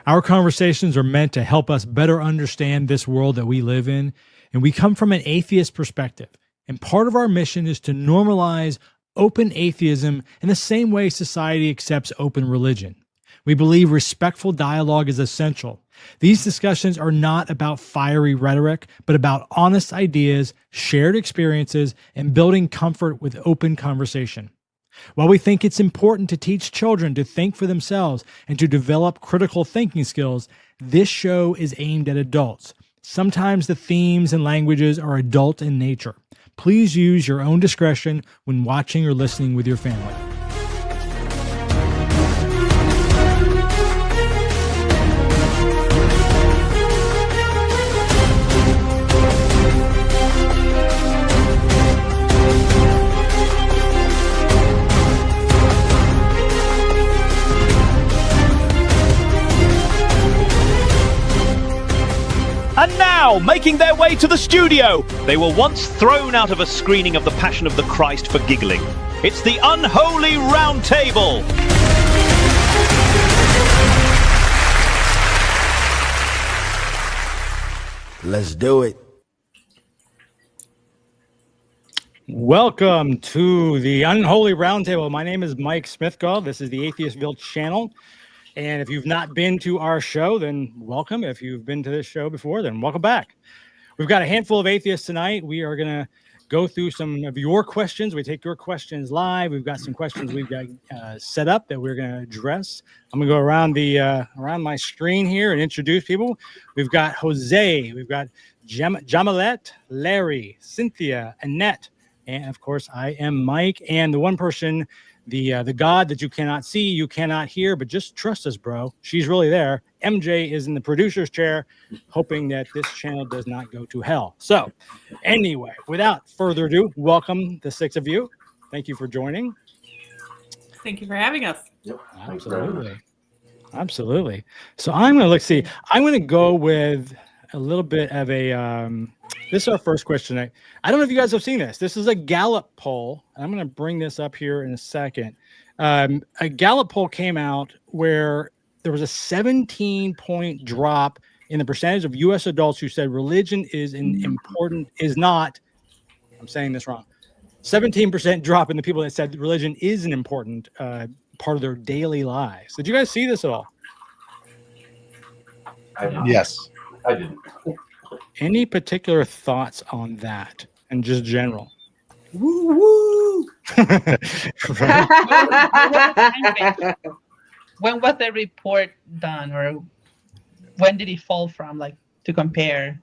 Our conversations are meant to help us better understand this world that we live in, and we come from an atheist perspective. And part of our mission is to normalize open atheism in the same way society accepts open religion. We believe respectful dialogue is essential. These discussions are not about fiery rhetoric, but about honest ideas, shared experiences, and building comfort with open conversation. While we think it's important to teach children to think for themselves and to develop critical thinking skills, this show is aimed at adults. Sometimes the themes and languages are adult in nature. Please use your own discretion when watching or listening with your family. And now, making their way to the studio, they were once thrown out of a screening of The Passion of the Christ for giggling. It's the Unholy Roundtable. Let's do it. Welcome to the Unholy Roundtable. My name is Mike Smithgall. This is the Atheistville channel. And if you've not been to our show, then welcome. If you've been to this show before, then welcome back. We've got a handful of atheists tonight. We are going to go through some of your questions. We take your questions live. We've got some questions we've got set up that we're going to address. I'm going to go around around my screen here and introduce people. We've got Jose. We've got Jamalet, Larry, Cynthia, Annette, and of course, I am Mike. And the one person, the God that you cannot see, you cannot hear, but just trust us, bro. She's really there. MJ is in the producer's chair, hoping that this channel does not go to hell. So anyway, without further ado, welcome the six of you. Thank you for joining. Thank you for having us. Yep. Absolutely. Absolutely. So I'm going to see. I'm going to go with a little bit of a, this is our first question. I don't know if you guys have seen this. This is a Gallup poll. I'm going to bring this up here in a second. A Gallup poll came out where there was a 17-point drop in the percentage of U.S. adults who said religion is not, I'm saying this wrong, 17% drop in the people that said religion is an important part of their daily lives. Did you guys see this at all? Yes. I didn't. Any particular thoughts on that and just general? Woo woo. When was the report done, or when did it fall from, like, to compare?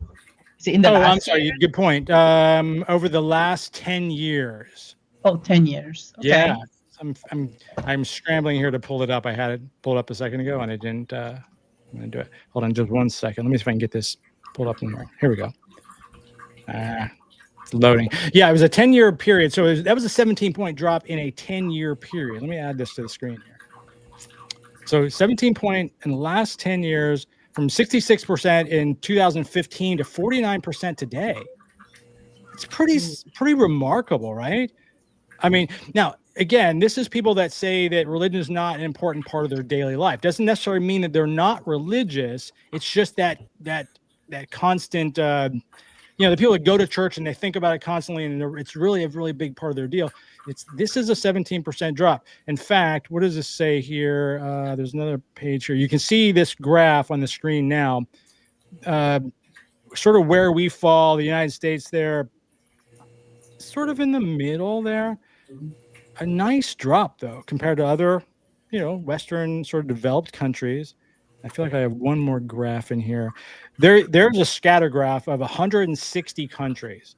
Is it in the last I'm sorry. year? Good point. Over the last 10 years. Oh, 10 years. Okay. Yeah. I'm scrambling here to pull it up. I had it pulled up a second ago and I didn't. I'm going to do it. Hold on just 1 second. Let me see if I can get this pulled up in there. Here we go. It's loading. Yeah, it was a 10-year period. So that was a 17-point drop in a 10-year period. Let me add this to the screen here. So 17-point in the last 10 years, from 66% in 2015 to 49% today. It's pretty remarkable, right? I mean, now, again, this is people that say that religion is not an important part of their daily life. Doesn't necessarily mean that they're not religious. It's just that constant, the people that go to church and they think about it constantly, and it's really a really big part of their deal. This is a 17% drop. In fact, what does this say here? There's another page here. You can see this graph on the screen now, sort of where we fall, the United States there, sort of in the middle there. A nice drop, though, compared to other, Western sort of developed countries. I feel like I have one more graph in here. There's a scatter graph of 160 countries.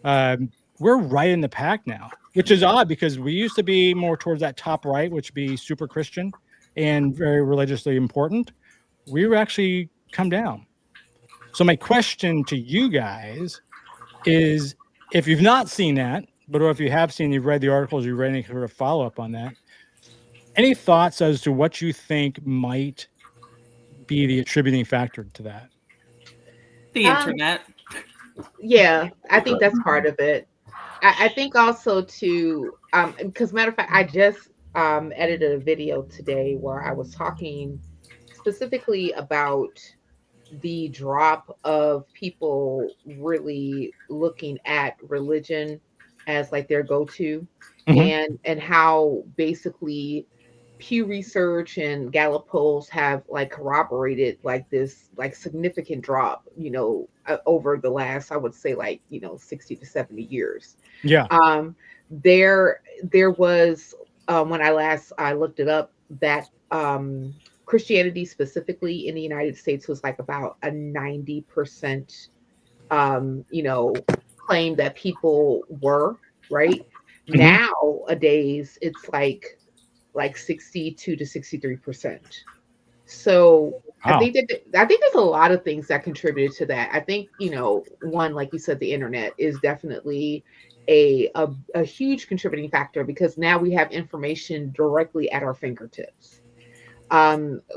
We're right in the pack now, which is odd because we used to be more towards that top right, which would be super Christian and very religiously important. We've actually come down. So my question to you guys is, if you've not seen that, but if you have seen, you've read the articles, you've read any sort of follow-up on that, any thoughts as to what you think might be the attributing factor to that? The internet. Yeah, I think that's part of it. I think also too, because matter of fact, I just edited a video today where I was talking specifically about the drop of people really looking at religion as like their go-to, and how basically Pew Research and Gallup polls have like corroborated like this like significant drop, over the last, I would say, like 60 to 70 years. Yeah. There was when I looked it up, that Christianity specifically in the United States was like about a 90% claim that people were right. Nowadays it's like 62 to 63%. So Wow. I think there's a lot of things that contributed to that. I think, one, like you said, the internet is definitely a huge contributing factor, because now we have information directly at our fingertips.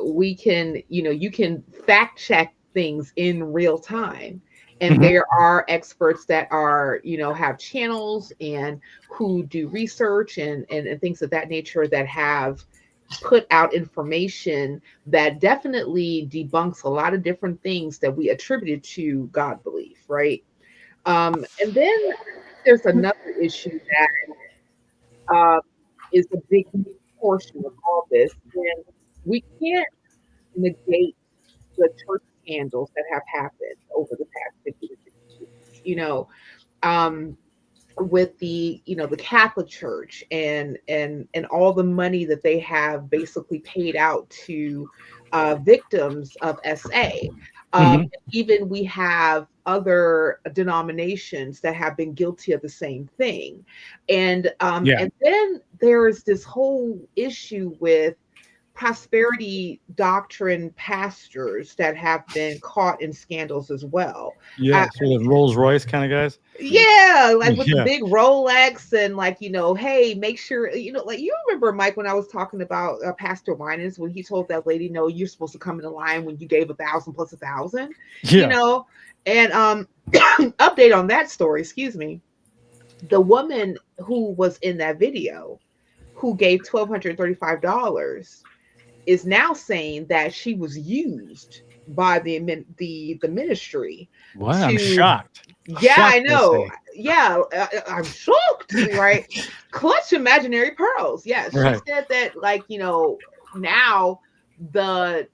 We can, you can fact check things in real time. And there are experts that are, have channels and who do research and things of that nature that have put out information that definitely debunks a lot of different things that we attributed to God belief, right? And then there's another issue that is a big portion of all this, and we can't negate the church scandals that have happened over the past 50 to 60 years. With the the Catholic Church and all the money that they have basically paid out to victims of SA. Even we have other denominations that have been guilty of the same thing, and then there is this whole issue with prosperity doctrine pastors that have been caught in scandals as well. Yeah, so the Rolls Royce kind of guys. Yeah, like with the big Rolex and like, hey, make sure, like you remember, Mike, when I was talking about Pastor Winans, when he told that lady, no, you're supposed to come in the line when you gave 1,000 plus 1,000, and update on that story, excuse me. The woman who was in that video who gave $1,235 is now saying that she was used by the ministry. Wow, I'm shocked. Yeah, I know. Yeah, I'm shocked, right? Clutch imaginary pearls. Yes, she said that, like, now the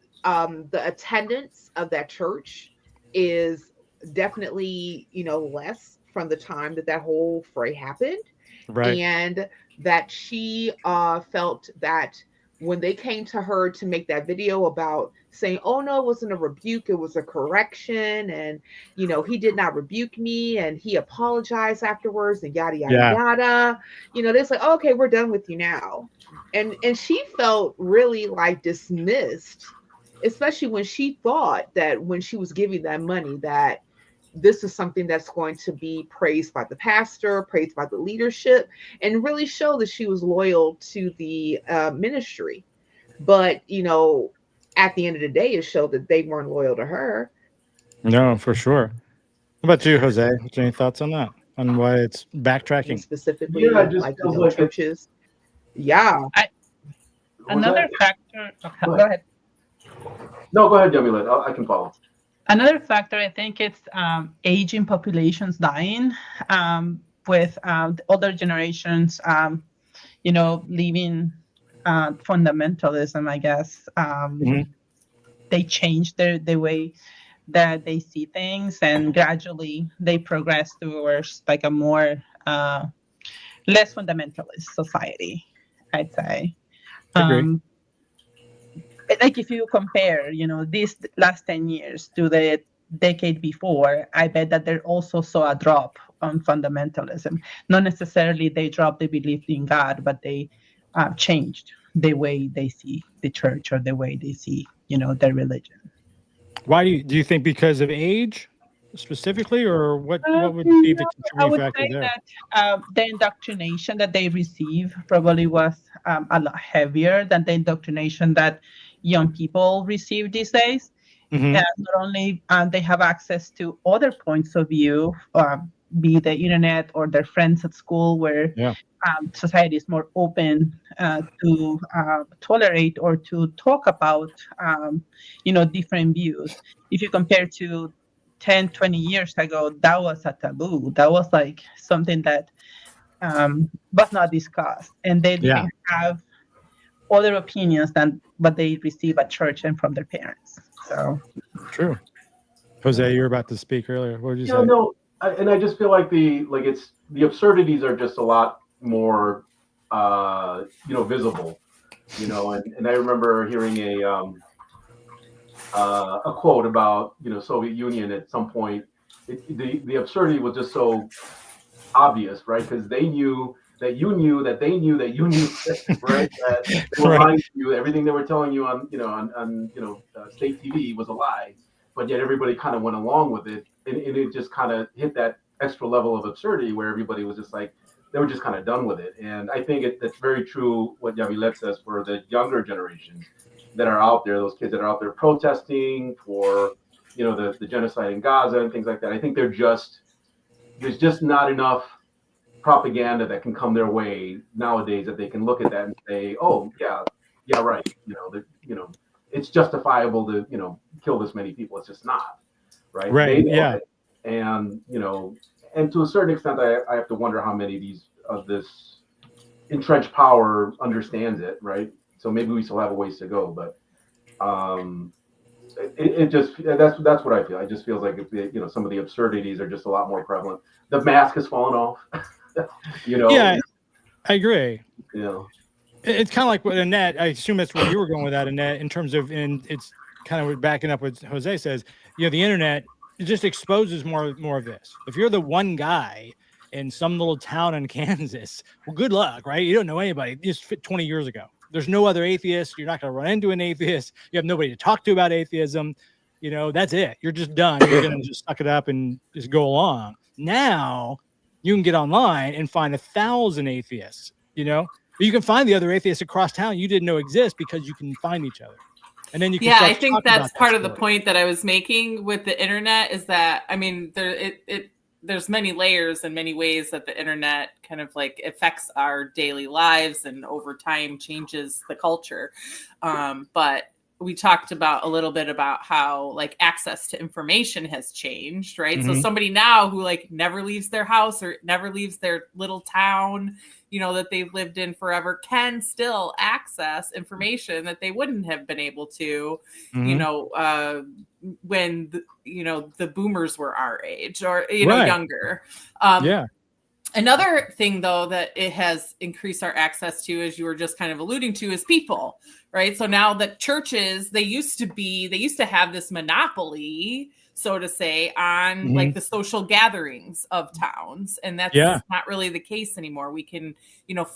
attendance of that church is definitely, less from the time that whole fray happened. Right. And that she felt that when they came to her to make that video about saying, oh no, it wasn't a rebuke, it was a correction, and he did not rebuke me, and he apologized afterwards, and yada yada yada. They're like, oh, okay, we're done with you now. And she felt really like dismissed, especially when she thought that when she was giving that money, that this is something that's going to be praised by the pastor, praised by the leadership, and really show that she was loyal to the ministry. But, at the end of the day, it showed that they weren't loyal to her. No, for sure. What about you, Jose? Any thoughts on that? On why it's backtracking? Specifically, like churches. Yeah. Another factor. Okay, go ahead. No, go ahead, Jamila. I can follow. Another factor, I think, it's aging populations dying, with older generations, leaving fundamentalism, I guess. They change the way that they see things, and gradually they progress towards like a more less fundamentalist society, I'd say. Like if you compare, these last 10 years to the decade before, I bet that they also saw a drop on fundamentalism. Not necessarily they dropped the belief in God, but they changed the way they see the church or the way they see, their religion. Why do you think because of age specifically, or what would be the contributing factor there? That the indoctrination that they receive probably was a lot heavier than the indoctrination that young people receive these days. And not only they have access to other points of view, be the internet or their friends at school, where society is more open to tolerate or to talk about, different views. If you compare to 10, 20 years ago, that was a taboo. That was like something that was not discussed, and they didn't have other opinions than what they receive at church and from their parents. So true. Jose, you were about to speak earlier. What did you say? No, I just feel like the absurdities are just a lot more visible, and I remember hearing a quote about Soviet Union at some point. The absurdity was just so obvious, right? Because they knew that you knew that they knew that you knew, right? That they were lying to you. Everything they were telling you on state TV was a lie, but yet everybody kind of went along with it, and it just kind of hit that extra level of absurdity where everybody was just like, they were just kind of done with it. And I think that's very true what Yamilet says for the younger generations that are out there, those kids that are out there protesting for the genocide in Gaza and things like that. I think there's just not enough propaganda that can come their way nowadays that they can look at that and say, oh yeah right, it's justifiable to kill this many people. It's just not, right? And and to a certain extent I have to wonder how many of this entrenched power understands it, right? So maybe we still have a ways to go, but it just, that's what I feel. It just feels like some of the absurdities are just a lot more prevalent. The mask has fallen off. Yeah, I agree. It's kind of like with Annette. I assume that's where you were going with that, Annette, in terms of, and it's kind of backing up what Jose says. The internet, it just exposes more of this. If you're the one guy in some little town in Kansas, well, good luck, right? You don't know anybody. Just 20 years ago, there's no other atheists. You're not going to run into an atheist. You have nobody to talk to about atheism. That's it. You're just done. You're going to just suck it up and just go along. Now you can get online and find 1,000 atheists. You can find the other atheists across town you didn't know exist because you can find each other. And then you can I think that's part of the point that I was making with the internet, is that, I mean, there's many layers and many ways that the internet kind of like affects our daily lives and over time changes the culture. But we talked about a little bit about how like access to information has changed, right? Mm-hmm. So somebody now who like never leaves their house or never leaves their little town, that they've lived in forever, can still access information that they wouldn't have been able to, mm-hmm. When the boomers were our age or younger. Another thing, though, that it has increased our access to, as you were just kind of alluding to, is people, right? So now that churches, they used to have this monopoly, so to say, on mm-hmm. like the social gatherings of towns. And that's not really the case anymore. We can,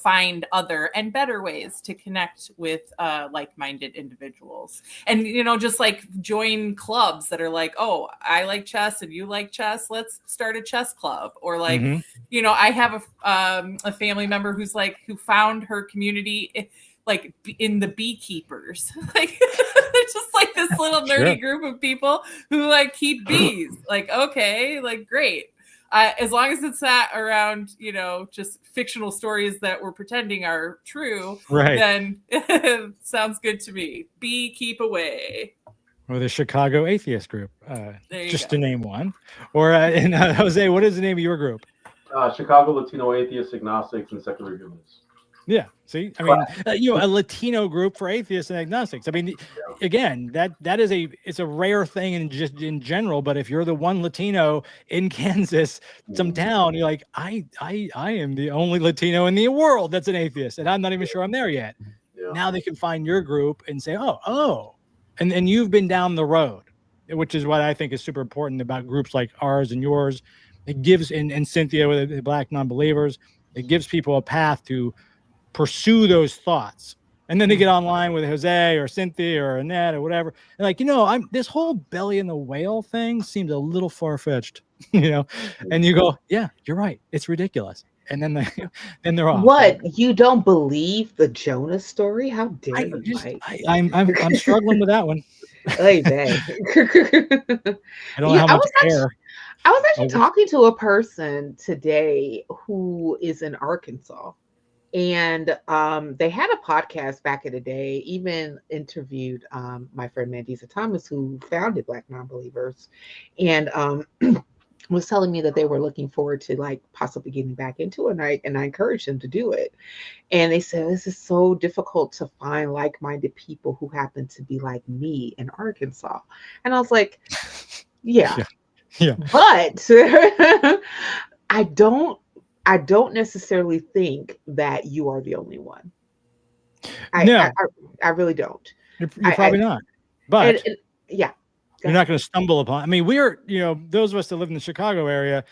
find other and better ways to connect with like-minded individuals. And, just like join clubs that are like, oh, I like chess and you like chess. Let's start a chess club. Or like, mm-hmm. I have a family member who found her community like in the beekeepers. Like they're just like this little nerdy group of people who like keep bees. Like, okay, like great. As long as it's not around, just fictional stories that we're pretending are true, right? Then sounds good to me. Bee keep away. Or the Chicago Atheist Group, just to name one. Or Jose, what is the name of your group? Chicago Latino Atheists, Agnostics, and Secular Humanists. Yeah. See, I mean, a Latino group for atheists and agnostics. I mean, again, that is it's a rare thing in general. But if you're the one Latino in Kansas, some town, you're like, I am the only Latino in the world that's an atheist, and I'm not even sure I'm there yet. Yeah. Now they can find your group and say, oh, and you've been down the road, which is what I think is super important about groups like ours and yours. It gives, and Cynthia with the Black Non-Believers, it gives people a path to pursue those thoughts. And then they get online with Jose or Cynthia or Annette or whatever. And like, this whole belly and the whale thing seems a little far-fetched, and you go, yeah, you're right. It's ridiculous. And then they're off. What? You don't believe the Jonah story? How dare you? I'm struggling with that one. Hey, dang. I don't know how much air. I was actually Over- talking to a person today who is in Arkansas, and they had a podcast back in the day, even interviewed my friend Mandisa Thomas, who founded Black Nonbelievers, and was telling me that they were looking forward to like possibly getting back into it, and I encouraged them to do it. And they said, this is so difficult to find like-minded people who happen to be like me in Arkansas. And I was like, yeah. Yeah. But I don't necessarily think that you are the only one. No. I really don't. You're probably not. But yeah. You're not going to stumble upon. I mean, we're, those of us that live in the Chicago area,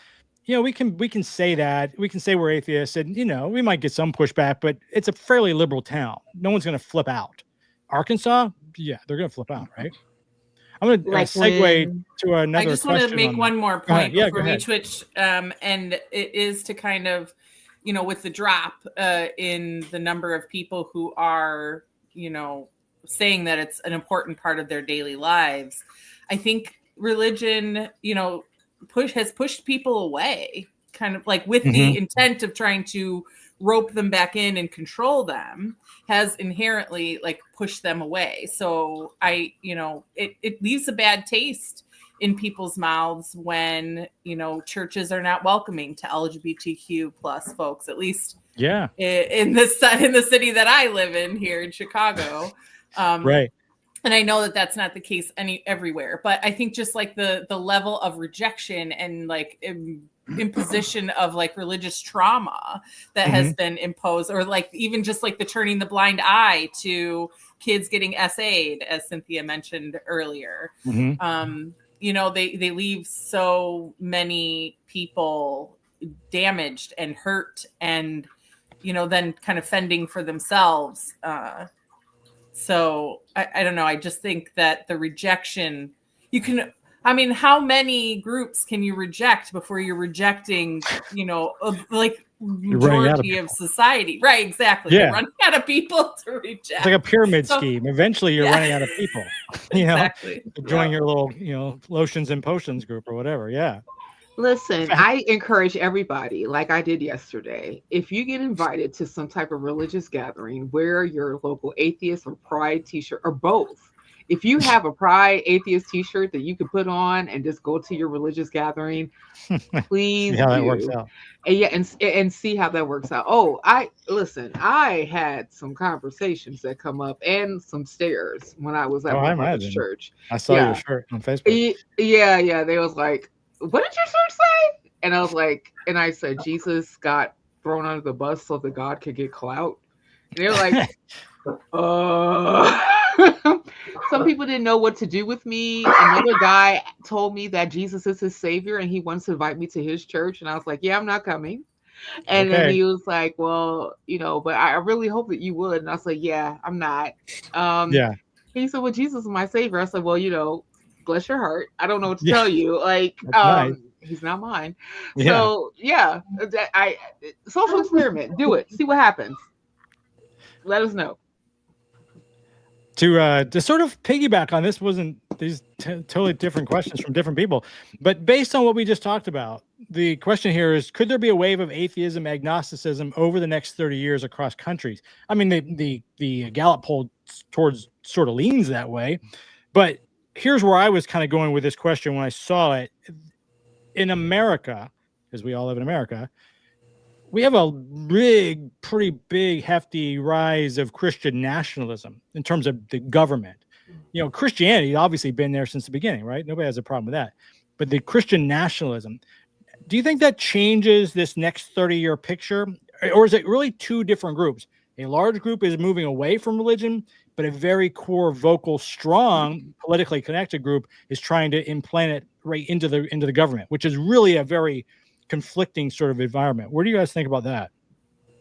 we can say that. We can say we're atheists, and we might get some pushback, but it's a fairly liberal town. No one's going to flip out. Arkansas, yeah, they're going to flip out, right? I'm going to segue to another question. I just want to make one more point before we switch, and it is to kind of, with the drop in the number of people who are, saying that it's an important part of their daily lives. I think religion, has pushed people away, kind of like with the intent of trying to rope them back in and control them, has inherently like pushed them away. So it leaves a bad taste in people's mouths when, churches are not welcoming to LGBTQ plus folks, at least in the city that I live in here in Chicago. Right. And I know that that's not the case everywhere, but I think just like the level of rejection and like imposition of like religious trauma that has been imposed, or like even just like the turning the blind eye to kids getting SA'd, as Cynthia mentioned earlier. They leave so many people damaged and hurt, and then kind of fending for themselves. So I don't know. I just think that the rejection, how many groups can you reject before you're rejecting, like majority of society? Right. Exactly. Yeah. You're running out of people to reject. It's like a pyramid scheme. Eventually you're running out of people, Exactly. Join your little, lotions and potions group or whatever. Yeah. Listen, I encourage everybody, like I did yesterday, if you get invited to some type of religious gathering, wear your local atheist or pride t-shirt, or both. If you have a pride atheist t-shirt that you can put on and just go to your religious gathering, please see how that works out. And see how that works out. Oh, I had some conversations that come up and some stares when I was at my brother's church. I saw your shirt on Facebook. Yeah. They was like, what did your church say? And I was like, and I said, Jesus got thrown under the bus so that God could get clout. And they're like, Some people didn't know what to do with me. Another guy told me that Jesus is his savior and he wants to invite me to his church. And I was like, yeah, I'm not coming. And then he was like, well, but I really hope that you would. And I was like, yeah, I'm not. He said, well, Jesus is my savior. I said, well, bless your heart. I don't know what to tell you. Like, nice. He's not mine. So social experiment. Do it. See what happens. Let us know. To sort of piggyback on this, wasn't these totally different questions from different people, but based on what we just talked about, the question here is: could there be a wave of atheism, agnosticism over the next 30 years across countries? I mean, the Gallup poll sort of leans that way, but here's where I was kind of going with this question when I saw it. In America, because we all live in America, we have a pretty big, hefty rise of Christian nationalism in terms of the government. Christianity obviously been there since the beginning, right? Nobody has a problem with that. But the Christian nationalism, do you think that changes this next 30-year picture? Or is it really two different groups? A large group is moving away from religion, but a very core, vocal, strong, politically connected group is trying to implant it right into the government, which is really a very conflicting sort of environment. What do you guys think about that?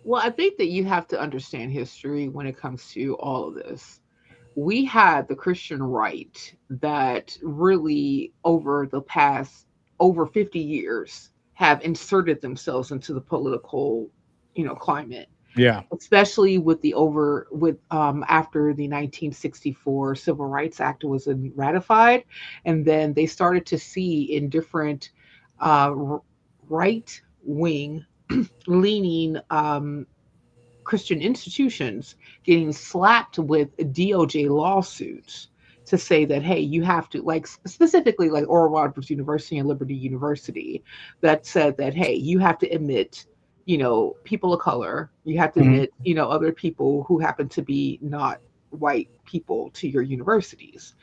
Well, I think that you have to understand history when it comes to all of this. We had the Christian right that really over the past over 50 years have inserted themselves into the political, climate. Yeah. Especially with after the 1964 Civil Rights Act was ratified, and then they started to see in different right-wing leaning Christian institutions getting slapped with DOJ lawsuits to say that, hey, you have to, like, specifically like Oral Roberts University and Liberty University, that said that, hey, you have to admit, people of color, you have to admit, other people who happen to be not white people to your universities.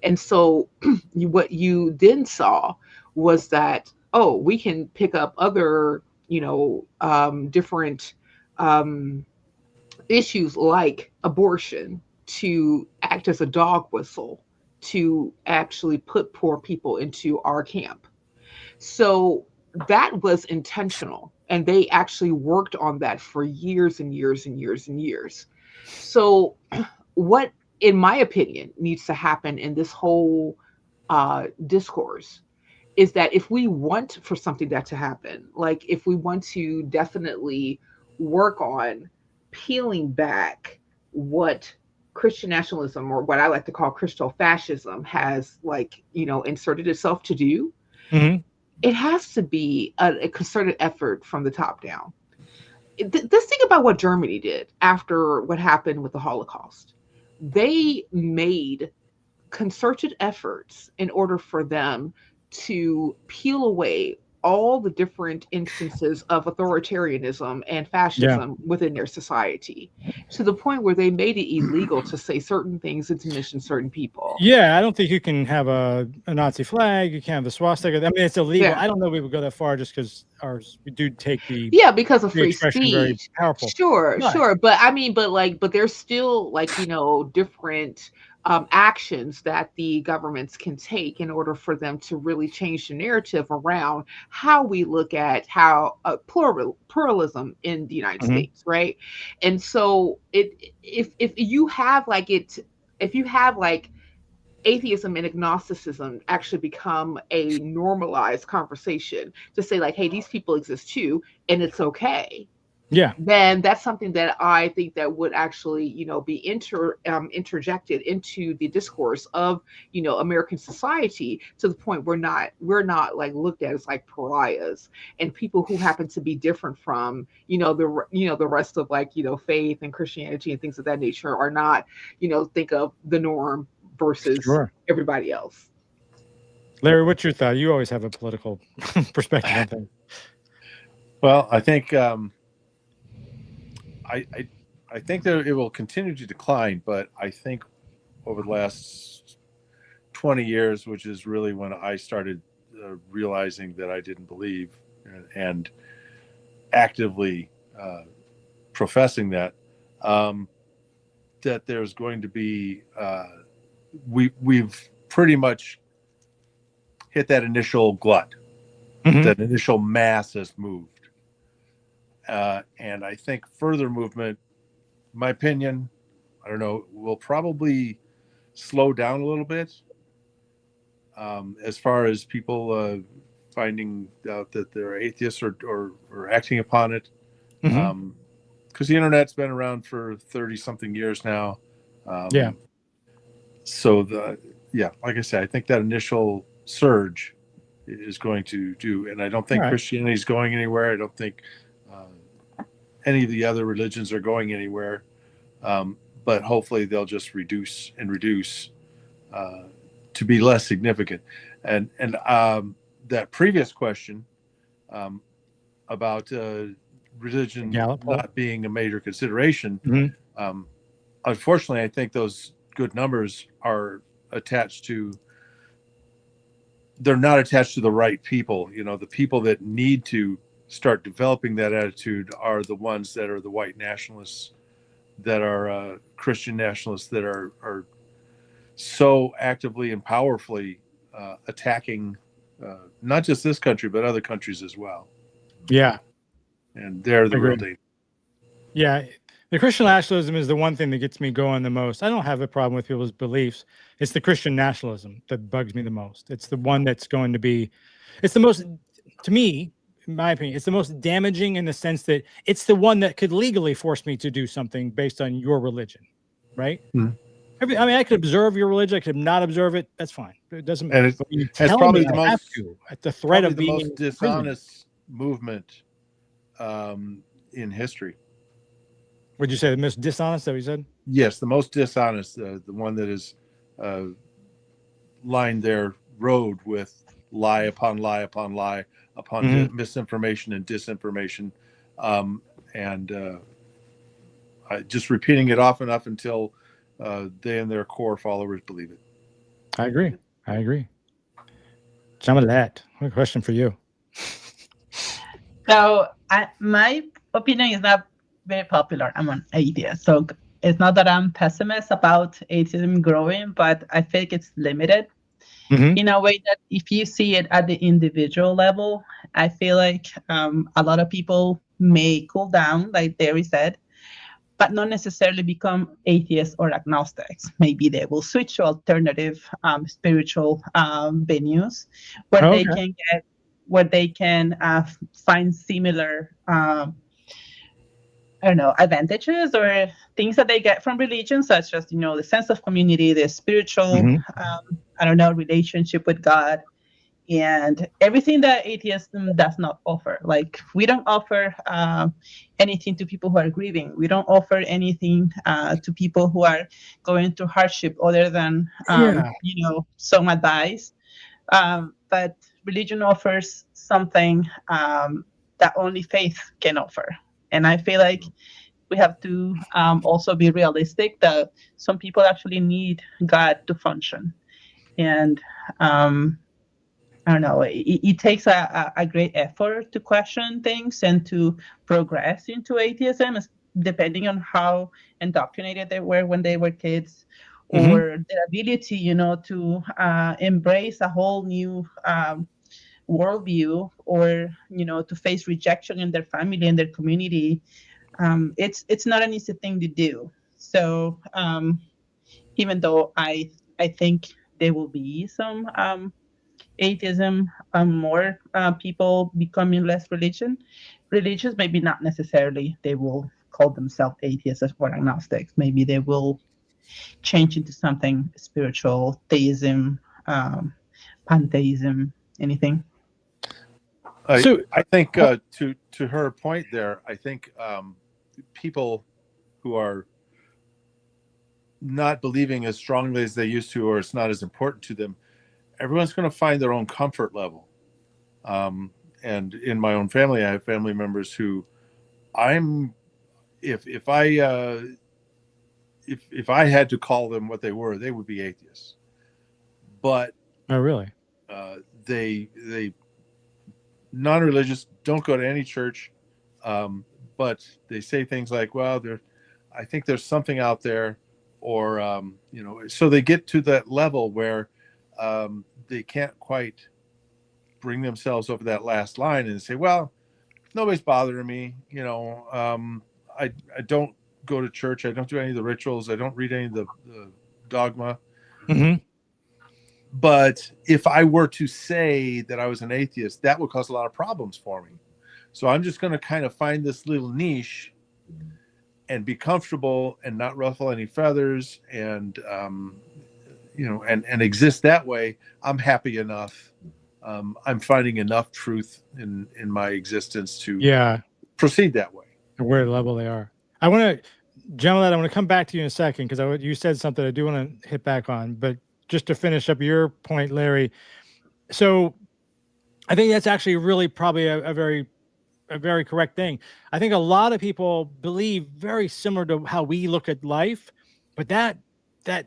And so what you then saw was that, oh, we can pick up other, different issues like abortion to act as a dog whistle to actually put poor people into our camp. So that was intentional, and they actually worked on that for years and years and years and years. So what, in my opinion, needs to happen in this whole discourse is that if we want for something that to happen, like if we want to definitely work on peeling back what Christian nationalism, or what I like to call Christo fascism, has inserted itself to do, it has to be a concerted effort from the top down. Let's think about what Germany did after what happened with the Holocaust. They made concerted efforts in order for them to peel away all the different instances of authoritarianism and fascism within their society, to the point where they made it illegal to say certain things and to mention certain people. Yeah, I don't think you can have a Nazi flag. You can't have the swastika. I mean, it's illegal. Yeah. I don't know if we would go that far just because we do take the because of free speech. Very powerful. Sure. But I mean, but there's still different actions that the governments can take in order for them to really change the narrative around how we look at how pluralism in the United States, right? And so if you have atheism and agnosticism actually become a normalized conversation to say hey, these people exist too, and it's okay. Yeah, then that's something that I think that would actually, be interjected into the discourse of, American society, to the point we're not looked at as pariahs, and people who happen to be different from, the rest of faith and Christianity and things of that nature are not, think of the norm versus everybody else. Larry, what's your thought? You always have a political perspective on things. Well, I think I think that it will continue to decline, but I think over the last 20 years, which is really when I started realizing that I didn't believe and actively professing that there's going to be we've pretty much hit that initial glut, that initial mass has moved. And I think further movement, my opinion, I don't know, will probably slow down a little bit as far as people finding out that they're atheists or acting upon it. Because the internet's been around for 30-something years now. So like I said, I think that initial surge is going to do, and I don't think Christianity is going anywhere. I don't think any of the other religions are going anywhere, but hopefully they'll just reduce to be less significant. And that previous question about religion not being a major consideration, unfortunately, I think those good numbers are they're not attached to the right people. The people that need to start developing that attitude are the ones that are the white nationalists, that are Christian nationalists, that are so actively and powerfully attacking not just this country, but other countries as well. Yeah. And they're the real danger. Yeah. The Christian nationalism is the one thing that gets me going the most. I don't have a problem with people's beliefs. It's the Christian nationalism that bugs me the most. It's the one that's going to be, it's the most, to me, in my opinion, it's the most damaging in the sense that it's the one that could legally force me to do something based on your religion, right? I mean, I could observe your religion. I could not observe it. That's fine. It doesn't. And but when you it's tell probably me the I have most- to, at the threat of the being most dishonest movement in history. Would you say the most dishonest that we said? Yes, the most dishonest, the one that is lined their road with lie upon lie upon lie upon misinformation and disinformation, just repeating it often enough until they and their core followers believe it. I agree. Some of that. What question for you? So my opinion is not very popular among atheists. So it's not that I'm pessimist about atheism growing, but I think it's limited in a way that if you see it at the individual level, I feel like a lot of people may cool down, like Derry said, but not necessarily become atheists or agnostics. Maybe they will switch to alternative spiritual venues where they can find similar advantages or things that they get from religion, such as the sense of community, the spiritual relationship with God, and everything that atheism does not offer. Like, we don't offer anything to people who are grieving. We don't offer anything to people who are going through hardship other than some advice. But religion offers something that only faith can offer. And I feel like we have to also be realistic that some people actually need God to function. And I don't know, it takes a great effort to question things and to progress into atheism, depending on how indoctrinated they were when they were kids, or their ability, to embrace a whole new worldview, or to face rejection in their family and their community. It's not an easy thing to do. So even though I think there will be some atheism, more people becoming less religious, maybe not necessarily they will call themselves atheists or agnostics. Maybe they will change into something spiritual, theism, pantheism, anything. I think to her point there, I think people who are not believing as strongly as they used to, or it's not as important to them, everyone's going to find their own comfort level. And in my own family, I have family members who if I had to call them what they were, they would be atheists. But oh, really? They non-religious, don't go to any church, but they say things like, well, I think there's something out there, or so they get to that level where they can't quite bring themselves over that last line and say, well, nobody's bothering me, I don't go to church, I don't do any of the rituals, I don't read any of the dogma. But if I were to say that I was an atheist, that would cause a lot of problems for me. So I'm just going to kind of find this little niche and be comfortable and not ruffle any feathers, and and exist that way. I'm happy enough. I'm finding enough truth in my existence to proceed that way. Where level they are. I want to, Jamalette, I want to come back to you in a second, because you said something I do want to hit back on, but just to finish up your point, Larry. So I think that's actually really probably a very correct thing. I think a lot of people believe very similar to how we look at life, but that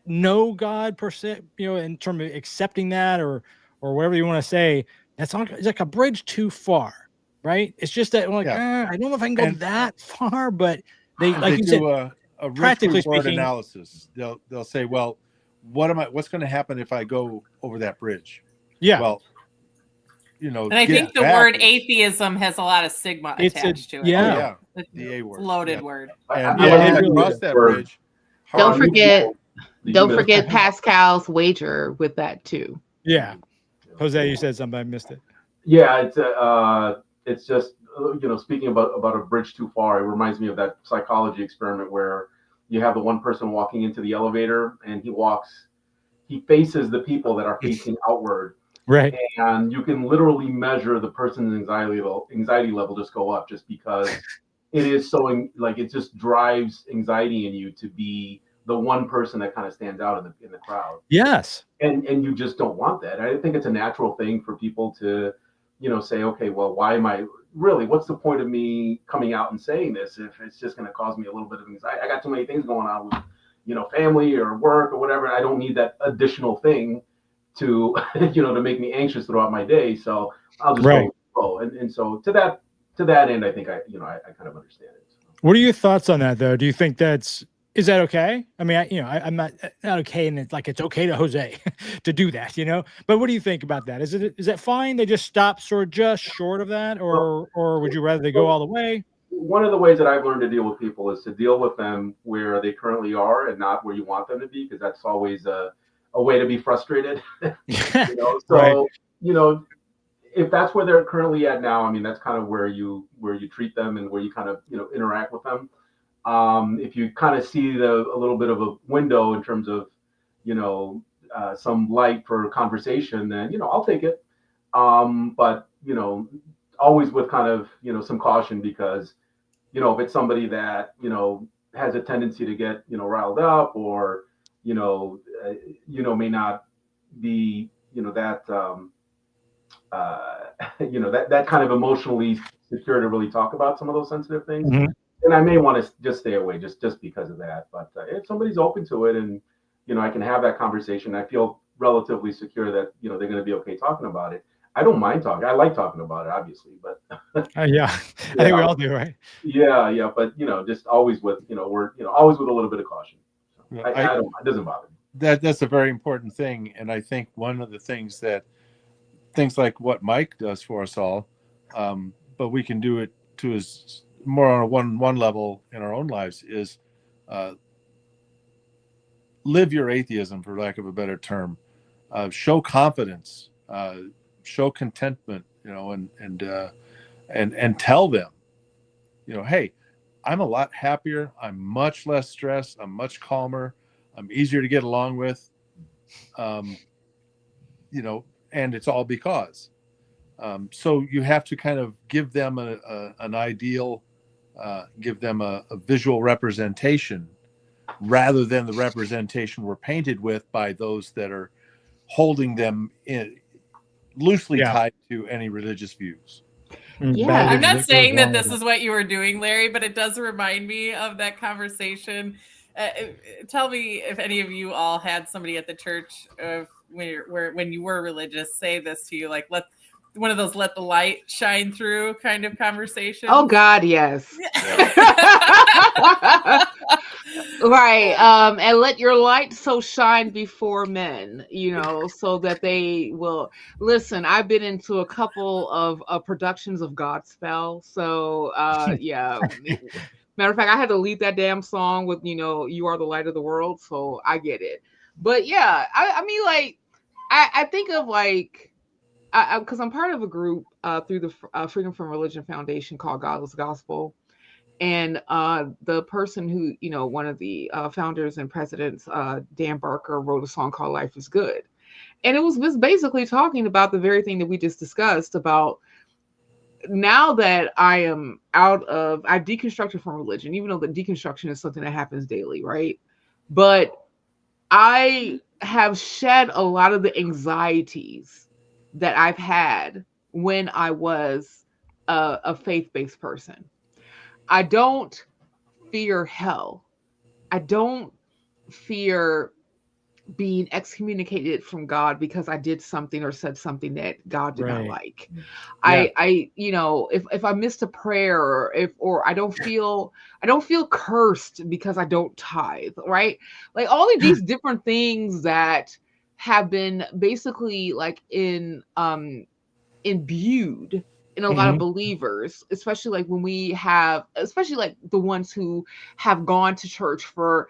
no God per se, in terms of accepting that or whatever you want to say, it's like a bridge too far, right? It's just that I don't know if I can go that far, but they do a practically risk-reward speaking, analysis. They'll say, well, what's going to happen if I go over that bridge? Yeah. Well, and I think the word atheism has a lot of stigma attached to it. Yeah. It's the A word. Loaded word. And across that bridge. Don't forget Pascal's wager with that too. Yeah. Jose, you said something, I missed it. Yeah, it's just speaking about a bridge too far, it reminds me of that psychology experiment where you have the one person walking into the elevator, and he faces the people that are facing outward, Right. and you can literally measure the person's anxiety level just go up, just because it is so like it just drives anxiety in you to be the one person that kind of stands out in the crowd. Yes. And you just don't want that. I think it's a natural thing for people to, say, okay, well, why am I really, what's the point of me coming out and saying this if it's just going to cause me a little bit of anxiety? I got too many things going on with, family or work or whatever. I don't need that additional thing to, to make me anxious throughout my day. So I'll just go. And so to that end, I think I kind of understand it. So. What are your thoughts on that, though? Do you think is that okay? I mean, I'm not okay, and it's okay to Jose to do that, But what do you think about that? Is that fine? They just stop just short of that, or would you rather they go all the way? One of the ways that I've learned to deal with people is to deal with them where they currently are and not where you want them to be, because that's always a way to be frustrated. So right. If that's where they're currently at now, I mean, that's kind of where you treat them and where you kind of interact with them. If you kind of see a little bit of a window in terms of, some light for conversation, then, I'll take it. But, always with kind of, some caution, because, if it's somebody that, has a tendency to get, riled up, or, may not be, that that kind of emotionally secure to really talk about some of those sensitive things. Mm-hmm. And I may want to just stay away just because of that. But if somebody's open to it, and, I can have that conversation, I feel relatively secure that, they're going to be okay talking about it. I don't mind talking. I like talking about it, obviously, but yeah, I think we all do, right? Yeah. But, just always with, always with a little bit of caution. So it doesn't bother me. That's a very important thing. And I think one of the things like what Mike does for us all, but we can do it to his more on a one level in our own lives, is live your atheism, for lack of a better term. Show confidence, show contentment, and tell them, hey, I'm a lot happier. I'm much less stressed. I'm much calmer. I'm easier to get along with, and it's all because. So you have to kind of give them an ideal, give them a visual representation, rather than the representation we're painted with by those that are holding them loosely tied to any religious views. Yeah, I'm not saying that this is what you were doing, Larry, but it does remind me of that conversation. Tell me if any of you all had somebody at the church when you were religious say this to you, like one of those let the light shine through kind of conversations. Oh God, yes. Right. And let your light so shine before men, so that they will listen. I've been into a couple of productions of Godspell. So yeah. Matter of fact, I had to lead that damn song with, you are the light of the world. So I get it. But yeah, I mean, like, I think of like, because I'm part of a group through the Freedom from Religion Foundation called Godless Gospel. And the person who, one of the founders and presidents, Dan Barker, wrote a song called Life is Good. And it was just basically talking about the very thing that we just discussed about. Now that I deconstructed from religion, even though the deconstruction is something that happens daily, right? But I have shed a lot of the anxieties that I've had when I was a faith-based person. I don't fear hell. I don't fear being excommunicated from God because I did something or said something that God did not like. Yeah. I if I missed a prayer or I don't feel cursed because I don't tithe, right? Like all of these different things that have been basically like imbued in a lot of believers, especially like when we have, especially like the ones who have gone to church for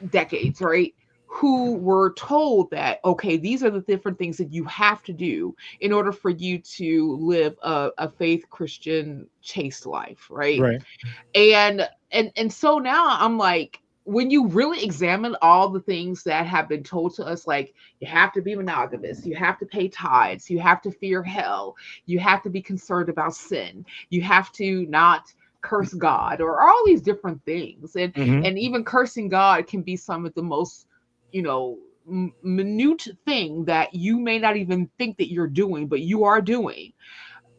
decades, right? who were told that, okay, these are the different things that you have to do in order for you to live a faith Christian chaste life, right? Right. And so now I'm like, when you really examine all the things that have been told to us, like you have to be monogamous, you have to pay tithes, you have to fear hell, you have to be concerned about sin, you have to not curse God, or all these different things, and even cursing God can be some of the most, minute thing that you may not even think that you're doing, but you are doing.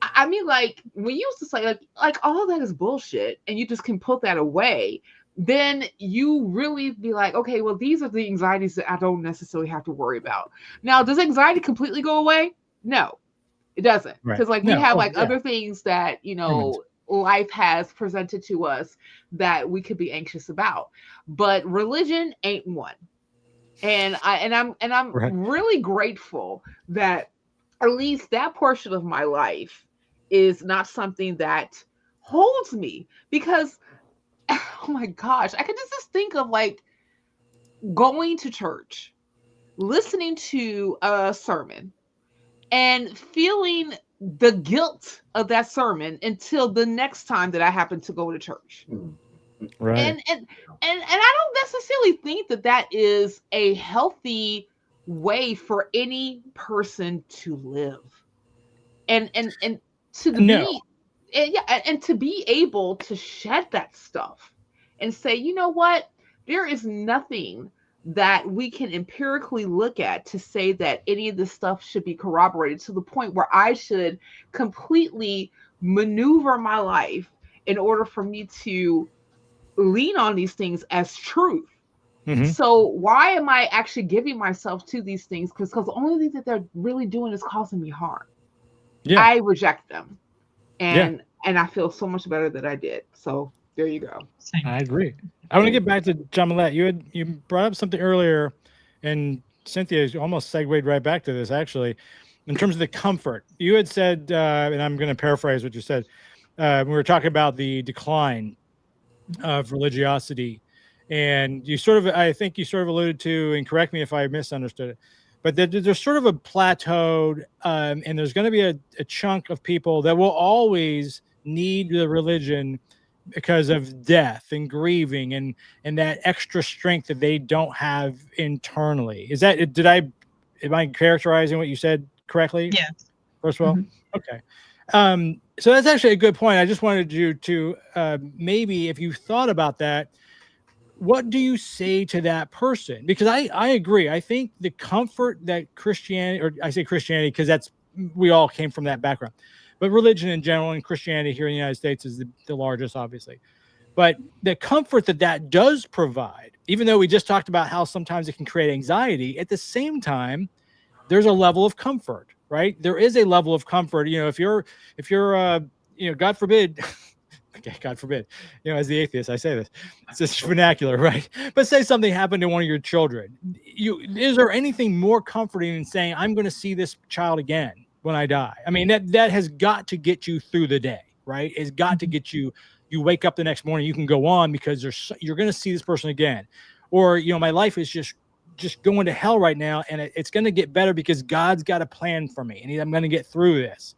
I mean, like when you used to say like all of that is bullshit, and you just can put that away, then you really be like, okay, well, these are the anxieties that I don't necessarily have to worry about. Now, does anxiety completely go away? No, it doesn't, because Right. we have other things that life has presented to us that we could be anxious about, but religion ain't one. And I'm Right. really grateful that at least that portion of my life is not something that holds me, because oh my gosh, I could just think of like going to church, listening to a sermon, and feeling the guilt of that sermon until the next time that I happen to go to church. Right. And I don't necessarily think that is a healthy way for any person to live. And to be and to be able to shed that stuff and say, you know what, there is nothing that we can empirically look at to say that any of this stuff should be corroborated to the point where I should completely maneuver my life in order for me to lean on these things as truth. So why am I actually giving myself to these things? Because the only thing that they're really doing is causing me harm. I reject them. And I feel so much better that I did. So there you go. I agree. I want to get back to John Millette. You brought up something earlier, and Cynthia almost segued right back to this, actually, in terms of the comfort. You had said, and I'm going to paraphrase what you said, we were talking about the decline of religiosity, and I think you sort of alluded to, and correct me if I misunderstood it, but there's sort of a plateaued, and there's going to be a chunk of people that will always need the religion because of death and grieving and that extra strength that they don't have internally. Is that, am I characterizing what you said correctly? Yes. First of all? Okay. So that's actually a good point. I just wanted you to maybe, if you thought about that, what do you say to that person? Because I agree. I think the comfort that Christianity, or I say Christianity because we all came from that background, but religion in general, and Christianity here in the United States is the largest, obviously. But the comfort that does provide, even though we just talked about how sometimes it can create anxiety, at the same time, there's a level of comfort, right? There is a level of comfort. If you're God forbid, okay, God forbid, as the atheist, I say this, it's just vernacular, right? But say something happened to one of your children. Is there anything more comforting than saying, I'm going to see this child again when I die? I mean, that has got to get you through the day, right? It's got to get you wake up the next morning, you can go on because you're going to see this person again. Or, my life is just going to hell right now, and it's going to get better because God's got a plan for me, and I'm going to get through this.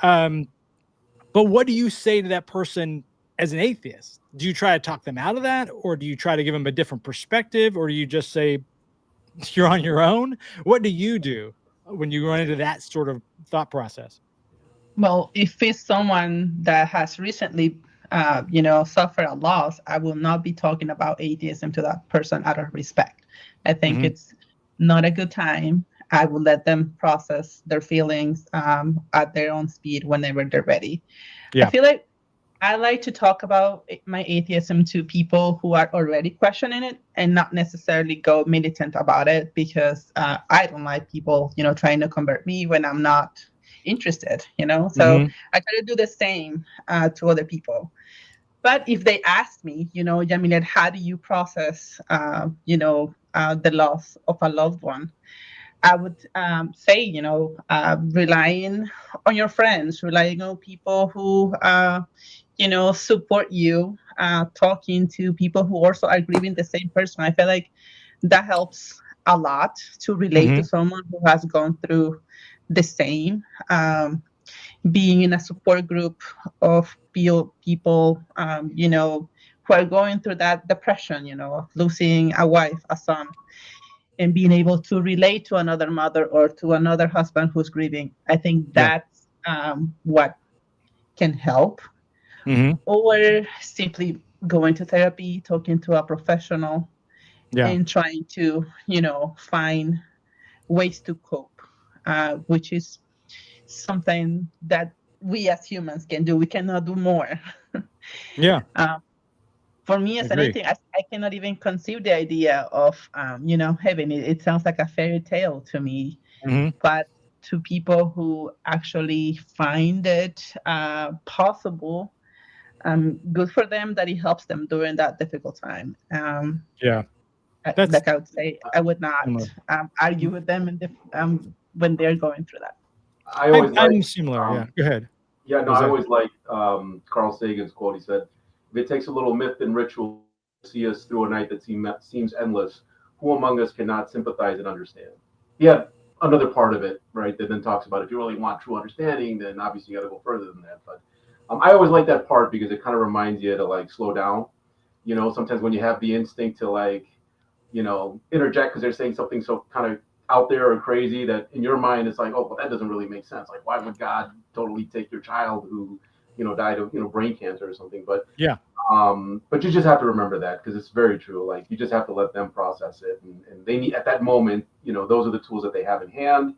But what do you say to that person as an atheist? Do you try to talk them out of that, or do you try to give them a different perspective, or do you just say you're on your own? What do you do when you run into that sort of thought process? Well, if it's someone that has recently suffered a loss, I will not be talking about atheism to that person out of respect. I think it's not a good time. I will let them process their feelings at their own speed whenever they're ready. I feel like I like to talk about my atheism to people who are already questioning it and not necessarily go militant about it, because I don't like people, trying to convert me when I'm not interested, So I try to do the same to other people. But if they ask me, Yamilet, how do you process, the loss of a loved one? I would say, relying on your friends, relying on people who, support you, talking to people who also are grieving the same person. I feel like that helps a lot to relate to someone who has gone through the same. Being in a support group of people, who are going through that depression, of losing a wife, a son, and being able to relate to another mother or to another husband who's grieving. I think that's what can help. Or simply going to therapy, talking to a professional, and trying to, find ways to cope, which is something that we as humans can do. We cannot do more. For me, as anything, I cannot even conceive the idea of, heaven. It sounds like a fairy tale to me. But to people who actually find it possible, good for them that it helps them during that difficult time. Like I would say, I would not argue with them when they're going through that. I'm similar. Go ahead. Yeah, no, I always like Carl Sagan's quote. He said, "If it takes a little myth and ritual to see us through a night that seems endless, who among us cannot sympathize and understand?" Yeah, another part of it, right, that then talks about if you really want true understanding, then obviously you got to go further than that. But I always like that part because it kind of reminds you to like slow down. Sometimes when you have the instinct to interject because they're saying something so kind of out there or crazy that in your mind it's like, oh, well, that doesn't really make sense. Like, why would God totally take your child who died of brain cancer or something? But but you just have to remember that because it's very true. Like, you just have to let them process it, and they need at that moment, those are the tools that they have in hand.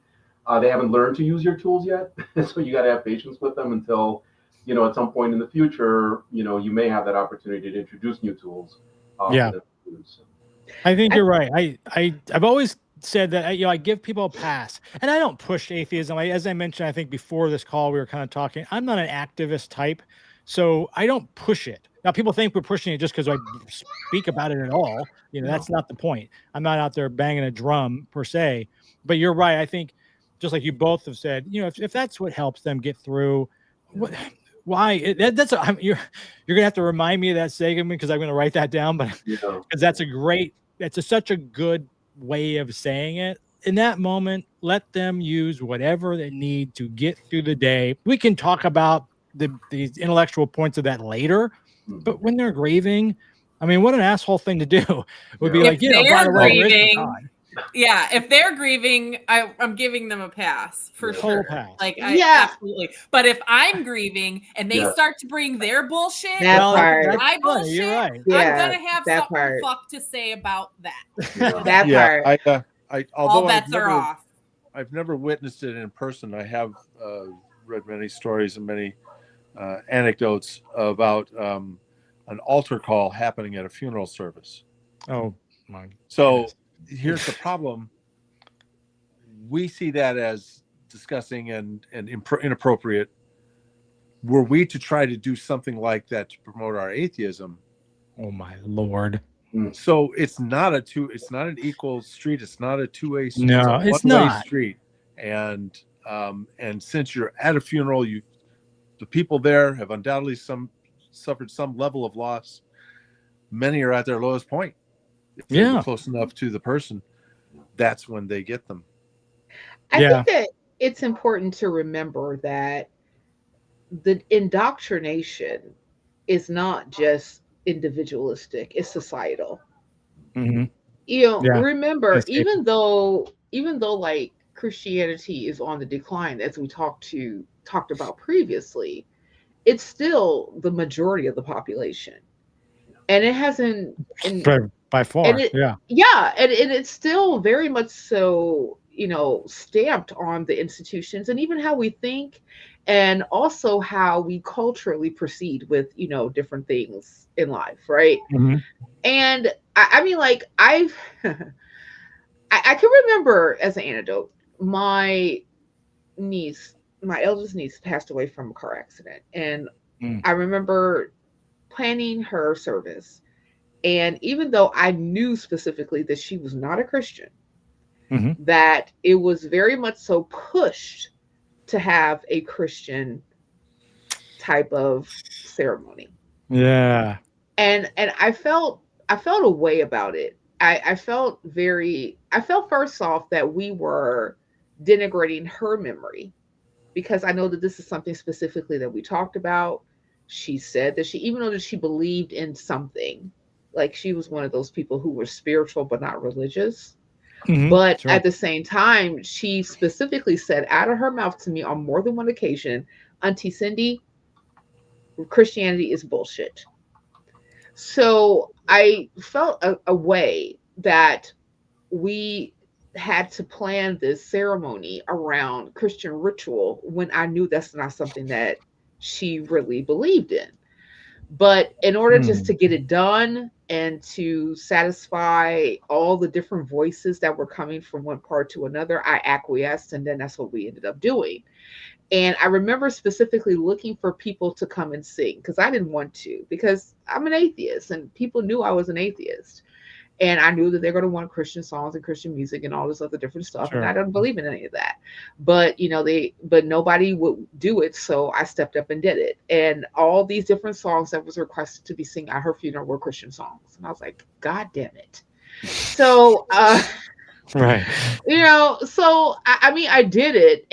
They haven't learned to use your tools yet, so you got to have patience with them until at some point in the future, you may have that opportunity to introduce new tools. I think you're right. I've always said that I give people a pass, and I don't push atheism. As I mentioned, I think before this call we were kind of talking. I'm not an activist type, so I don't push it. Now people think we're pushing it just because I speak about it at all. That's not the point. I'm not out there banging a drum per se. But you're right. I think just like you both have said, if that's what helps them get through, why? You're gonna have to remind me of that segment because I'm gonna write that down. But because that's such a good way of saying it. In that moment, let them use whatever they need to get through the day. We can talk about these intellectual points of that later, but when they're grieving, I mean, what an asshole thing to do would be like, by the way, there is no God. Yeah, if they're grieving, I'm giving them a pass for sure. Pass. Absolutely. But if I'm grieving and they start to bring their bullshit, my bullshit, you're right. I'm gonna have something fuck to say about that. That part. Although all bets are off. I've never witnessed it in person. I have read many stories and many anecdotes about an altar call happening at a funeral service. Oh my! So here's the problem. We see that as disgusting and inappropriate. Were we to try to do something like that to promote our atheism? Oh my Lord! So it's not an equal street. It's not a two-way street. No, it's a one-way street. And since you're at a funeral, the people there have undoubtedly suffered some level of loss. Many are at their lowest point. If they're close enough to the person, that's when they get them. I think that it's important to remember that the indoctrination is not just individualistic, it's societal. Remember, even though like Christianity is on the decline, as we talked about previously, it's still the majority of the population, and it hasn't by far. And it's still very much so, stamped on the institutions and even how we think, and also how we culturally proceed with, different things in life, right? And I mean, like I can remember as an anecdote, my eldest niece passed away from a car accident, and I remember planning her service. And even though I knew specifically that she was not a Christian, that it was very much so pushed to have a Christian type of ceremony. Yeah. And I felt a way about it I felt first off that we were denigrating her memory, because I know that this is something specifically that we talked about. She said that even though that she believed in something, like she was one of those people who were spiritual but not religious. But Sure. at the same time, she specifically said out of her mouth to me on more than one occasion, Auntie Cindy, Christianity is bullshit. So I felt a way that we had to plan this ceremony around Christian ritual when I knew that's not something that she really believed in. But in order just to get it done and to satisfy all the different voices that were coming from one part to another, I acquiesced, and then that's what we ended up doing. And I remember specifically looking for people to come and sing, because I didn't want to, because I'm an atheist and people knew I was an atheist. And I knew that they're going to want Christian songs and Christian music and all this other different stuff. Sure. And I don't believe in any of that. But, but nobody would do it. So I stepped up and did it. And all these different songs that was requested to be sung at her funeral were Christian songs. And I was like, God damn it. So, right. So I did it.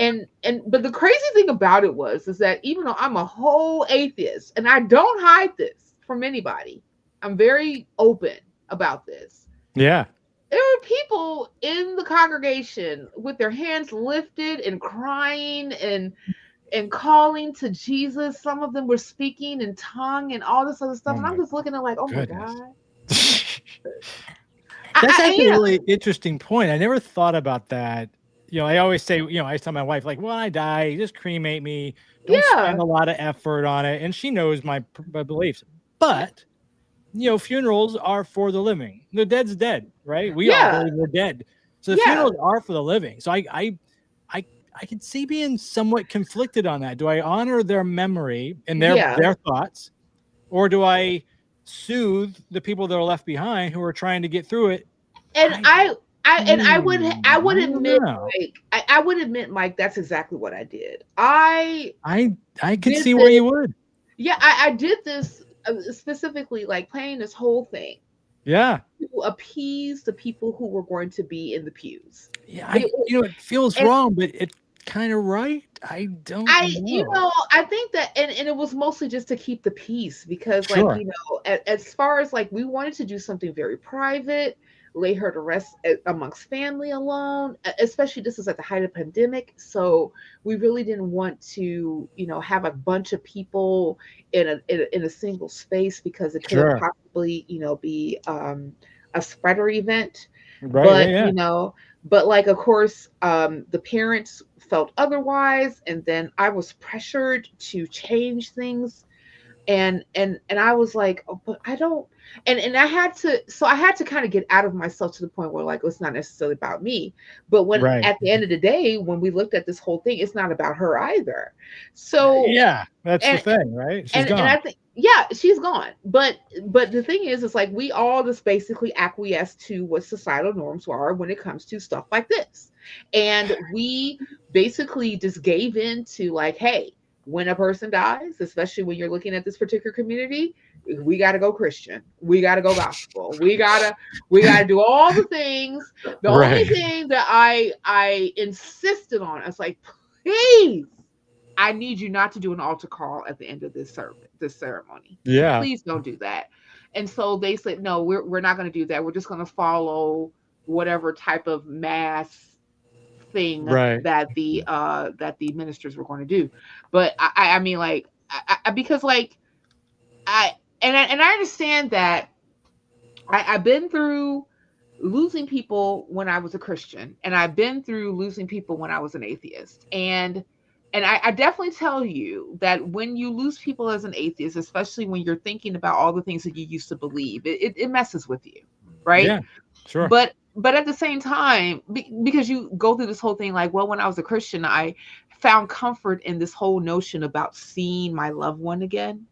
But the crazy thing about it is that even though I'm a whole atheist, and I don't hide this from anybody, I'm very open about this. Yeah. There were people in the congregation with their hands lifted and crying and calling to Jesus. Some of them were speaking in tongue and all this other stuff. And I'm just looking at like, oh my God. That's actually a really interesting point. I never thought about that. I always say, I tell my wife, like, when I die, just cremate me. Don't spend a lot of effort on it. And she knows my beliefs. But funerals are for the living. The dead's dead, right? We all believe we're dead. So the funerals are for the living. So I could see being somewhat conflicted on that. Do I honor their memory and their thoughts, or do I soothe the people that are left behind who are trying to get through it? And I would admit, Mike, that's exactly what I did. I could see where you would. Yeah, I did this specifically, like playing this whole thing. Yeah. To appease the people who were going to be in the pews. Yeah, it feels wrong, but it's kind of right. I don't know. I think that, and it was mostly just to keep the peace, because as far as like, we wanted to do something very private, lay her to rest amongst family alone, especially this is at the height of pandemic. So we really didn't want to, have a bunch of people in a single space, because it could possibly, be a spreader event. Right. But, but like, of course, the parents felt otherwise. And then I was pressured to change things. And I was like, oh, but I don't, and I had to kind of get out of myself to the point where, like, it's not necessarily about me. But when at the end of the day, when we looked at this whole thing, it's not about her either. So that's the thing, right? She's gone. And I think, she's gone. But the thing is, it's like we all just basically acquiesce to what societal norms are when it comes to stuff like this. And we basically just gave in to, like, hey, when a person dies, especially when you're looking at this particular community, we got to go Christian. We got to go gospel. We got to do all the things. The only thing that I insisted on, I was like, please, I need you not to do an altar call at the end of this ceremony. Yeah. Please don't do that. And so they said, no, we're not going to do that. We're just going to follow whatever type of mass thing that the ministers were going to do. But I mean, like, because, like, I understand that I've been through losing people when I was a Christian, and I've been through losing people when I was an atheist. And I definitely tell you that when you lose people as an atheist, especially when you're thinking about all the things that you used to believe, it messes with you, right? Yeah, sure. But at the same time, because you go through this whole thing, like, well, when I was a Christian, I found comfort in this whole notion about seeing my loved one again.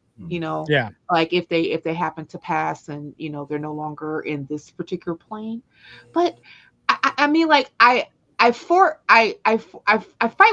Like if they happen to pass and they're no longer in this particular plane. But I mean, like, I fight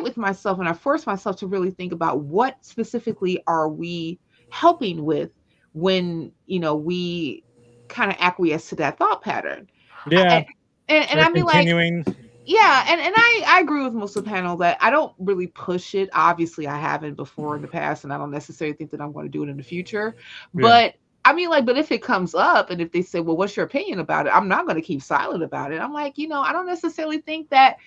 with myself, and I force myself to really think about what specifically are we helping with when we kind of acquiesce to that thought pattern. Yeah. And I mean, continuing. like, yeah, and I agree with most of the panel that I don't really push it. Obviously, I haven't before in the past, and I don't necessarily think that I'm going to do it in the future. But I mean, like, but if it comes up and if they say, well, what's your opinion about it? I'm not going to keep silent about it. I'm like, I don't necessarily think that,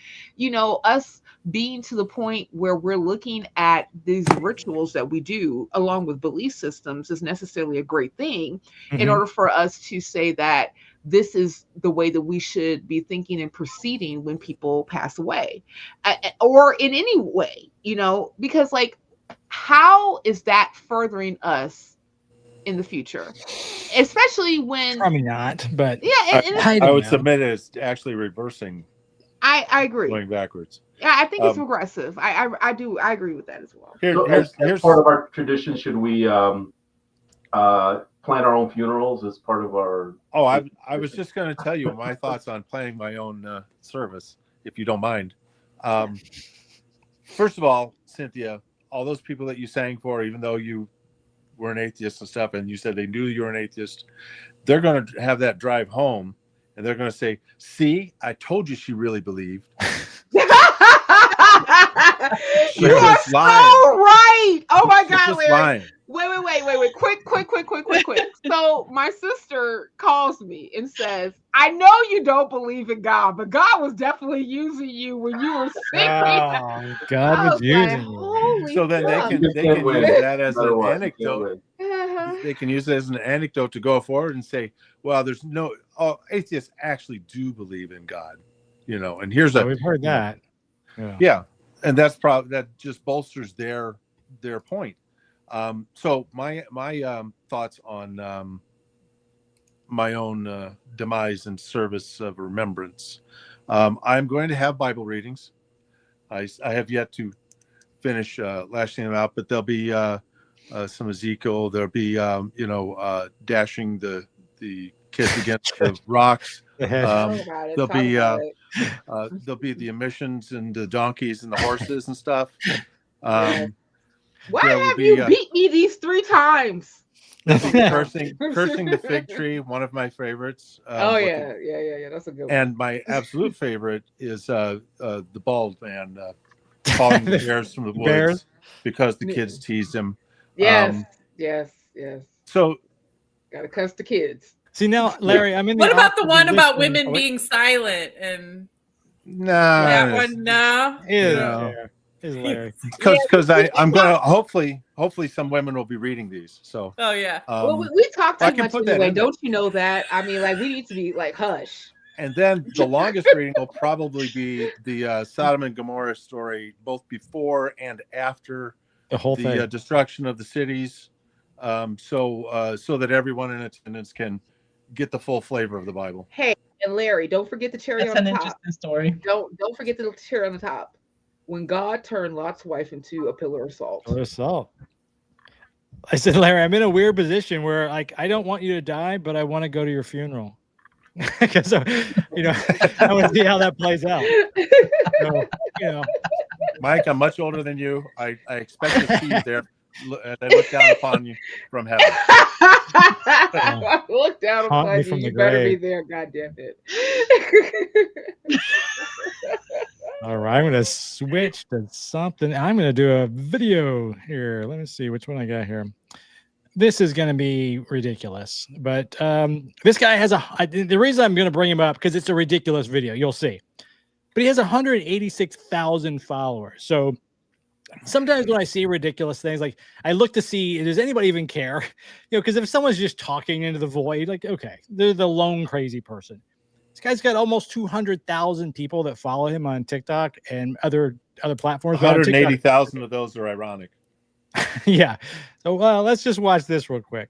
us being to the point where we're looking at these rituals that we do along with belief systems is necessarily a great thing in order for us to say that this is the way that we should be thinking and proceeding when people pass away, or in any way, because, like, how is that furthering us in the future, especially when Probably not, but I would submit it's actually reversing. I agree, going backwards. Yeah, I think it's regressive. I agree with that as well. Here's part of our tradition. Should we plan our own funerals as part of our? Oh, I was just going to tell you my thoughts on planning my own service, if you don't mind. First of all, Cynthia, all those people that you sang for, even though you were an atheist and stuff, and you said they knew you were an atheist, they're going to have that drive home, and they're going to say, "See, I told you she really believed." You are so right. Oh my God, Larry. Wait. Quick. So my sister calls me and says, I know you don't believe in God, but God was definitely using you when you were sick. Oh, God was using you. So then they can use that as an anecdote. They can use it as an anecdote to go forward and say, well, atheists actually do believe in God, and here's we've heard that. Yeah. And that just bolsters their point. So my thoughts on my own demise and service of remembrance. I'm going to have Bible readings. I have yet to finish lashing them out, but there'll be some Ezekiel. There'll be dashing the kids against the rocks. There'll be the emissions and the donkeys and the horses and stuff. Why have you beat me these 3 times? cursing the fig tree, one of my favorites. Yeah, that's a good one. And my absolute favorite is the bald man calling the bears from the woods because the kids teased him. Yes. So gotta cuss the kids. See, now, Larry, I'm in the. What about the one about women being silent and? That one, no. Is Larry? Because I'm gonna hopefully some women will be reading these. So. Oh yeah. Well, we talk too much anyway. Don't you know that? I mean, like, we need to be like hush. And then the longest reading will probably be the Sodom and Gomorrah story, both before and after the whole thing, destruction of the cities, so that everyone in attendance can get the full flavor of the Bible. Hey, and Larry, don't forget the cherry on the top. That's an interesting story. Don't forget the cherry on the top. When God turned Lot's wife into a pillar of salt. I said, Larry, I'm in a weird position where, like, I don't want you to die, but I want to go to your funeral. Because I want to see how that plays out. So, Mike, I'm much older than you. I expect to see you there. And I look down upon you from heaven. Look down upon you. You better be there, goddamn it. All right, I'm going to switch to something. I'm going to do a video here. Let me see which one I got here. This is going to be ridiculous, but this guy has the reason I'm going to bring him up because it's a ridiculous video. You'll see, but he has 186,000 followers. So sometimes when I see ridiculous things, like I look to see, does anybody even care? Because if someone's just talking into the void, like, okay, they're the lone crazy person. This guy's got almost 200,000 people that follow him on TikTok and other platforms. 180,000 of those are ironic. Yeah. So let's just watch this real quick,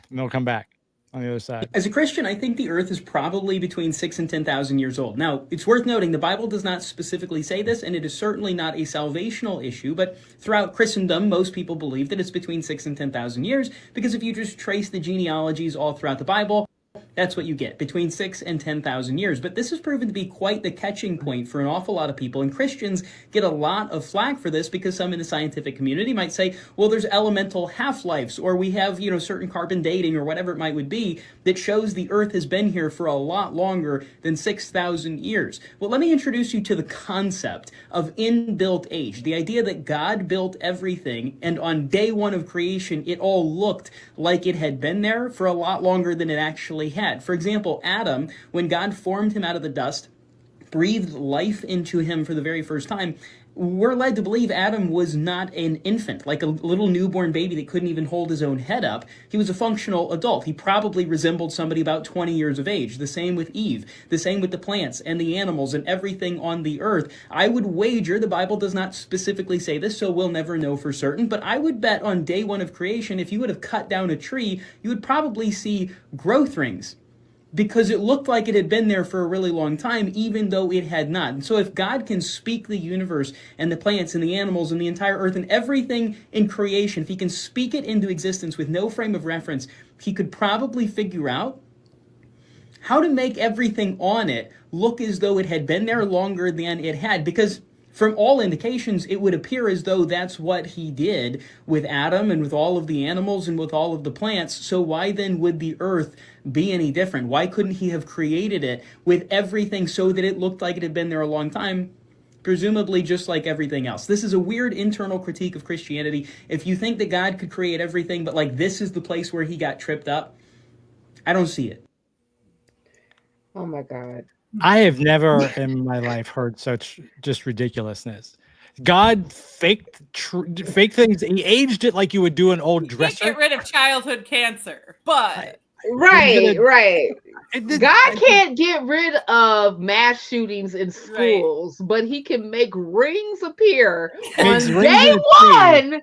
and they'll come back on the other side. As a Christian, I think the earth is probably between 6,000 and 10,000 years old. Now, it's worth noting the Bible does not specifically say this, and it is certainly not a salvational issue, but throughout Christendom, most people believe that it's between 6,000 and 10,000 years, because if you just trace the genealogies all throughout the Bible, That's what you get, between 6 and 10,000 years. But this has proven to be quite the catching point for an awful lot of people. And Christians get a lot of flack for this because some in the scientific community might say, well, there's elemental half-lives, or we have, certain carbon dating or whatever it would be that shows the Earth has been here for a lot longer than 6,000 years. Well, let me introduce you to the concept of inbuilt age, the idea that God built everything, and on day one of creation, it all looked like it had been there for a lot longer than it actually had. For example, Adam, when God formed him out of the dust, breathed life into him for the very first time, we're led to believe Adam was not an infant, like a little newborn baby that couldn't even hold his own head up. He was a functional adult. He probably resembled somebody about 20 years of age. The same with Eve. The same with the plants and the animals and everything on the earth. I would wager, the Bible does not specifically say this, so we'll never know for certain, but I would bet on day one of creation, if you would have cut down a tree, you would probably see growth rings, because it looked like it had been there for a really long time, even though it had not. And so if God can speak the universe and the plants and the animals and the entire earth and everything in creation, if he can speak it into existence with no frame of reference, he could probably figure out how to make everything on it look as though it had been there longer than it had. Because from all indications, it would appear as though that's what he did with Adam and with all of the animals and with all of the plants. So why then would the earth be any different? Why couldn't he have created it with everything so that it looked like it had been there a long time? Presumably just like everything else. This is a weird internal critique of Christianity. If you think that God could create everything, but like this is the place where he got tripped up, I don't see it. Oh my God. I have never in my life heard such just ridiculousness. God faked things. He aged it like you would do an old dresser. Get rid of childhood cancer, but Right. God can't get rid of mass shootings in schools, but he can make rings appear on day one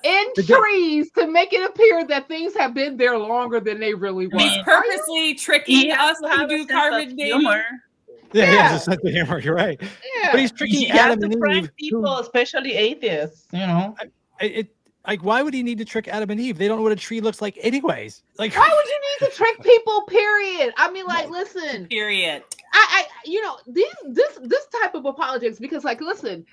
in trees to make it appear that things have been there longer than they really were. He's purposely tricking us to do carbon dating. Yeah, he has a sense of humor. You're right. Yeah. But he's tricking Adam and Eve. People, especially atheists, Like, why would he need to trick Adam and Eve? They don't know what a tree looks like anyways. Like, why would you need to trick people, period? I mean, like, listen. Period. This type of apologetics, because, like, listen,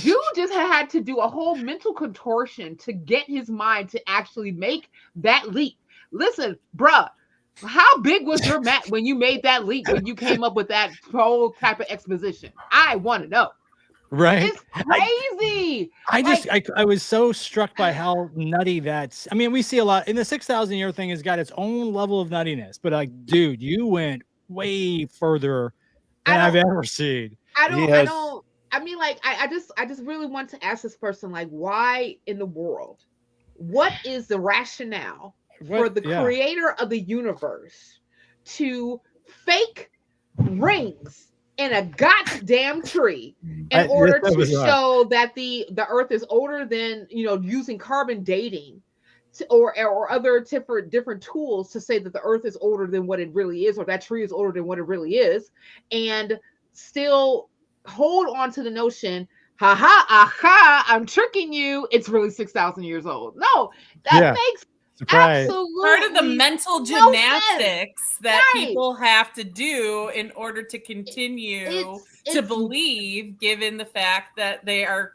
dude just had to do a whole mental contortion to get his mind to actually make that leap. Listen, bruh, how big was your mat when you made that leap, when you came up with that whole type of exposition? I want to know. Right. It's crazy. I was so struck by how nutty that's. I mean, we see a lot in the 6,000 year thing has got its own level of nuttiness, but like, dude, you went way further than I've ever seen. I mean, like, I just really want to ask this person, like, why in the world? What is the rationale for the creator of the universe to fake rings in a goddamn tree in order to show that the earth is older than, using carbon dating or other different tools to say that the earth is older than what it really is, or that tree is older than what it really is, and still hold on to the notion, I'm tricking you, it's really 6,000 years old. No, that makes absolutely part of the mental gymnastics that people have to do in order to continue to believe, given the fact that they are,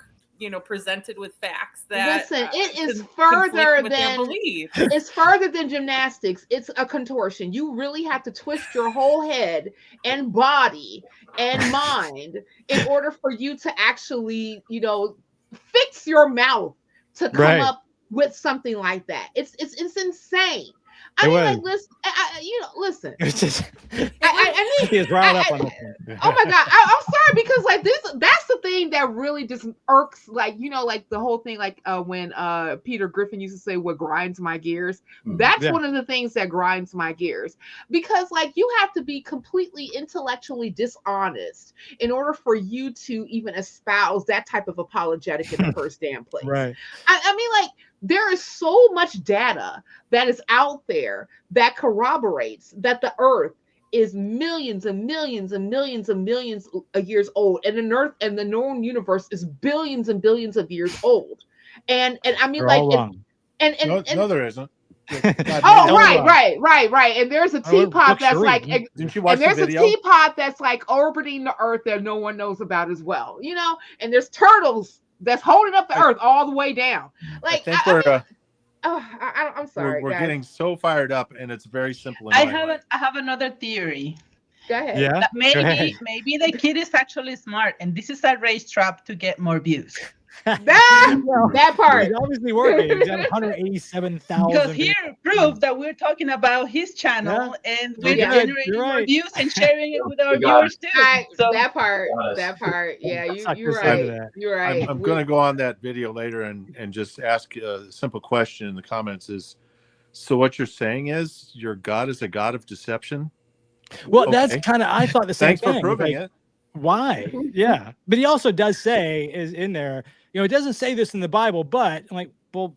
presented with facts that it is further than gymnastics. It's a contortion. You really have to twist your whole head and body and mind in order for you to actually, fix your mouth to come up with something like that. It's insane. I mean, like, listen. It's just, I need. He's riled up on this one. Oh my God, I'm sorry, because like that's the thing that really just irks, like, like the whole thing, like when Peter Griffin used to say, "What grinds my gears." That's one of the things that grinds my gears, because like you have to be completely intellectually dishonest in order for you to even espouse that type of apologetic in the first damn place. Right. I mean, like, there is so much data that is out there that corroborates that the earth is millions and millions and millions and millions of years old, and the earth and the known universe is billions and billions of years old. And I mean, they're like, all wrong. and no, there isn't. Oh, right. And there's a teapot that's like, didn't you watch and there's the a video? teapot that's like orbiting the earth that no one knows about as well, you know. And there's turtles that's holding up the earth all the way down. Like, I'm sorry, we're guys. getting so fired up, and it's very simple. I have another theory. Go ahead. Yeah. That maybe the kid is actually smart, and this is a race trap to get more views. That part. He's obviously working. He's got 187,000. Because here proof that we're talking about his channel and we're generating more views and sharing it with our viewers too. So that part. Yeah, you're right. You're right. I'm going to go on that video later and just ask a simple question in the comments. Is so what you're saying is your God is a God of deception? Well, that's kind of, I thought the same thing. Thanks for proving it. Why? Yeah. But he also does say, is in there, you know, it doesn't say this in the Bible, but I'm like, well,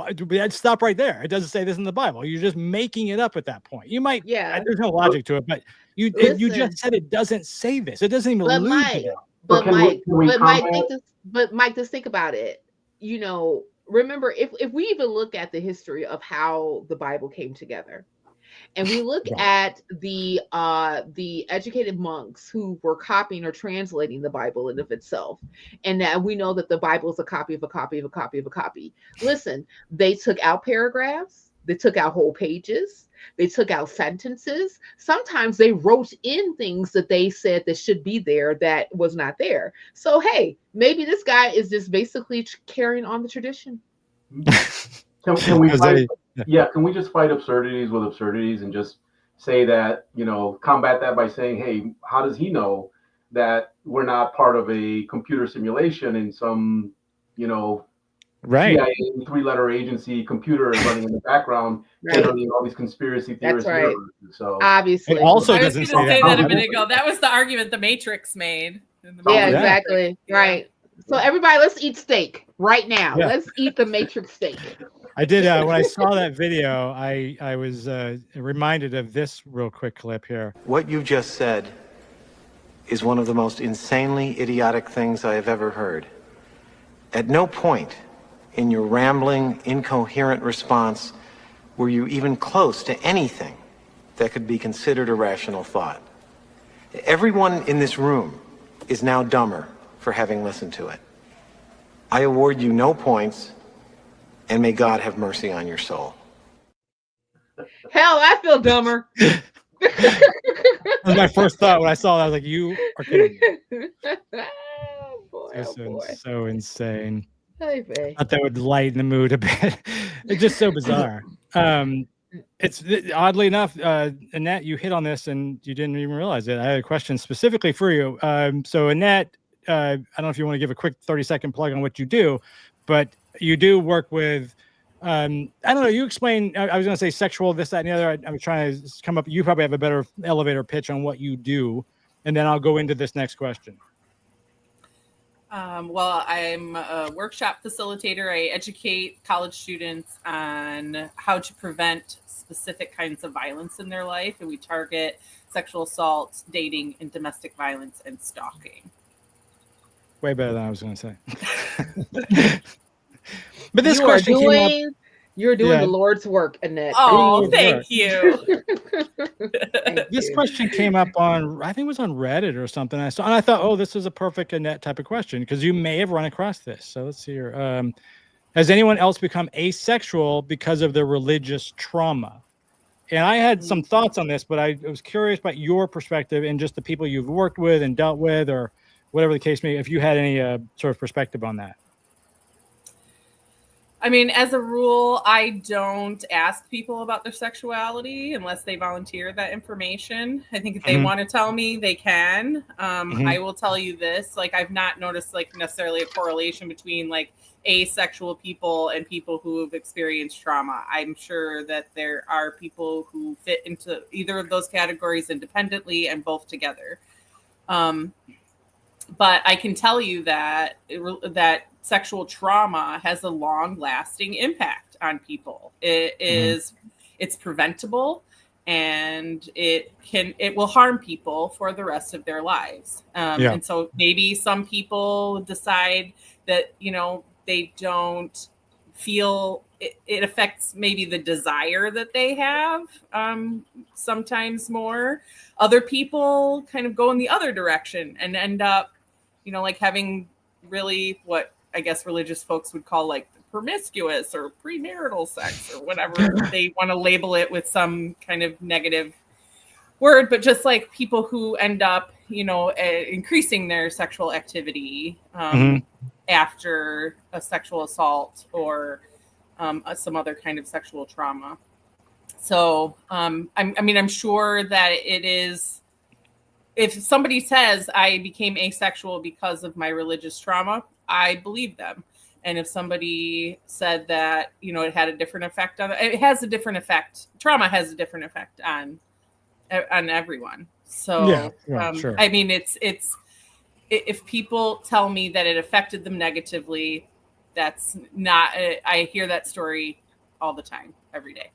I'd stop right there. It doesn't say this in the Bible. You're just making it up at that point. You might, there's no logic to it, but you just said it doesn't say this. It doesn't even allude to that. But Mike, just think about it. You know, remember, if we even look at the history of how the Bible came together, and we look at the educated monks who were copying or translating the Bible in of itself, and now we know that the Bible is a copy of a copy of a copy of a copy. Listen, they took out paragraphs, they took out whole pages, they took out sentences. Sometimes they wrote in things that they said that should be there that was not there. So hey, maybe this guy is just basically carrying on the tradition. Can we fight? Yeah, can we just fight absurdities with absurdities and just say that, you know, combat that by saying, hey, how does he know that we're not part of a computer simulation in some, you know, CIA 3-letter agency computer is running in the background, generating all these conspiracy theories. That's right. So obviously, it also I was doesn't going to say that a Bible. minute ago. That was the argument the Matrix made. Yeah, exactly. Right. So everybody, let's eat steak right now. Yeah. Let's eat the Matrix steak. I did when I saw that video, I was reminded of this real quick clip here. What you just said is one of the most insanely idiotic things I have ever heard. At no point in your rambling, incoherent response were you even close to anything that could be considered a rational thought. Everyone in this room is now dumber for having listened to it. I award you no points, and may God have mercy on your soul. Hell, I feel dumber. That was my first thought when I saw that. I was like, you are kidding me. So insane. Hey, babe. I thought that would lighten the mood a bit. It's just so bizarre. It's oddly enough, Annette, you hit on this and you didn't even realize it. I had a question specifically for you. So Annette, I don't know if you want to give a quick 30-second plug on what you do, but you do work with, I don't know, you explain, I was going to say sexual, this, that, and the other. I'm trying to come up, you probably have a better elevator pitch on what you do, and then I'll go into this next question. Well, I'm a workshop facilitator. I educate college students on how to prevent specific kinds of violence in their life, and we target sexual assault, dating, and domestic violence and stalking. Way better than I was going to say. But this question came up. You're doing the Lord's work, Annette. Oh, thank you. This question came up on, I think it was on Reddit or something. I saw, and I thought, oh, this is a perfect Annette type of question because you may have run across this. So let's see here. Has anyone else become asexual because of their religious trauma? And I had some thoughts on this, but I was curious about your perspective and just the people you've worked with and dealt with, or whatever the case may be, if you had any sort of perspective on that. I mean, as a rule, I don't ask people about their sexuality unless they volunteer that information. I think if they want to tell me, they can. I will tell you this, like, I've not noticed like necessarily a correlation between like asexual people and people who have experienced trauma. I'm sure that there are people who fit into either of those categories independently and both together. But I can tell you that sexual trauma has a long-lasting impact on people. It's preventable, and it will harm people for the rest of their lives. And so maybe some people decide that, you know, they don't feel it affects maybe the desire that they have sometimes more. Other people kind of go in the other direction and end up, like having really what I guess religious folks would call like promiscuous or premarital sex or whatever they want to label it with some kind of negative word, but just like people who end up, increasing their sexual activity after a sexual assault or some other kind of sexual trauma. So, I'm sure that it is, if somebody says I became asexual because of my religious trauma, I believe them. And if somebody said that, it had a different effect on it has a different effect. Trauma has a different effect on everyone. So, sure. I mean, it's if people tell me that it affected them negatively, that's not, I hear that story all the time, every day.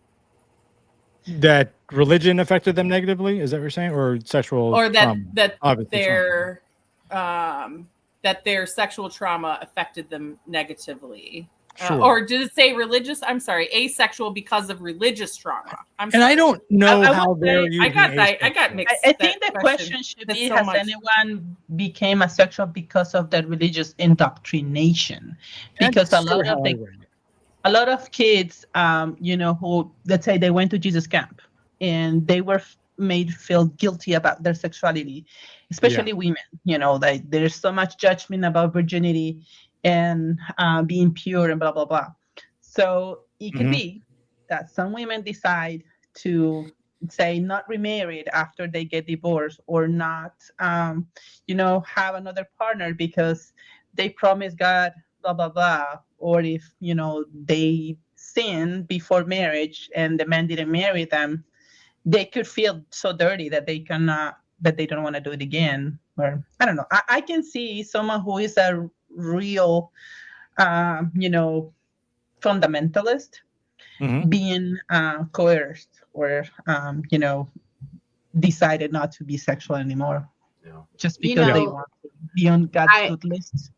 That religion affected them negatively? Is that what you're saying? Or sexual or that trauma? that Obviously their that their sexual trauma affected them negatively. Sure. Or did it say religious? I'm sorry, asexual because of religious trauma. I'm sorry. And I don't know I how would they're say- using I got mixed. I think the question should That's be, so has much. anyone became asexual because of the religious indoctrination? Because That's sort of how I read it. a lot of kids, who, let's say they went to Jesus camp and they were made feel guilty about their sexuality, especially women, like there's so much judgment about virginity and being pure and blah, blah, blah. So it could be that some women decide to say not remarried after they get divorced or not, have another partner because they promise God, blah, blah, blah. Or if, they sin before marriage and the man didn't marry them, they could feel so dirty that they cannot, that they don't want to do it again. Or I don't know. I can see someone who is a real, fundamentalist being coerced or, decided not to be sexual anymore. Yeah. Just because they want to be on God's good list.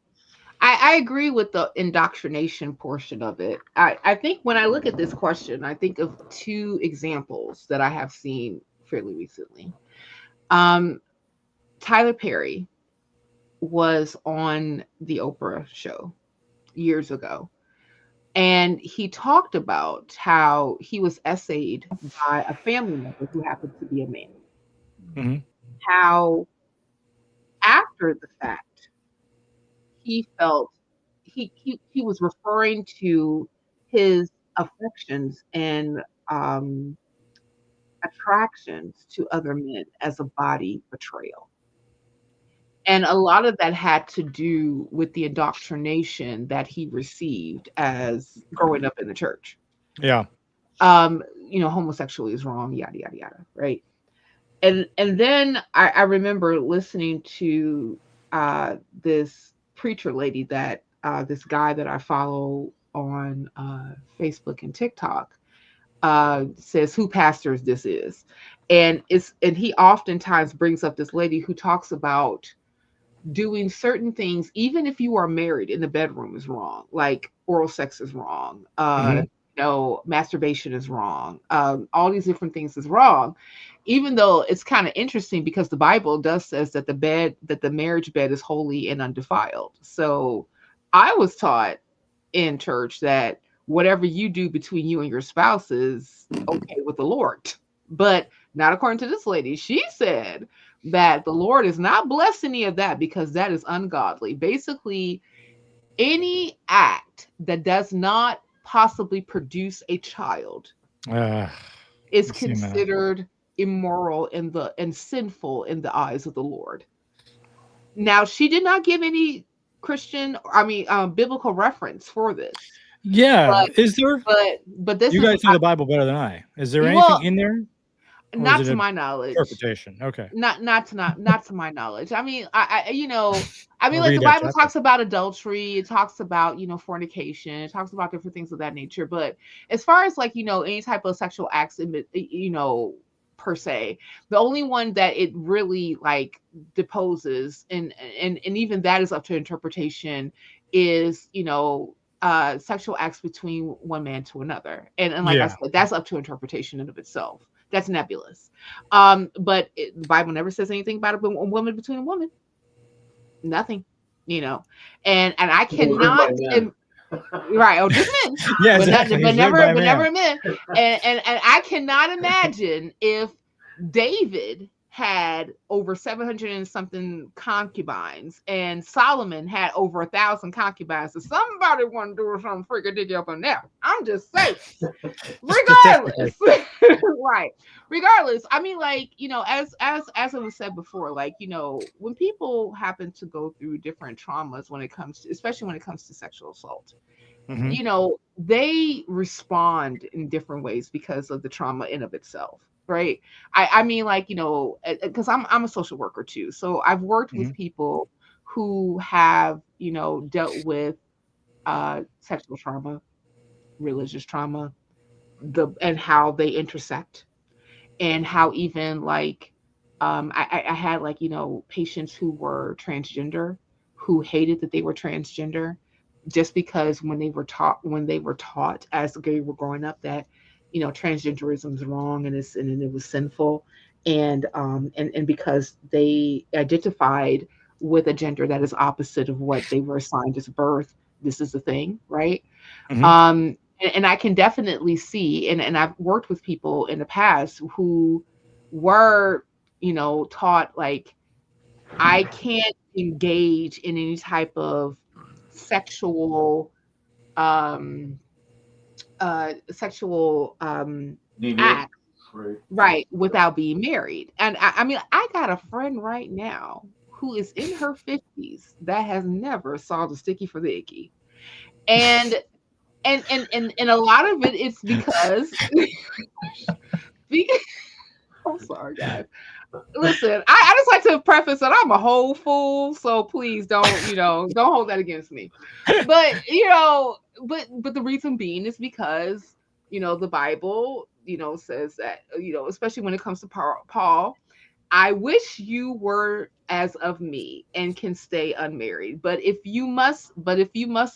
I agree with the indoctrination portion of it. I think when I look at this question, I think of two examples that I have seen fairly recently. Tyler Perry was on the Oprah show years ago, and he talked about how he was essayed by a family member who happened to be a man. How after the fact, he felt he was referring to his affections and attractions to other men as a body betrayal. And a lot of that had to do with the indoctrination that he received as growing up in the church. Yeah. Homosexuality is wrong, yada, yada, yada, right? And then I remember listening to this preacher lady that this guy that I follow on Facebook and TikTok says who pastors this is, and he oftentimes brings up this lady who talks about doing certain things even if you are married in the bedroom is wrong, like oral sex is wrong, masturbation is wrong, all these different things is wrong, even though it's kind of interesting because the Bible does says that the marriage bed is holy and undefiled. So I was taught in church that whatever you do between you and your spouse is okay with the Lord, but not according to this lady. She said that the Lord is not blessed any of that because that is ungodly. Basically, any act that does not possibly produce a child is considered immoral and sinful in the eyes of the Lord. Now, she did not give any biblical reference for this. Yeah. Is there? But this you guys know the Bible better than I. Is there anything in there? Not to my knowledge. Interpretation. Okay. Not to my knowledge. I mean, like the Bible talks about adultery, it talks about, fornication, it talks about different things of that nature. But as far as any type of sexual acts, per se, the only one that it really deposes and even that is up to interpretation is, sexual acts between one man to another. And like I said, that's up to interpretation in of itself. That's nebulous. But the Bible never says anything about a woman between a woman. Nothing, you know. And I cannot right, oh, just men. Yeah, but, exactly. but never men. And I cannot imagine if David had over 700 and something concubines, and Solomon had over 1,000 concubines. So somebody want to do something freaking dig up in there. I'm just saying. Regardless, right? Regardless, I mean, like, you know, as it was said before, like, you know, when people happen to go through different traumas, when it comes to, especially when it comes to sexual assault, you know, they respond in different ways because of the trauma in of itself. Right. I mean, like, you know, because I'm a social worker too. So I've worked with people who have, you know, dealt with sexual trauma, religious trauma, and how they intersect, and how even like I had, like, you know, patients who were transgender, who hated that they were transgender, just because when they were taught as they were growing up that, you know, transgenderism is wrong and it was sinful, and because they identified with a gender that is opposite of what they were assigned as birth, this is the thing, right? And I can definitely see, and I've worked with people in the past who were, you know, taught, like, I can't engage in any type of sexual act, right, without being married. And I mean, I got a friend right now who is in her 50s that has never saw the sticky for the icky, and a lot of it is because I'm sorry, guys. Listen, I just like to preface that I'm a whole fool, so please don't hold that against me. But, you know, but the reason being is because, you know, the Bible, you know, says that, you know, especially when it comes to Paul, I wish you were as of me and can stay unmarried. But if you must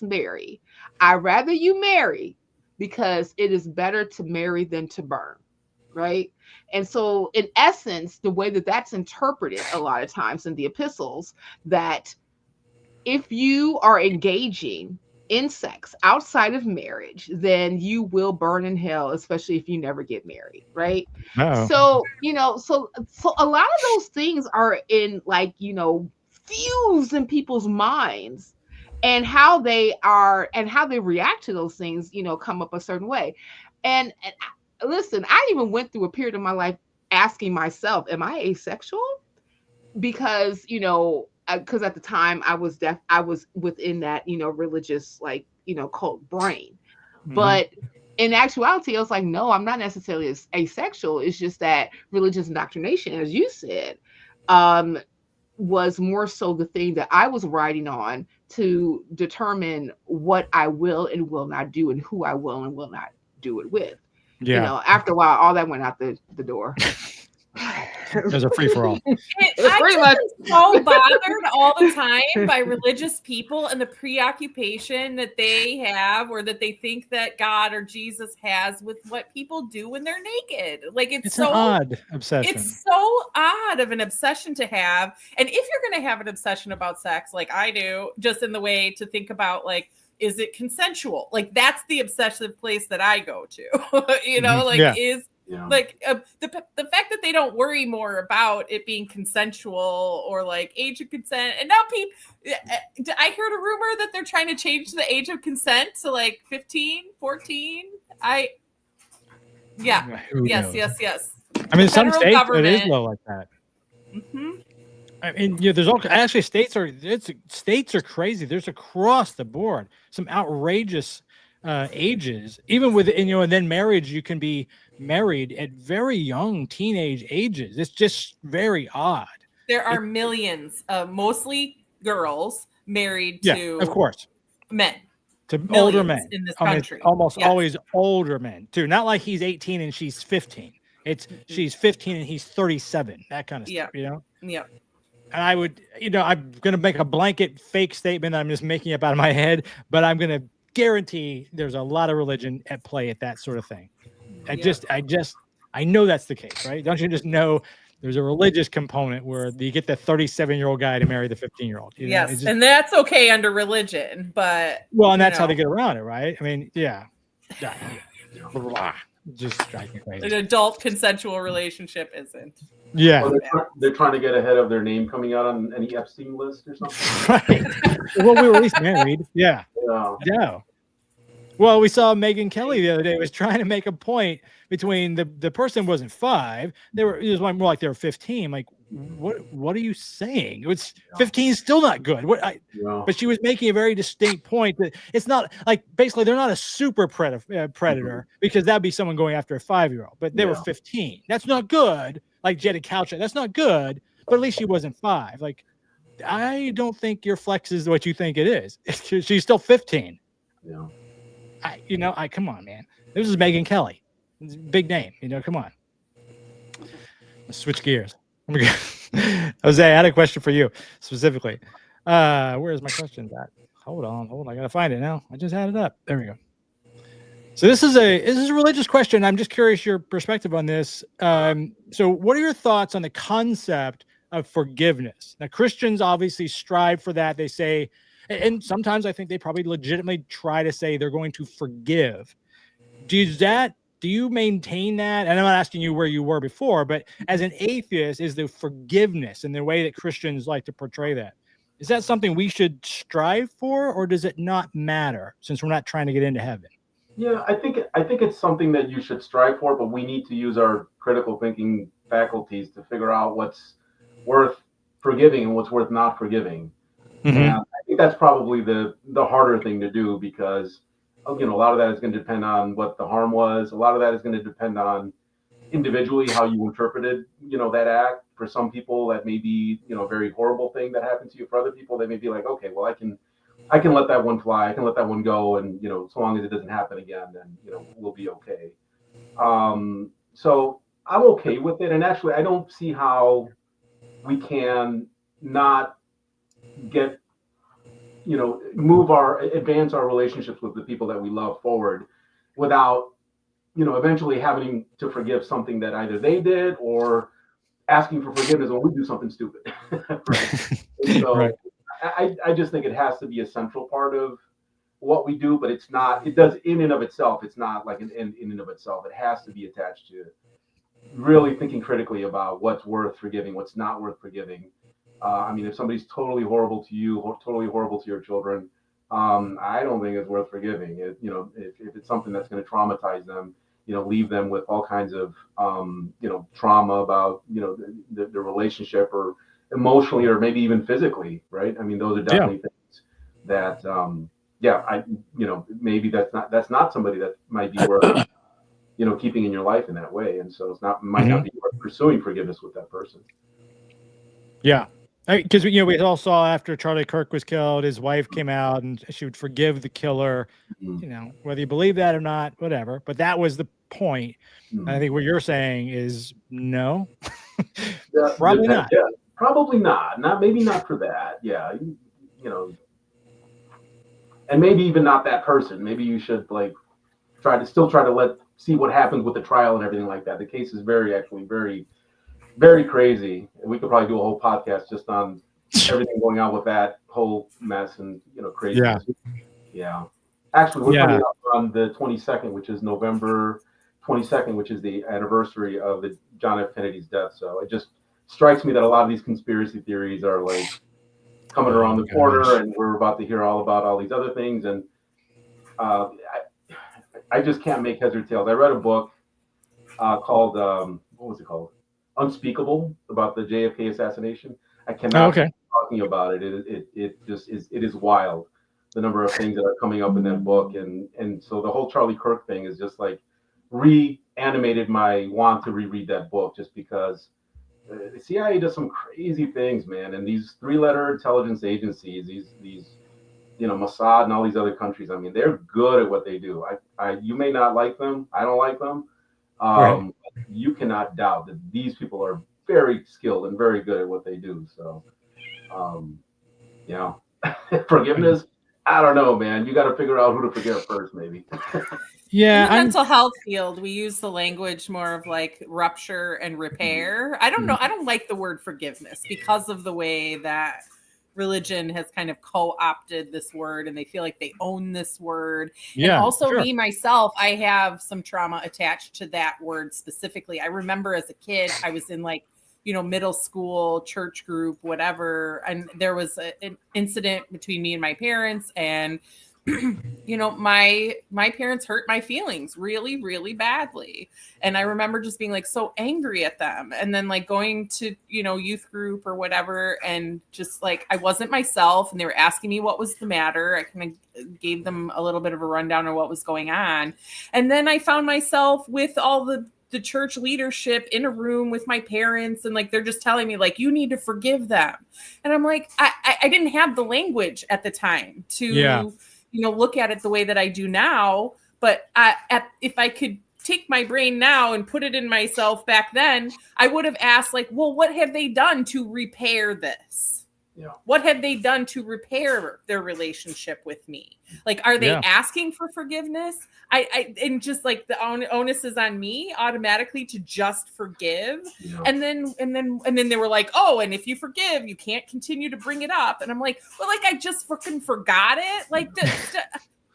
marry, I'd rather you marry, because it is better to marry than to burn. Right. And so in essence, the way that that's interpreted a lot of times in the epistles, that if you are engaging in sex outside of marriage, then you will burn in hell, especially if you never get married. Right. Oh. So, you know, so a lot of those things are in, like, you know, fused in people's minds, and how they react to those things, you know, come up a certain way. And listen, I even went through a period of my life asking myself, am I asexual? Because, you know, because at the time I was within that, you know, religious, like, you know, cult brain. But in actuality, I was like, no, I'm not necessarily asexual. It's just that religious indoctrination, as you said, was more so the thing that I was riding on to determine what I will and will not do, and who I will and will not do it with. Yeah. You know, after a while, all that went out the door. There's a free for all. I'm so bothered all the time by religious people and the preoccupation that they have, or that they think that God or Jesus has, with what people do when they're naked. Like, it's so an odd obsession. It's so odd of an obsession to have. And if you're going to have an obsession about sex, like I do, just in the way to think about, like, is it consensual? Like, that's the obsessive place that I go to, you know, like, like the fact that they don't worry more about it being consensual, or like age of consent. And now people, I heard a rumor that they're trying to change the age of consent to like 15, 14. Yes. I mean, some states it is low like that. I mean, yeah, there's actually states are crazy. There's across the board some outrageous ages, even with, you know, and then marriage, you can be married at very young teenage ages. It's just very odd. There are millions of mostly girls married to, of course, men, to older men in this country. Almost always older men too. Not like he's 18 and she's 15. It's she's 15 and he's 37. That kind of stuff, you know? Yeah. And I would, you know, I'm going to make a blanket fake statement that I'm just making up out of my head, but I'm going to guarantee there's a lot of religion at play at that sort of thing. I know that's the case, right? Don't you just know there's a religious component where you get the 37-year-old guy to marry the 15-year-old? Yes, and that's okay under religion, but and that's how they get around it, right? I mean, just drives me crazy. An adult consensual relationship isn't. Yeah, they're trying to get ahead of their name coming out on any Epstein list or something. Right. Well, we were at least married. Yeah. Well, we saw Megyn Kelly the other day was trying to make a point between the person wasn't 5. It was more like they were 15. Like, what are you saying? It's 15 is still not good. But she was making a very distinct point that it's not like basically they're not a super predator because that'd be someone going after a 5-year-old. But they were 15. That's not good. Like Jetta Couch, that's not good. But at least she wasn't 5. Like, I don't think your flex is what you think it is. She's still 15. Yeah. Come on, man. This is Megyn Kelly. It's a big name. Come on. Let's switch gears. Jose, I had a question for you specifically. Where is my question at? Hold on. I gotta find it now. I just had it up. There we go. So this is a religious question. I'm just curious your perspective on this. So what are your thoughts on the concept of forgiveness? Now, Christians obviously strive for that. They say, and sometimes I think they probably legitimately try to say they're going to forgive. Do you maintain that? And I'm not asking you where you were before, but as an atheist, is the forgiveness and the way that Christians like to portray that, is that something we should strive for, or does it not matter since we're not trying to get into heaven? Yeah, I think it's something that you should strive for, but we need to use our critical thinking faculties to figure out what's worth forgiving and what's worth not forgiving. Mm-hmm. And I think that's probably the harder thing to do because, a lot of that is going to depend on what the harm was. A lot of that is going to depend on individually how you interpreted, that act. For some people, that may be, a very horrible thing that happened to you. For other people, they may be like, okay, well, I can let that one fly. I can let that one go. And, so long as it doesn't happen again, then, we'll be okay. So I'm okay with it. And actually, I don't see how we can not get, advance our relationships with the people that we love forward without, eventually having to forgive something that either they did or asking for forgiveness when we do something stupid. Right? So right. I just think it has to be a central part of what we do, but it does in and of itself. It's not like an end in and of itself. It has to be attached to really thinking critically about what's worth forgiving, what's not worth forgiving. If somebody's totally horrible to you, or totally horrible to your children, I don't think it's worth forgiving. If it's something that's going to traumatize them, leave them with all kinds of, trauma about, the relationship or emotionally or maybe even physically, right? Those are definitely things that, maybe that's not somebody that might be worth, keeping in your life in that way. And so might not be worth pursuing forgiveness with that person. Yeah. Because we all saw after Charlie Kirk was killed, his wife came out and she would forgive the killer. Whether you believe that or not, whatever. But that was the point. And I think what you're saying is no, probably not. Yeah, probably not. Maybe not for that. Yeah, and maybe even not that person. Maybe you should try to see what happens with the trial and everything like that. The case is very, very crazy. We could probably do a whole podcast just on everything going on with that whole mess and crazy. Yeah. Actually, we're coming up on the 22nd, which is November 22nd, which is the anniversary of the John F. Kennedy's death. So it just strikes me that a lot of these conspiracy theories are coming around the corner, and we're about to hear all about all these other things. And I just can't make heads or tails. I read a book called what was it called? Unspeakable, about the JFK assassination. I cannot stop talking about it. It is wild, the number of things that are coming up in that book, and so the whole Charlie Kirk thing is just reanimated my want to reread that book, just because the CIA does some crazy things, man. And these 3-letter intelligence agencies, these Mossad and all these other countries, they're good at what they do. You may not like them. I don't like them. Right. You cannot doubt that these people are very skilled and very good at what they do. So, forgiveness, I don't know, man. You got to figure out who to forgive first, maybe. Yeah, In the mental health field, we use the language more of like rupture and repair. I don't know. I don't like the word forgiveness because of the way that religion has kind of co-opted this word, and they feel like they own this word. And also me, myself, I have some trauma attached to that word specifically. I remember as a kid, I was in like, middle school, church group, whatever. And there was an incident between me and my parents, and my parents hurt my feelings really, really badly. And I remember just being like so angry at them. And then like going to, youth group or whatever. And just like, I wasn't myself, and they were asking me what was the matter. I kind of gave them a little bit of a rundown of what was going on. And then I found myself with all the church leadership in a room with my parents, and like they're just telling me like, you need to forgive them. And I'm like, I didn't have the language at the time to look at it the way that I do now. But if I could take my brain now and put it in myself back then, I would have asked like, well, what have they done to repair this? Yeah. What have they done to repair their relationship with me? Like, are they asking for forgiveness? And just like the onus is on me automatically to just forgive. Yeah. And then they were like, oh, and if you forgive, you can't continue to bring it up. And I'm like, well, like I just freaking forgot it. Like,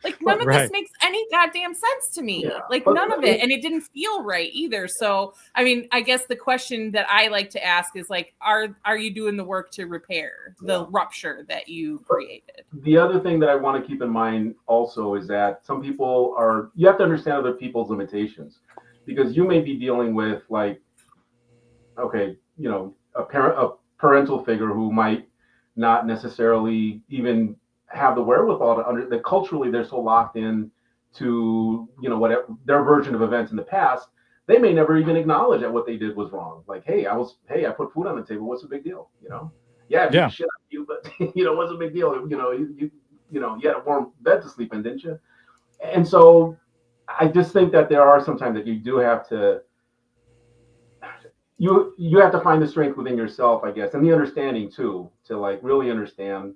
like none of this makes any goddamn sense to me. Yeah. Like none of it. And it didn't feel right either. So, I mean, I guess the question that I like to ask is like, are you doing the work to repair the rupture that you created? The other thing that I want to keep in mind also is that some people you have to understand other people's limitations, because you may be dealing with like, okay, a parental figure who might not necessarily even have the wherewithal to that culturally they're so locked in to whatever their version of events in the past, they may never even acknowledge that what they did was wrong. Like, hey, I put food on the table, what's the big deal? I beat shit out of you, but what's the big deal? You had a warm bed to sleep in, didn't you? And so I just think that there are sometimes that you do have to you have to find the strength within yourself, I guess, and the understanding too, to like really understand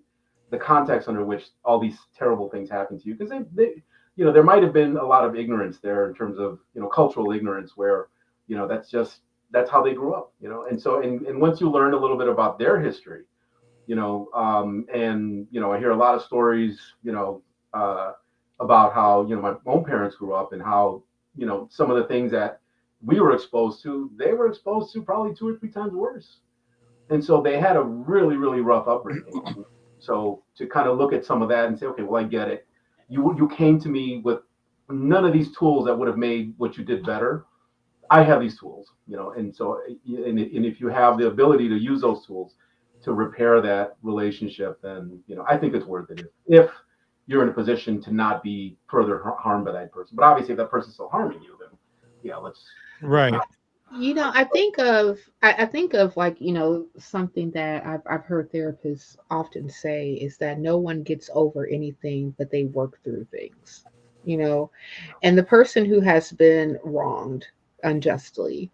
the context under which all these terrible things happen to you, because they there might have been a lot of ignorance there in terms of cultural ignorance, where that's how they grew up, and so and once you learn a little bit about their history, and I hear a lot of stories about how my own parents grew up, and how some of the things that we were exposed to, they were exposed to probably 2 or 3 times worse, and so they had a really, really rough upbringing. So to kind of look at some of that and say, okay, well, I get it. You came to me with none of these tools that would have made what you did better. I have these tools, and so and if you have the ability to use those tools to repair that relationship, then I think it's worth it if you're in a position to not be further harmed by that person. But obviously, if that person's still harming you, then let's I think of like, something that I've heard therapists often say is that no one gets over anything, but they work through things, and the person who has been wronged unjustly,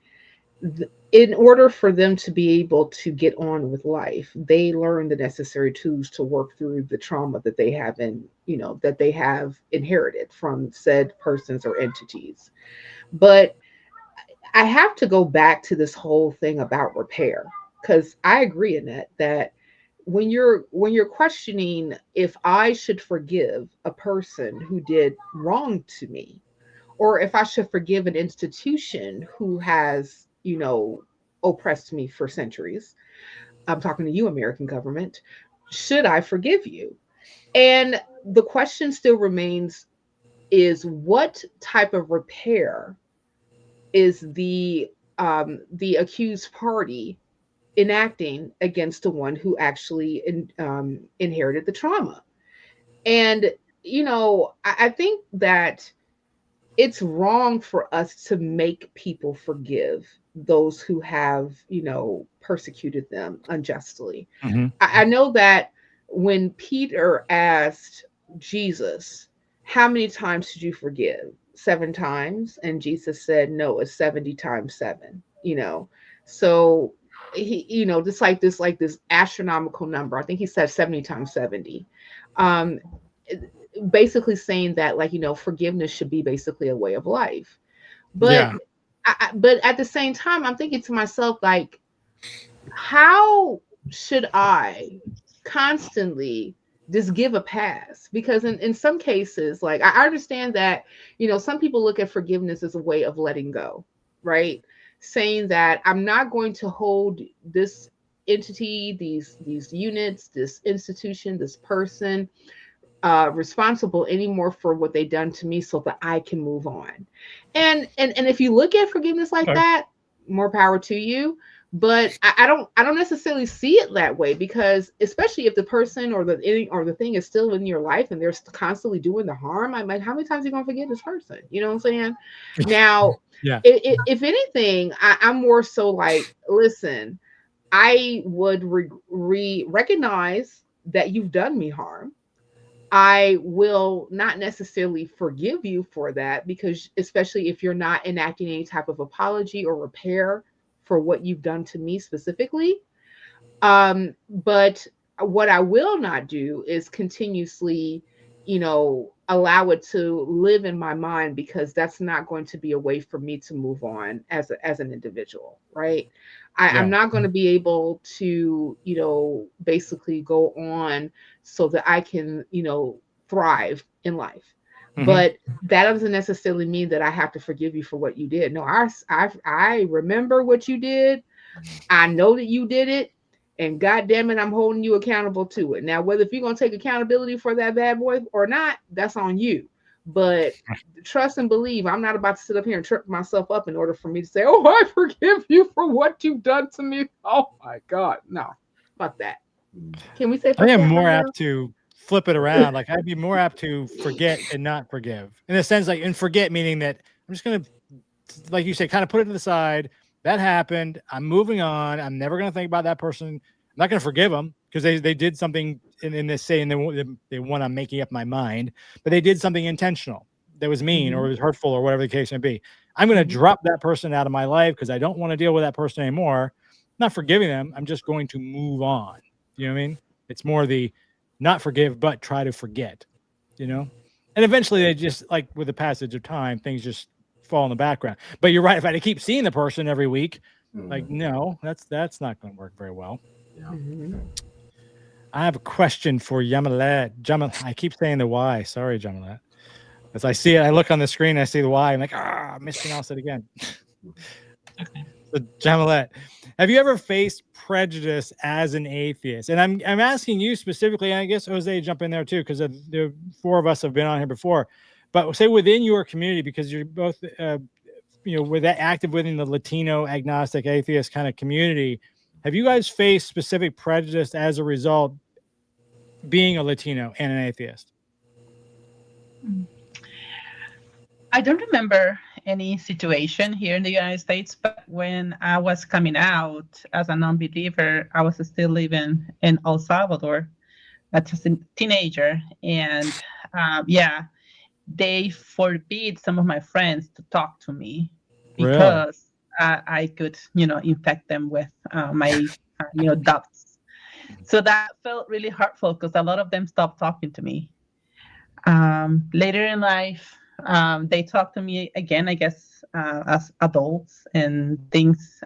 in order for them to be able to get on with life, they learn the necessary tools to work through the trauma that they have that they have inherited from said persons or entities. But I have to go back to this whole thing about repair, because I agree in that when you're questioning if I should forgive a person who did wrong to me, or if I should forgive an institution who has, oppressed me for centuries. I'm talking to you, American government. Should I forgive you? And the question still remains is what type of repair is the accused party enacting against the one who actually inherited the trauma? And I think that it's wrong for us to make people forgive those who have persecuted them unjustly. Mm-hmm. I know that when Peter asked Jesus, how many times did you forgive? 7 times. And Jesus said, no, it's 70 times 7, So he, just like this astronomical number. I think he said 70 times 70. basically saying that, like, forgiveness should be basically a way of life. But Yeah. but at the same time, I'm thinking to myself, like, how should I constantly just give a pass? Because in some cases, like, I understand that, some people look at forgiveness as a way of letting go, right? Saying that I'm not going to hold this entity, these units, this institution, this person responsible anymore for what they've done to me, so that I can move on. And if you look at forgiveness like that, more power to you. But I don't necessarily see it that way, because especially if the person or the thing is still in your life and they're constantly doing the harm, I'm like, how many times are you gonna forgive this person? You know what I'm saying? Now, Yeah. if anything, I'm more so like, listen, I would recognize that you've done me harm. I will not necessarily forgive you for that, because especially if you're not enacting any type of apology or repair for what you've done to me specifically. But what I will not do is continuously, allow it to live in my mind, because that's not going to be a way for me to move on as an individual, right? I'm not going to be able to, basically go on so that I can, thrive in life. But that doesn't necessarily mean that I have to forgive you for what you did. No, I remember what you did. I know that you did it, and God damn it, I'm holding you accountable to it. Now, whether if you're gonna take accountability for that bad boy or not, that's on you. But trust and believe, I'm not about to sit up here and trip myself up in order for me to say, "Oh, I forgive you for what you've done to me." Oh my God, no, fuck that. Can we say? I think I'm more apt to flip it around. Like, I'd be more apt to forget and not forgive, in a sense, like, and forget meaning that I'm just going to, like you said, kind of put it to the side. That happened. I'm moving on. I'm never going to think about that person. I'm not going to forgive them because they did something in this saying they want to making up my mind, but they did something intentional that was mean or was hurtful or whatever the case may be. I'm going to drop that person out of my life because I don't want to deal with that person anymore. I'm not forgiving them. I'm just going to move on. You know what I mean? It's more the not forgive, but try to forget, And eventually they just, like with the passage of time, things just fall in the background. But you're right. If I had to keep seeing the person every week, like, no, that's not going to work very well. Yeah. I have a question for Jamalet. I keep saying the Y. Sorry, Jamalet. As I see it, I look on the screen, I see the Y. I'm like, I mispronounced it again. So, Jamalet, have you ever faced prejudice as an atheist? And I'm asking you specifically, and I guess Jose jump in there too, because the four of us have been on here before. But say within your community, because you're both, with that active within the Latino agnostic atheist kind of community, have you guys faced specific prejudice as a result being a Latino and an atheist? I don't remember any situation here in the United States, but when I was coming out as a non-believer, I was still living in El Salvador as a teenager. And they forbid some of my friends to talk to me because I could, infect them with my, doubts. So that felt really hurtful because a lot of them stopped talking to me. Later in life, they talk to me again, I guess, as adults, and things,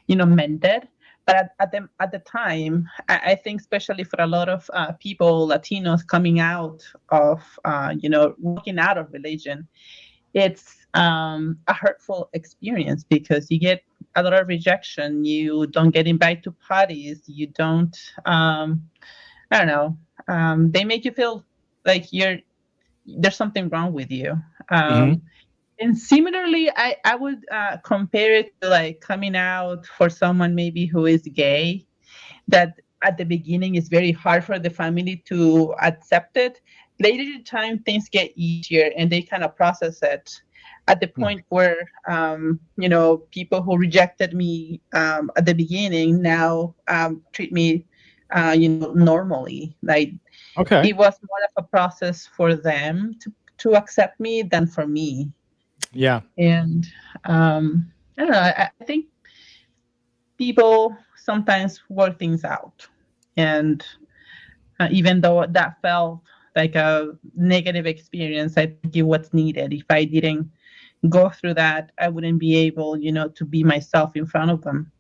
mended. But at the time, I think, especially for a lot of people, Latinos coming out of, walking out of religion, it's a hurtful experience because you get a lot of rejection. You don't get invited to parties. You don't, I don't know. They make you feel like there's something wrong with you. And similarly, I would compare it to like coming out for someone maybe who is gay, that at the beginning is very hard for the family to accept it. Later in time, things get easier and they kind of process it at the point where, people who rejected me at the beginning now treat me, normally. Like, it was more of a process for them to accept me than for me. Yeah. And I don't know, I think people sometimes work things out. And even though that felt like a negative experience. I think what's needed. If I didn't go through that, I wouldn't be able, to be myself in front of them.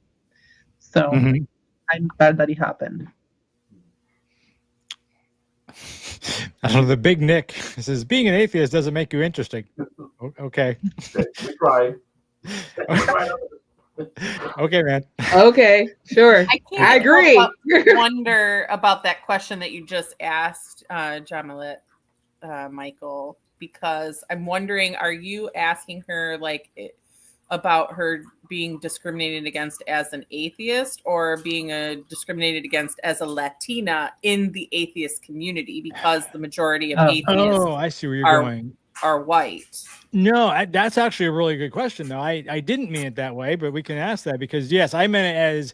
So I'm glad that it happened. I don't know, the Big Nick says, being an atheist doesn't make you interesting. Okay. We tried. Okay, man. Okay, sure. I agree. Wonder about that question that you just asked, Jamalet, Michael, because I'm wondering, are you asking her about her being discriminated against as an atheist, or being discriminated against as a Latina in the atheist community, because the majority of atheists I see where you're going. Are white? No, that's actually a really good question, though. I didn't mean it that way, but we can ask that, because yes, I meant it as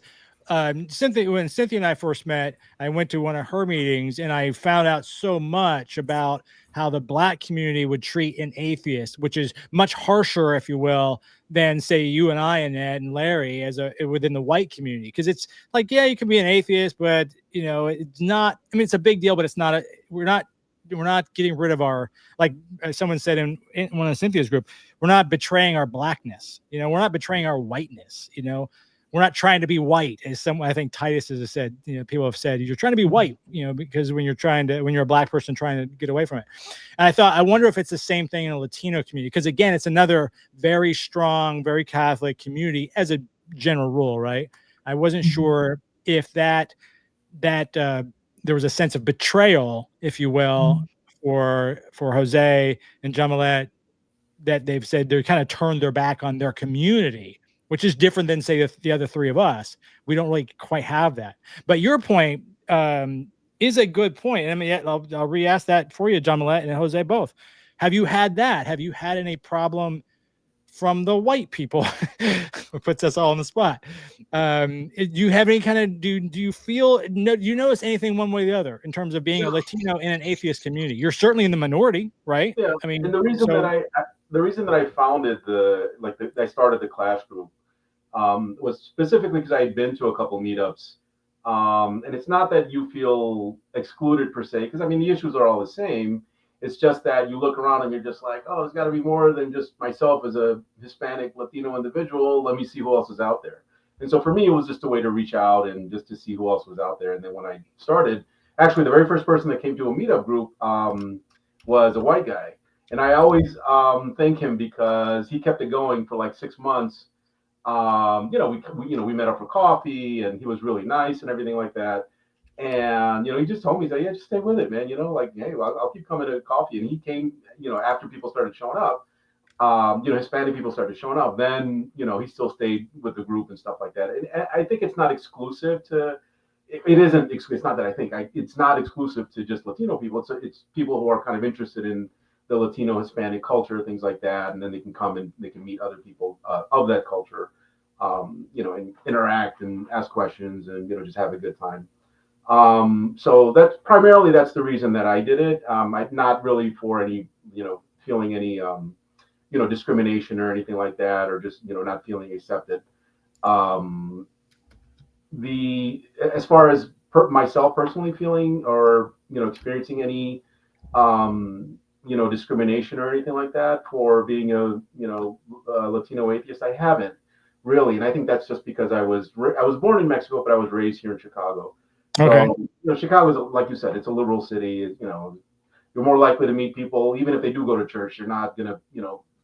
Cynthia. When Cynthia and I first met, I went to one of her meetings and I found out so much about how the Black community would treat an atheist, which is much harsher, if you will, than say you and I and Ed and Larry within the white community. Because it's like, yeah, you can be an atheist, but it's not. I mean, it's a big deal, but it's not. We're not getting rid of our, like someone said in one of Cynthia's group, we're not betraying our Blackness. We're not betraying our whiteness. We're not trying to be white, as I think Titus has said. People have said you're trying to be white. Because when you're a Black person trying to get away from it. And I wonder if it's the same thing in a Latino community, because again, it's another very strong, very Catholic community as a general rule, right? I wasn't sure if that there was a sense of betrayal, if you will, for Jose and Jamalet, that they've said they kind of turned their back on their community, which is different than, say, the other three of us. We don't really quite have that. But your point is a good point. I mean, I'll re-ask that for you, Jamalet and Jose, both. Have you had that? Have you had any problem from the white people? It puts us all on the spot. Do you have any kind of, do you feel, do you notice anything one way or the other in terms of being a Latino in an atheist community? You're certainly in the minority, right? Yeah. I mean, and the reason that I founded I started the class group was specifically because I had been to a couple meetups. And it's not that you feel excluded per se, because I mean, the issues are all the same. It's just that you look around and you're just like, oh, there's got to be more than just myself as a Hispanic Latino individual. Let me see who else is out there. And so for me, it was just a way to reach out and just to see who else was out there. And then when I started, actually, the very first person that came to a meetup group was a white guy. And I always thank him because he kept it going for like 6 months. We met up for coffee and he was really nice and everything like that. And, he just told me, he's like, yeah, just stay with it, man. Hey, I'll keep coming to coffee. And he came, after people started showing up, Hispanic people started showing up. Then, he still stayed with the group and stuff like that. And I think it's not exclusive to, it's not that I think, it's not exclusive to just Latino people. It's people who are kind of interested in the Latino Hispanic culture, things like that. And then they can come and they can meet other people of that culture, and interact and ask questions and, just have a good time. So that's the reason that I did it. I'm not really for any, feeling any, discrimination or anything like that, or just, not feeling accepted. As far as myself personally feeling or, experiencing any, discrimination or anything like that for being a Latino atheist, I haven't really. And I think that's just because I was born in Mexico, but I was raised here in Chicago. Okay. So, Chicago is, like you said, it's a liberal city. You're more likely to meet people, even if they do go to church. You're not gonna,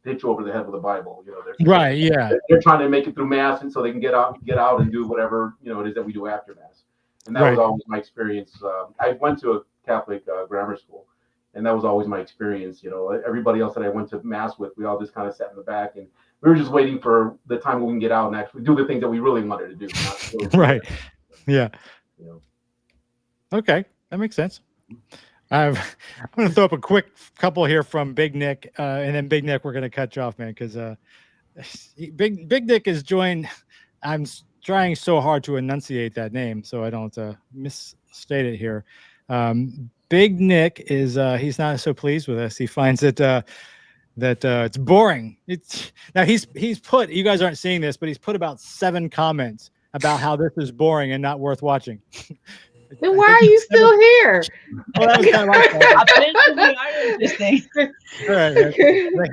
hit you over the head with a Bible. Right. Yeah. They're trying to make it through Mass, and so they can get out and do whatever it is that we do after Mass. And that was always my experience. I went to a Catholic grammar school, and that was always my experience. Everybody else that I went to Mass with, we all just kind of sat in the back, and we were just waiting for the time when we can get out and actually do the things that we really wanted to do. Right. Yeah. Okay, that makes sense. I'm going to throw up a quick couple here from Big Nick, and then Big Nick, we're going to cut you off, man, because Big Nick has joined. I'm trying so hard to enunciate that name so I don't misstate it here. Big Nick is he's not so pleased with us. He finds that it's boring. Now he's put, you guys aren't seeing this, but he's put about 7 comments about how this is boring and not worth watching. Then I why think are you it's seven- still here? Well, that was kind of my fault. Apparently, we are interesting. All right, man.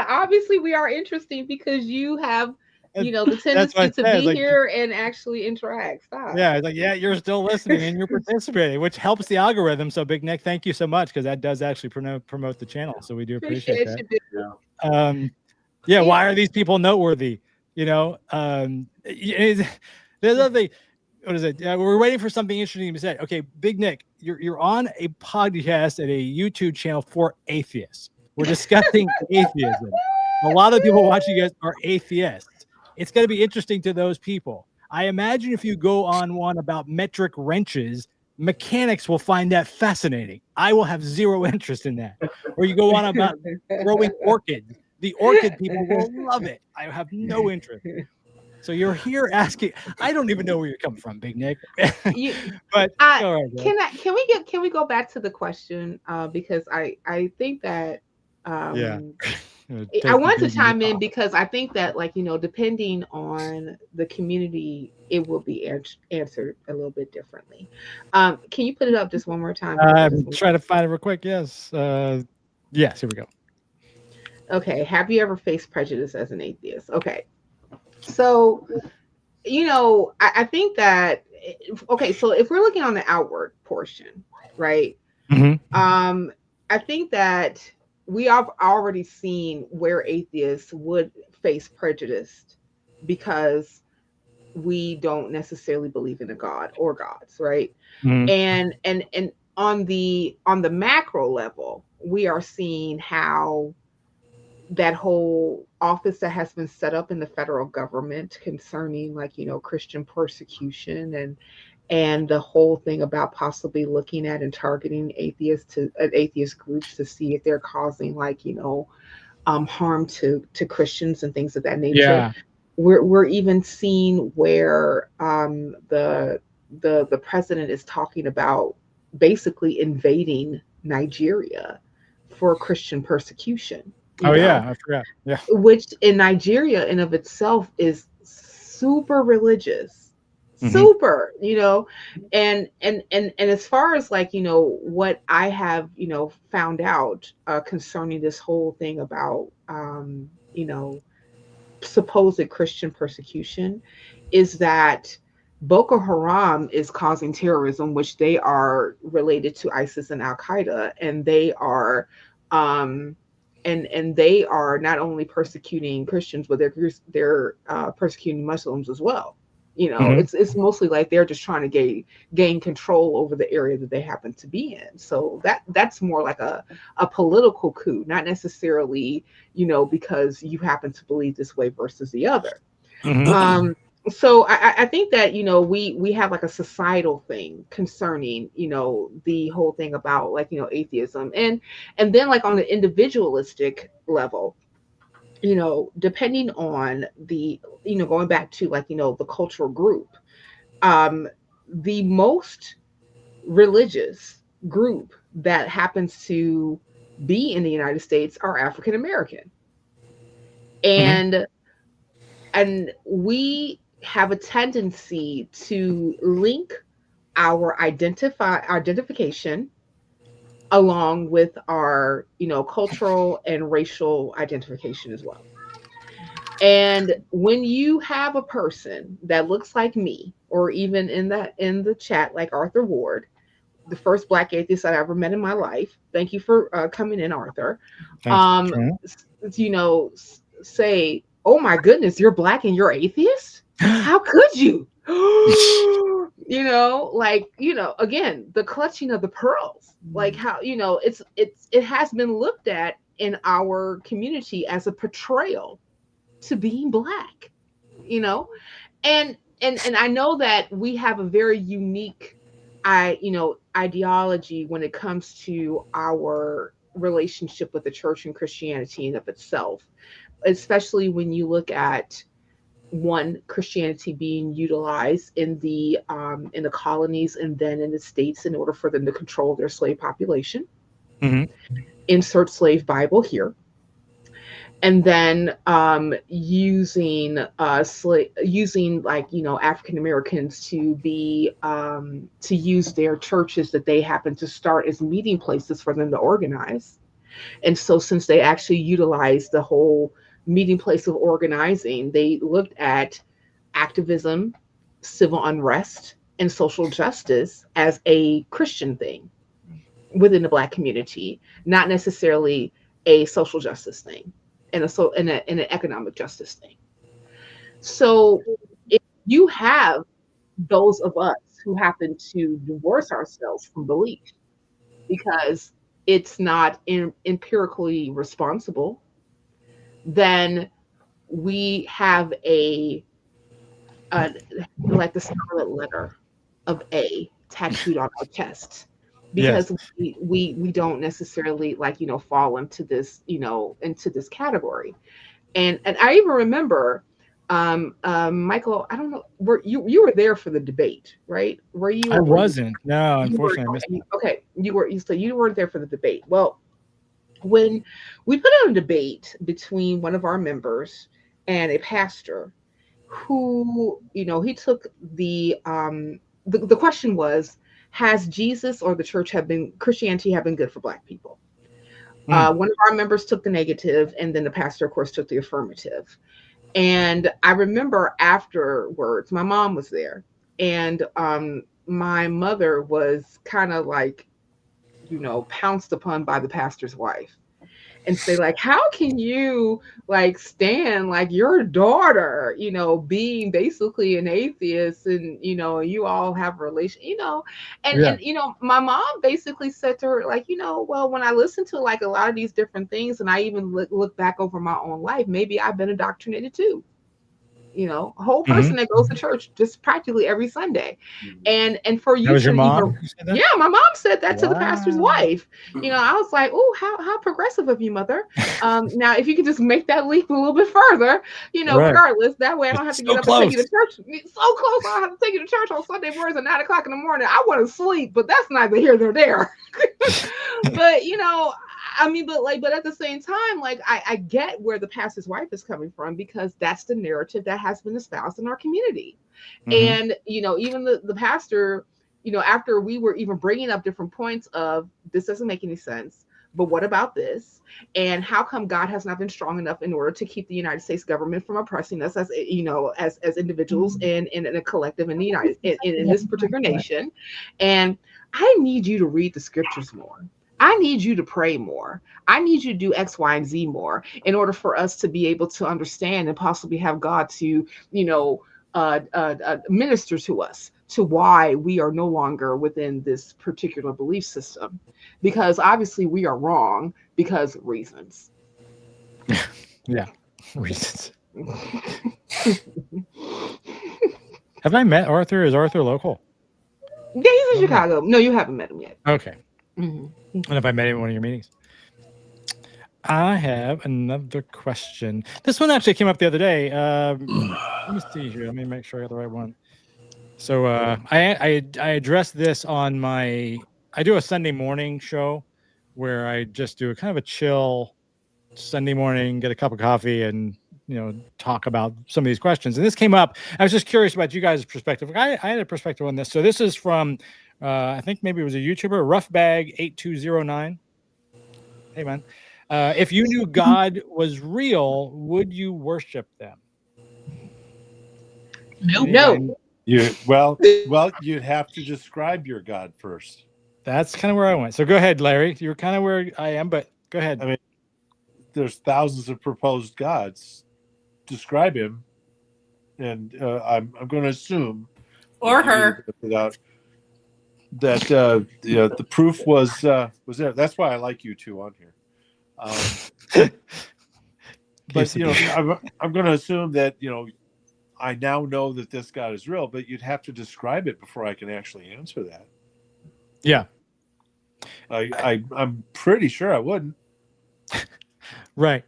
Obviously we are interesting because you have, the That's what I tendency to said, be like, here and actually interact. Stop. Yeah, it's like, yeah, you're still listening and you're participating, which helps the algorithm. So, Big Nick, thank you so much, because that does actually promote the channel. So we do appreciate that. Yeah, why are these people noteworthy? There's another thing. What is it? We're waiting for something interesting to be said. Okay, Big Nick, you're on a podcast at a YouTube channel for atheists. We're discussing atheism. A lot of people watching you guys are atheists. It's going to be interesting to those people. I imagine if you go on one about metric wrenches, mechanics will find that fascinating. I will have zero interest in that. Or you go on about growing orchids. The orchid people will love it. I have no interest. So you're here asking. I don't even know where you're coming from, Big Nick. But all right, can we go back to the question? Because I think that I want to chime in because I think that, depending on the community, it will be answered a little bit differently. Can you put it up just one more time? I'm trying to find it real quick. Yes. Yes, here we go. Okay. Have you ever faced prejudice as an atheist? Okay. So, I think that, so if we're looking on the outward portion, right? Mm-hmm. I think that we have already seen where atheists would face prejudice because we don't necessarily believe in a God or gods, right? Mm-hmm. And on the macro level, we are seeing how that whole office that has been set up in the federal government concerning Christian persecution and the whole thing about possibly looking at and targeting atheist groups to see if they're causing harm to Christians and things of that nature. Yeah. We're even seeing where the president is talking about basically invading Nigeria for Christian persecution. Yeah, I forgot. Yeah. Which in Nigeria in of itself is super religious. Mm-hmm. Super, and as far as what I have, found out concerning this whole thing about, supposed Christian persecution is that Boko Haram is causing terrorism, which they are related to ISIS and Al Qaeda, and they are, and they are not only persecuting Christians, but they're persecuting Muslims as well. Mm-hmm. It's mostly like they're just trying to gain control over the area that they happen to be in. So that's more like a political coup, not necessarily, because you happen to believe this way versus the other. Mm-hmm. So I think that, we have a societal thing concerning, the whole thing about atheism and then on the individualistic level, depending on the, going back to the cultural group, the most religious group that happens to be in the United States are African American. And we have a tendency to link our identification along with our, cultural and racial identification as well. And when you have a person that looks like me, or even in the chat, like Arthur Ward, the first Black atheist I ever met in my life. Thank you for coming in, Arthur. Say, oh my goodness, you're Black and you're atheist? How could you? Again, the clutching of the pearls, how, it has been looked at in our community as a portrayal to being Black, and I know that we have a very unique, ideology when it comes to our relationship with the church and Christianity in of itself, especially when you look at Christianity being utilized in the colonies and then in the states in order for them to control their slave population. Mm-hmm. Insert slave Bible here. and then using like, you know, African Americans to be to use their churches that they happen to start as meeting places for them to organize. And so since they actually utilized the whole meeting place of organizing, they looked at activism, civil unrest, and social justice as a Christian thing within the Black community, not necessarily a social justice thing and an economic justice thing. So if you have those of us who happen to divorce ourselves from belief because it's not empirically responsible, then we have like the scarlet letter of A tattooed on our chest, because we don't necessarily, like, you know, fall into this, you know, into this category. And I even remember, Michael, I don't know, you were there for the debate, right? Were you? I wasn't. No, unfortunately, I missed it. Okay, so you weren't there for the debate. Well, when we put on a debate between one of our members and a pastor, who, you know, he took the question was, has Jesus or the church Christianity have been good for Black people? One of our members took the negative, and then the pastor, of course, took the affirmative. And I remember afterwards, my mom was there, and my mother was kind of like, you know, pounced upon by the pastor's wife and say, like, how can you, like, stand, like, your daughter, you know, being basically an atheist, and, you know, you all have a relation, you know, and you know, my mom basically said to her, like, you know, well, when I listen to, like, a lot of these different things, and I even look back over my own life, maybe I've been indoctrinated too. You know, a whole person that goes to church just practically every Sunday. And for you, that was your mom? Yeah, my mom said that to the pastor's wife. You know, I was like, oh, how progressive of you, mother. Now, if you could just make that leap a little bit further, you know, regardless, that way I don't have to get up and take you to church. So close, I don't have to take you to church on Sunday mornings at 9 o'clock in the morning. I want to sleep, but that's neither here nor there. But, you know, I mean, but at the same time, like, I get where the pastor's wife is coming from, because that's the narrative that has been espoused in our community. And, you know, even the pastor, you know, after we were even bringing up different points of, this doesn't make any sense, but what about this? And how come God has not been strong enough in order to keep the United States government from oppressing us as, you know, as individuals and in a collective in the in this particular nation? And I need you to read the scriptures more. I need you to pray more. I need you to do X, Y, and Z more in order for us to be able to understand and possibly have God to, you know, minister to us to why we are no longer within this particular belief system. Because obviously we are wrong because of reasons. Yeah, reasons. Have I met Arthur? Is Arthur local? Yeah, he's in Chicago. No, you haven't met him yet. Okay. And if I met him at one of your meetings. I have another question. This one actually came up the other day. Let me see here. Let me make sure I got the right one. So I addressed this on I do a Sunday morning show where I just do a kind of a chill Sunday morning, get a cup of coffee, and, you know, talk about some of these questions. And this came up. I was just curious about you guys' perspective. I had a perspective on this. So this is from I think maybe it was a YouTuber, Roughbag8209. Hey, man. If you knew God was real, would you worship them? No. Well, you'd have to describe your God first. That's kind of where I went. So go ahead, Larry. You're kind of where I am, but go ahead. I mean, there's thousands of proposed gods. Describe him, and I'm going to assume, or her, without that the proof was there. That's why I like you two on here. But, you know, I'm going to assume that, you know, I now know that this God is real, but you'd have to describe it before I can actually answer that. Yeah. I'm pretty sure I wouldn't. Right.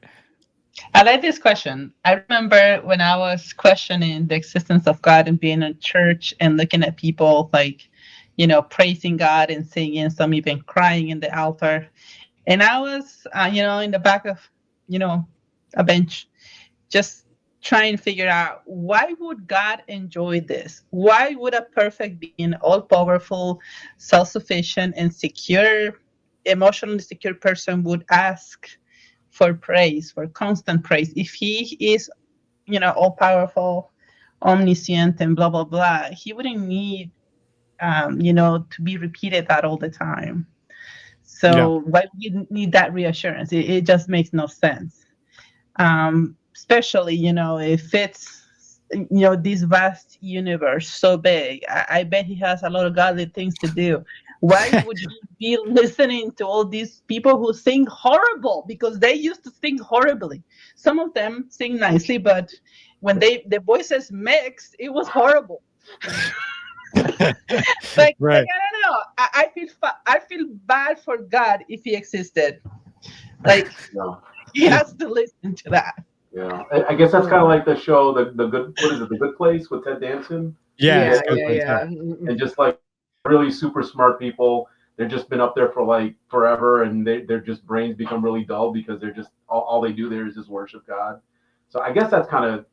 I like this question. I remember when I was questioning the existence of God and being in church and looking at people, like, you know, praising God and singing, some even crying in the altar. And I was, you know, in the back of, you know, a bench, just try and figure out, why would God enjoy this? Why would a perfect being, all-powerful, self-sufficient, and secure, emotionally secure person would ask for praise, for constant praise, if he is, all-powerful, omniscient, and blah, blah, blah? He wouldn't need, to be repeated that all the time. So why do you need that reassurance? It just makes no sense. Especially, if it's, this vast universe so big. I bet he has a lot of godly things to do. Why would you be listening to all these people who sing horrible? Because they used to sing horribly. Some of them sing nicely, but when the voices mixed, it was horrible. Like, Right. I don't know. I feel bad for God if he existed. Like, he has to listen to that. Yeah, I guess that's kind of like the show, the good. What is it? The Good Place with Ted Danson. Yeah. And just like really super smart people, they've just been up there for like forever, and their just brains become really dull because they're just all they do there is just worship God. So I guess that's kind of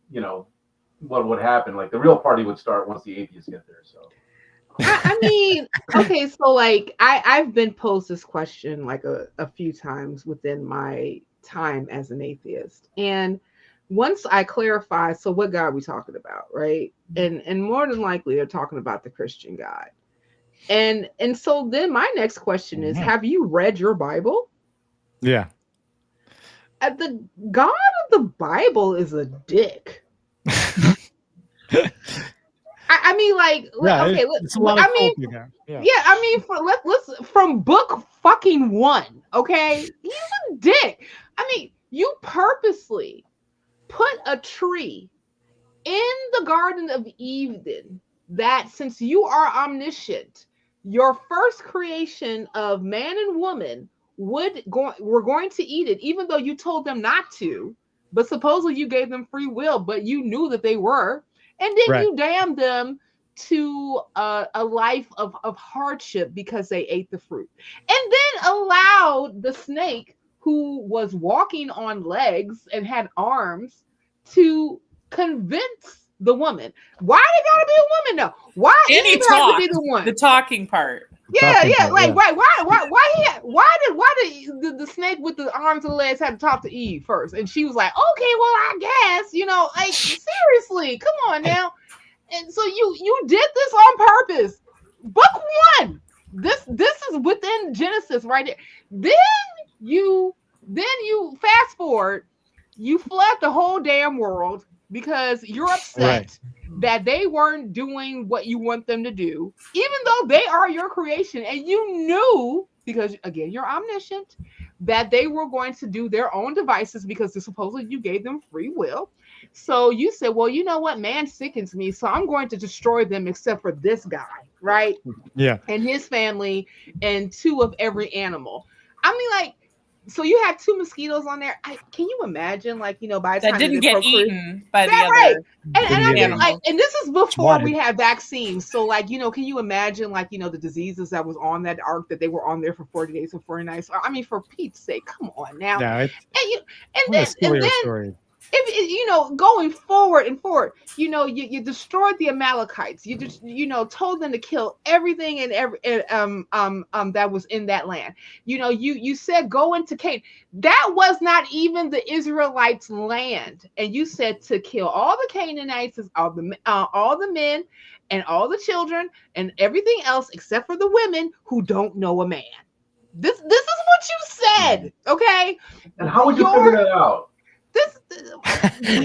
what would happen. Like the real party would start once the atheists get there. So. I mean, okay, so like I've been posed this question like a few times within my time as an atheist, and once I clarify, so what God we talking about, right? And more than likely they're talking about the Christian God. And so then my next question is, have you read your Bible? Yeah. The God of the Bible is a dick. I mean, like, okay, I mean, let's from book fucking 1, okay? He's a dick. I mean, you purposely put a tree in the Garden of Eden that, since you are omniscient, your first creation of man and woman were going to eat it, even though you told them not to, but supposedly you gave them free will, but you knew that they were. And then you damned them to a life of hardship because they ate the fruit. And then allowed the snake, who was walking on legs and had arms, to convince the woman. Why they gotta be a woman though? Why and Eve have to be the one? The talking part. Yeah. Like, why did the snake with the arms and legs have to talk to Eve first? And she was like, okay, well, I guess, like, seriously, come on now. And so you did this on purpose. Book 1. This is within Genesis right there. Then you fast forward, you flood the whole damn world because you're upset that they weren't doing what you want them to do, even though they are your creation. And you knew, because again, you're omniscient, that they were going to do their own devices because supposedly you gave them free will. So you said, well, you know what? Man sickens me, so I'm going to destroy them except for this guy, right? Yeah. And his family and 2 of every animal. I mean, like, so you had 2 mosquitoes on there. Can you imagine, like, by the time that didn't get eaten by the other right? And I mean, like, and this is before wanted. we had vaccines. So, like, can you imagine, like, the diseases that was on that ark, that they were on there for 40 days and 40 nights? I mean, for Pete's sake, come on now. No, and then story. If going forward, you destroyed the Amalekites. You just told them to kill everything and that was in that land. You said go into Canaan. That was not even the Israelites' land, and you said to kill all the Canaanites, all the men and all the children and everything else except for the women who don't know a man. This is what you said, okay? And how would you figure that out?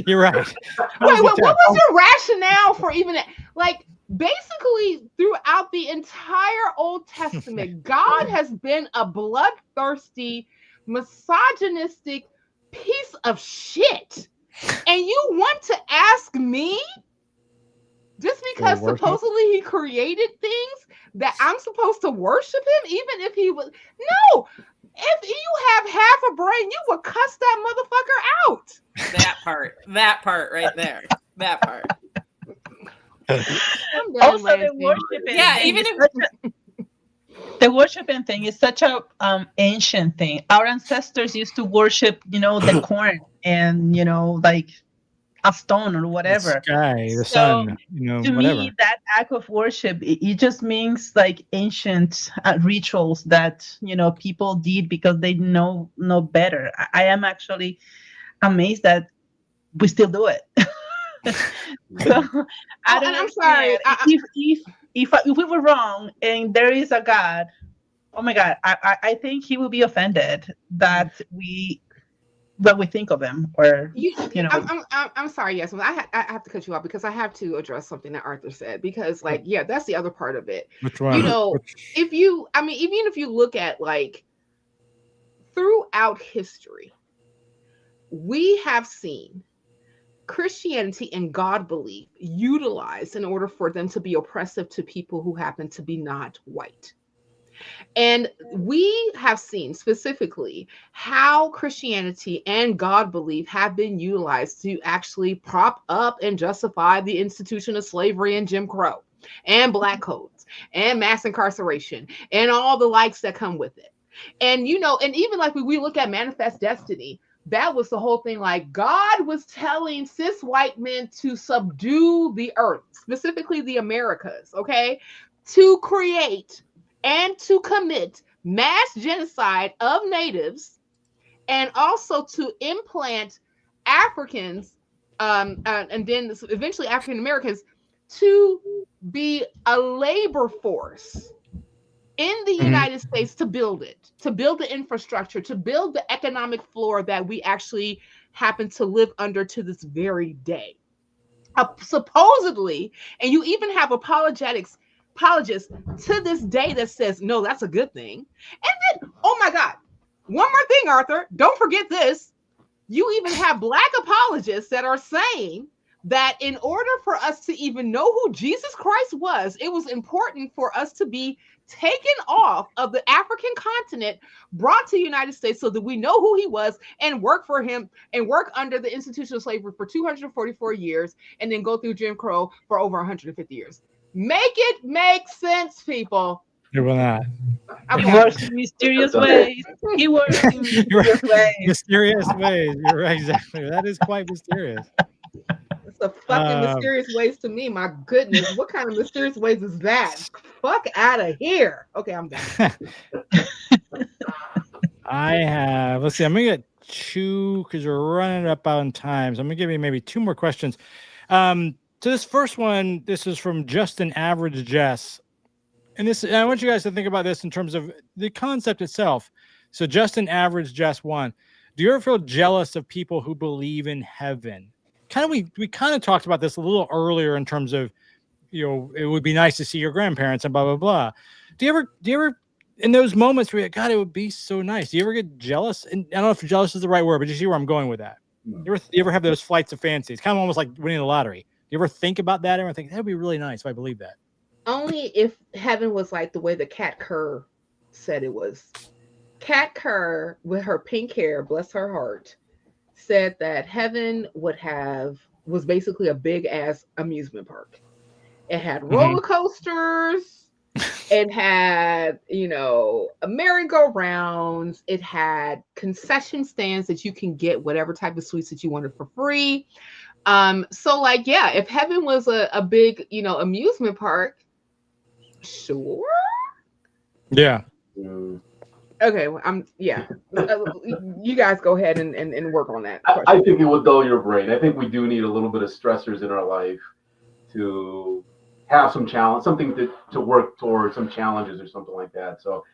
You're right. Wait, what was your rationale for even that? Like, basically, throughout the entire Old Testament, God has been a bloodthirsty, misogynistic piece of shit. And you want to ask me, just because supposedly he created things, that I'm supposed to worship him, even if he was... No! If you have half a brain, you would cuss that motherfucker out. That part right there. That part. Also, the worship. Yeah, even if The worshiping thing is such a ancient thing. Our ancestors used to worship, the corn and like a stone or The whatever. sky, the So sun, to whatever. me, that act of worship, it just means like ancient rituals that people did because they know better. I am actually amazed that we still do it. So I don't and I'm understand. sorry. If we were wrong and there is a God, oh my God, I think he will be offended that we think of him, or I'm sorry, yes, I have to cut you off because I have to address something that Arthur said, because that's the other part of it. Which one? Even if you look at like throughout history, we have seen Christianity and God belief utilized in order for them to be oppressive to people who happen to be not white. And we have seen specifically how Christianity and God belief have been utilized to actually prop up and justify the institution of slavery and Jim Crow and black codes and mass incarceration and all the likes that come with it. And, and even like we look at Manifest Destiny, that was the whole thing. Like, God was telling cis white men to subdue the earth, specifically the Americas, okay, to create and to commit mass genocide of natives, and also to implant Africans, and then eventually African Americans, to be a labor force in the United States to build the infrastructure, to build the economic floor that we actually happen to live under to this very day. Supposedly, and you even have apologists to this day that says, no, that's a good thing. And then, oh my God, one more thing, Arthur, don't forget this. You even have black apologists that are saying that in order for us to even know who Jesus Christ was, it was important for us to be taken off of the African continent, brought to the United States so that we know who he was and work for him and work under the institution of slavery for 244 years and then go through Jim Crow for over 150 years. Make it make sense, people. It will not. He works in mysterious ways. He works in mysterious ways. Mysterious ways. You're right, exactly. That is quite mysterious. It's a fucking mysterious ways to me. My goodness, what kind of mysterious ways is that? Fuck out of here. Okay, I'm done. Let's see, I'm gonna get two because we're running up on time. So I'm gonna give you maybe two more questions. So this first one, this is from Justin Average Jess. And I want you guys to think about this in terms of the concept itself. So Justin Average Jess 1. Do you ever feel jealous of people who believe in heaven? We kind of talked about this a little earlier in terms of, it would be nice to see your grandparents and blah, blah, blah. Do you ever in those moments where you're like, God, it would be so nice. Do you ever get jealous? And I don't know if jealous is the right word, but you see where I'm going with that. You ever have those flights of fancy? It's kind of almost like winning the lottery. Do you ever think about that? Ever think that'd be really nice if I believe that? Only if heaven was like the way the Kat Kerr said it was. Kat Kerr, with her pink hair, bless her heart, said that heaven was basically a big ass amusement park. It had roller coasters, it had, merry-go-rounds, it had concession stands that you can get whatever type of sweets that you wanted for free. So like, yeah, if heaven was a big, amusement park, sure. Yeah. Okay, you guys go ahead and work on that. I think it would dull your brain. I think we do need a little bit of stressors in our life to have some challenge, something to work towards, some challenges or something like that. So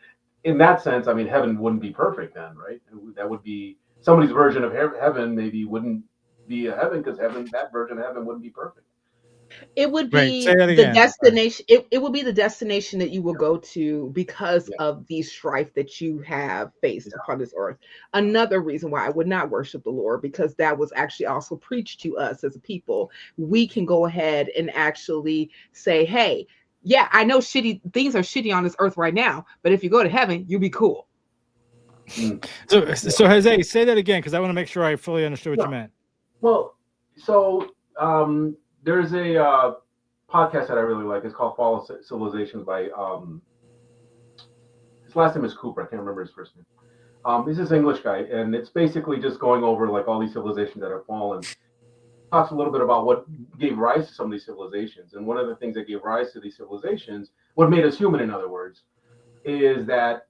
in that sense, I mean, heaven wouldn't be perfect then, right? That would be somebody's version of heaven. Maybe wouldn't be a heaven because that version of heaven wouldn't be perfect. It would be the destination. It would be the destination that you will go to because of the strife that you have faced upon this earth. Another reason why I would not worship the Lord, because that was actually also preached to us as a people. We can go ahead and actually say, hey, yeah, I know things are shitty on this earth right now, but if you go to heaven, you'll be cool. So Jose, say that again, because I want to make sure I fully understood what you meant. Well, so there's a podcast that I really like. It's called Fall of Civilizations by his last name is Cooper. I can't remember his first name. He's this English guy, and it's basically just going over like all these civilizations that have fallen. Talks a little bit about what gave rise to some of these civilizations, and one of the things that gave rise to these civilizations, what made us human, in other words, is that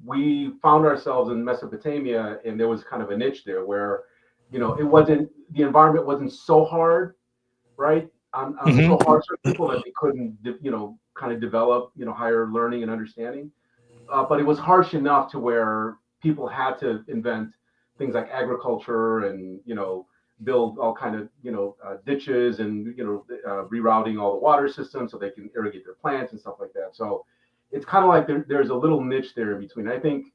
we found ourselves in Mesopotamia, and there was kind of a niche there where it wasn't, the environment wasn't so hard, right? So hard for people that they couldn't kind of develop higher learning and understanding. But it was harsh enough to where people had to invent things like agriculture and build all kind of ditches and rerouting all the water systems so they can irrigate their plants and stuff like that. So it's kind of like there's a little niche there in between. I think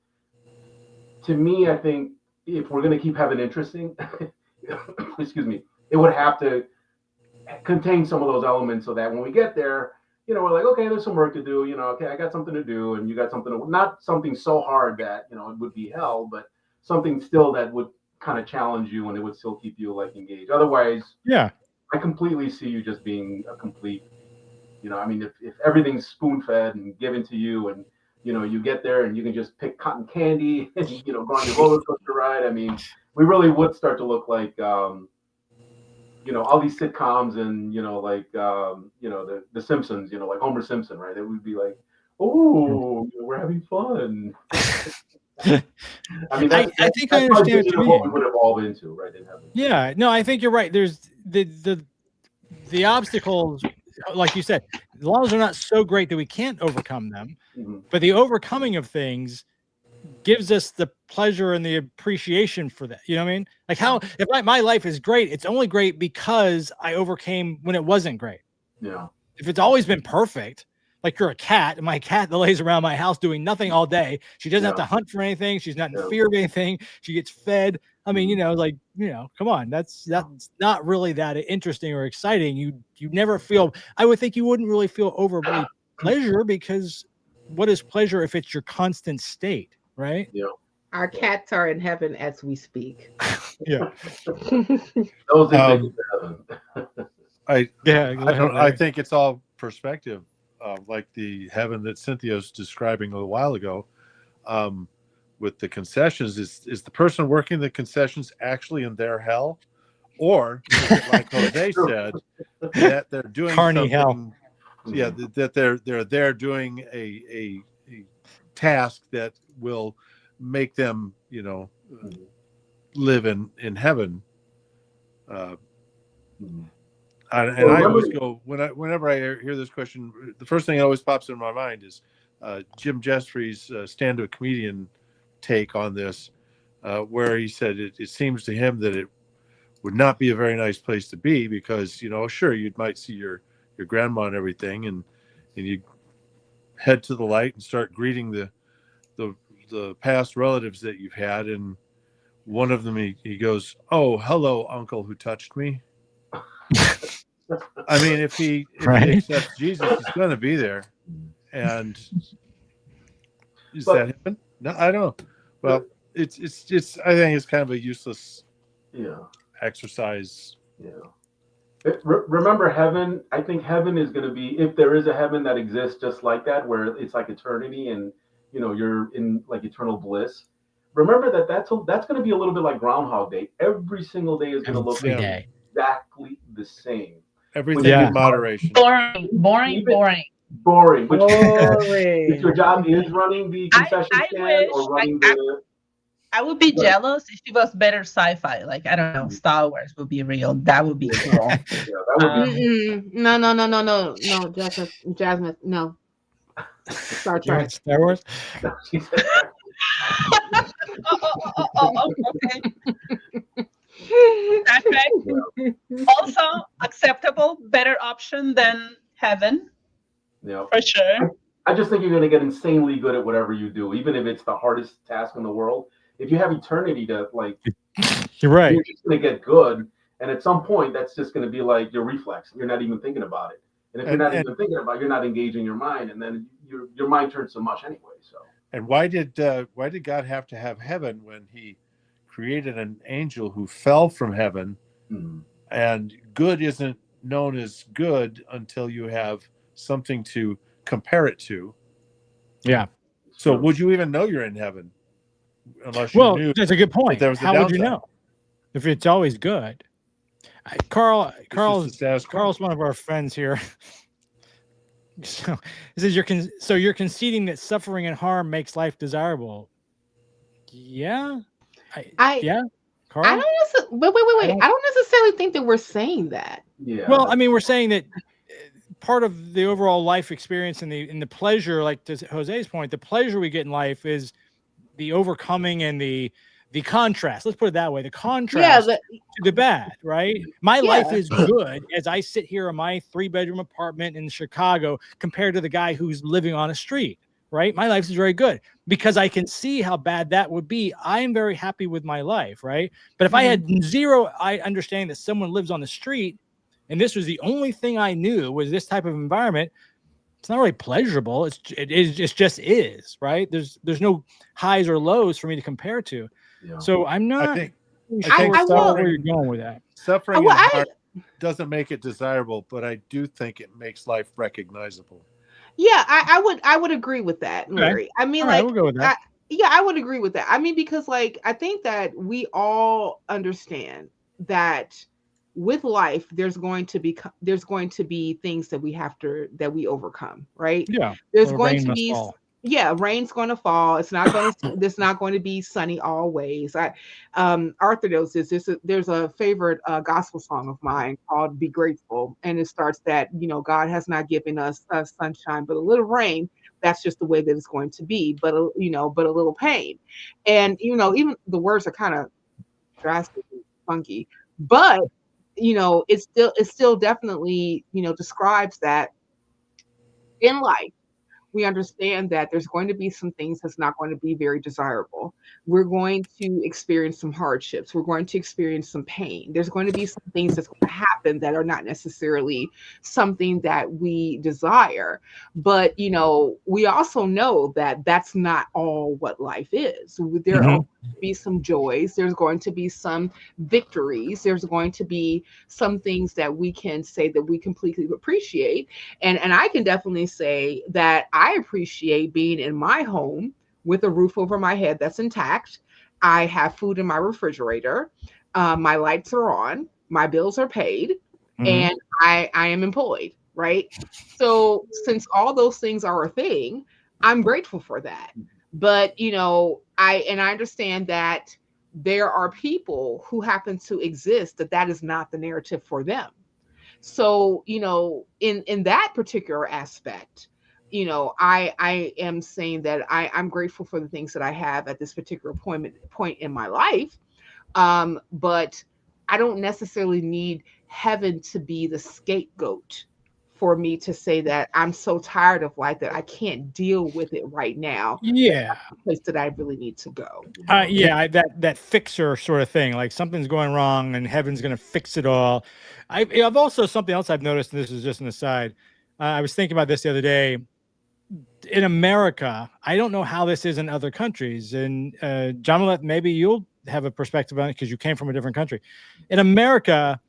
if we're going to keep heaven interesting, excuse me, it would have to contain some of those elements so that when we get there, we're like, okay, there's some work to do. Okay, I got something to do, and you got something to, not something so hard that it would be hell, but something still that would kind of challenge you, and it would still keep you like engaged. Otherwise, yeah, I completely see you just being a complete, I mean, if everything's spoon fed and given to you, and you get there and you can just pick cotton candy and go on your roller coaster ride. I mean, we really would start to look like all these sitcoms and the Simpsons, like Homer Simpson, right? It would be like, oh, we're having fun. I mean, I think I understand what you mean. What we would evolve into, right? In heaven. Yeah, no, I think you're right. There's the obstacles, like you said, as long as they're not so great that we can't overcome them, but the overcoming of things gives us the pleasure and the appreciation for that. You know what I mean? Like how, if my life is great, it's only great because I overcame when it wasn't great. Yeah. If it's always been perfect, like you're a cat, and my cat that lays around my house doing nothing all day, she doesn't have to hunt for anything. She's not in fear of anything. She gets fed. I mean, come on, that's not really that interesting or exciting. You never feel, I would think you wouldn't really feel overly pleasure, because what is pleasure if it's your constant state? Right? Yeah. Our cats are in heaven as we speak. Yeah. Those I think it's all perspective. Like the heaven that Cynthia was describing a while ago, with the concessions, is the person working the concessions actually in their hell, or is it like Jose said, that they're doing Carney something? hell. Yeah, that they're doing a task that will make them live in heaven. And I always go, whenever I hear this question, the first thing that always pops in my mind is Jim Jeffries' stand-up comedian take on this, where he said it seems to him that it would not be a very nice place to be, because sure, you might see your grandma and everything, and you head to the light and start greeting the past relatives that you've had, and one of them he goes, "Oh, hello, uncle who touched me." I mean, if he accepts Jesus, he's going to be there. And is that heaven? No, I don't know. Well, it's I think it's kind of a useless exercise. Yeah. Remember heaven. I think heaven is going to be, if there is a heaven that exists just like that, where it's like eternity and you're in like eternal bliss. Remember that's going to be a little bit like Groundhog Day. Every single day is going to look exactly the same. Everything in moderation. Boring. Which if your job is running the concession stand or running the... I would be jealous if it was better sci-fi. Like, I don't know, Star Wars would be real. That would be cool. That would be... No, Jasmine, no. Star Trek. Star Wars? Okay. Star Trek. Also acceptable, better option than heaven. Yeah, for sure. I just think you're going to get insanely good at whatever you do, even if it's the hardest task in the world. If you have eternity to you're right. You're just going to get good, and at some point, that's just going to be like your reflex. You're not even thinking about it, and if you're not even thinking about it, you're not engaging your mind, and then your mind turns to mush anyway. So. And why did God have to have heaven when He created an angel who fell from heaven? Mm-hmm. And good isn't known as good until you have something to compare it to. Yeah. So would you even know you're in heaven unless you Well, knew? that's a good point. There was a How would you downside? know if it's always good? Carl's Carl's one of our friends here. So he says you're conceding that suffering and harm makes life desirable. Yeah, yeah, Carl. I don't necessarily. Wait. I don't necessarily think that we're saying that. Yeah. Well, I mean, we're saying that part of the overall life experience and the pleasure, like to Jose's point, the pleasure we get in life is the overcoming and the contrast. Let's put it that way. The contrast to the bad, right? My life is good as I sit here in my 3-bedroom apartment in Chicago compared to the guy who's living on a street, right? My life is very good because I can see how bad that would be. I am very happy with my life, right? But if I had zero understanding that someone lives on the street and this was the only thing I knew was this type of environment, it's not really pleasurable. It just is, right? There's no highs or lows for me to compare to. Yeah. So I'm not. I think where you're going with that. Suffering and harm doesn't make it desirable, but I do think it makes life recognizable. Yeah, I would agree with that, Larry. I mean, we'll go with that. I would agree with that. I mean, because like I think that we all understand that with life, there's going to be things that we overcome, right? Yeah. There's going to be rain's going to fall. It's not going to be sunny always. Arthur knows this. There's a favorite gospel song of mine called "Be Grateful," and it starts that God has not given us sunshine, but a little rain. That's just the way that it's going to be. But a little pain, and even the words are kind of drastic and funky, but it still definitely describes that in life. We understand that there's going to be some things that's not going to be very desirable. We're going to experience some hardships. We're going to experience some pain. There's going to be some things that's going to happen that are not necessarily something that we desire. But, we also know that that's not all what life is. There are going to be some joys. There's going to be some victories. There's going to be some things that we can say that we completely appreciate. And I can definitely say that I appreciate being in my home with a roof over my head that's intact. I have food in my refrigerator. My lights are on. My bills are paid. And I am employed, right? So since all those things are a thing, I'm grateful for that. But, I understand that there are people who happen to exist that is not the narrative for them. So, in that particular aspect, I am saying that I'm grateful for the things that I have at this particular point in my life. But I don't necessarily need heaven to be the scapegoat for me to say that I'm so tired of life that I can't deal with it right now. Yeah. The place that I really need to go. That fixer sort of thing, like something's going wrong and heaven's going to fix it all. I've also, something else I've noticed, and this is just an aside. I was thinking about this the other day. In America, I don't know how this is in other countries. And John, maybe you'll have a perspective on it because you came from a different country. In America,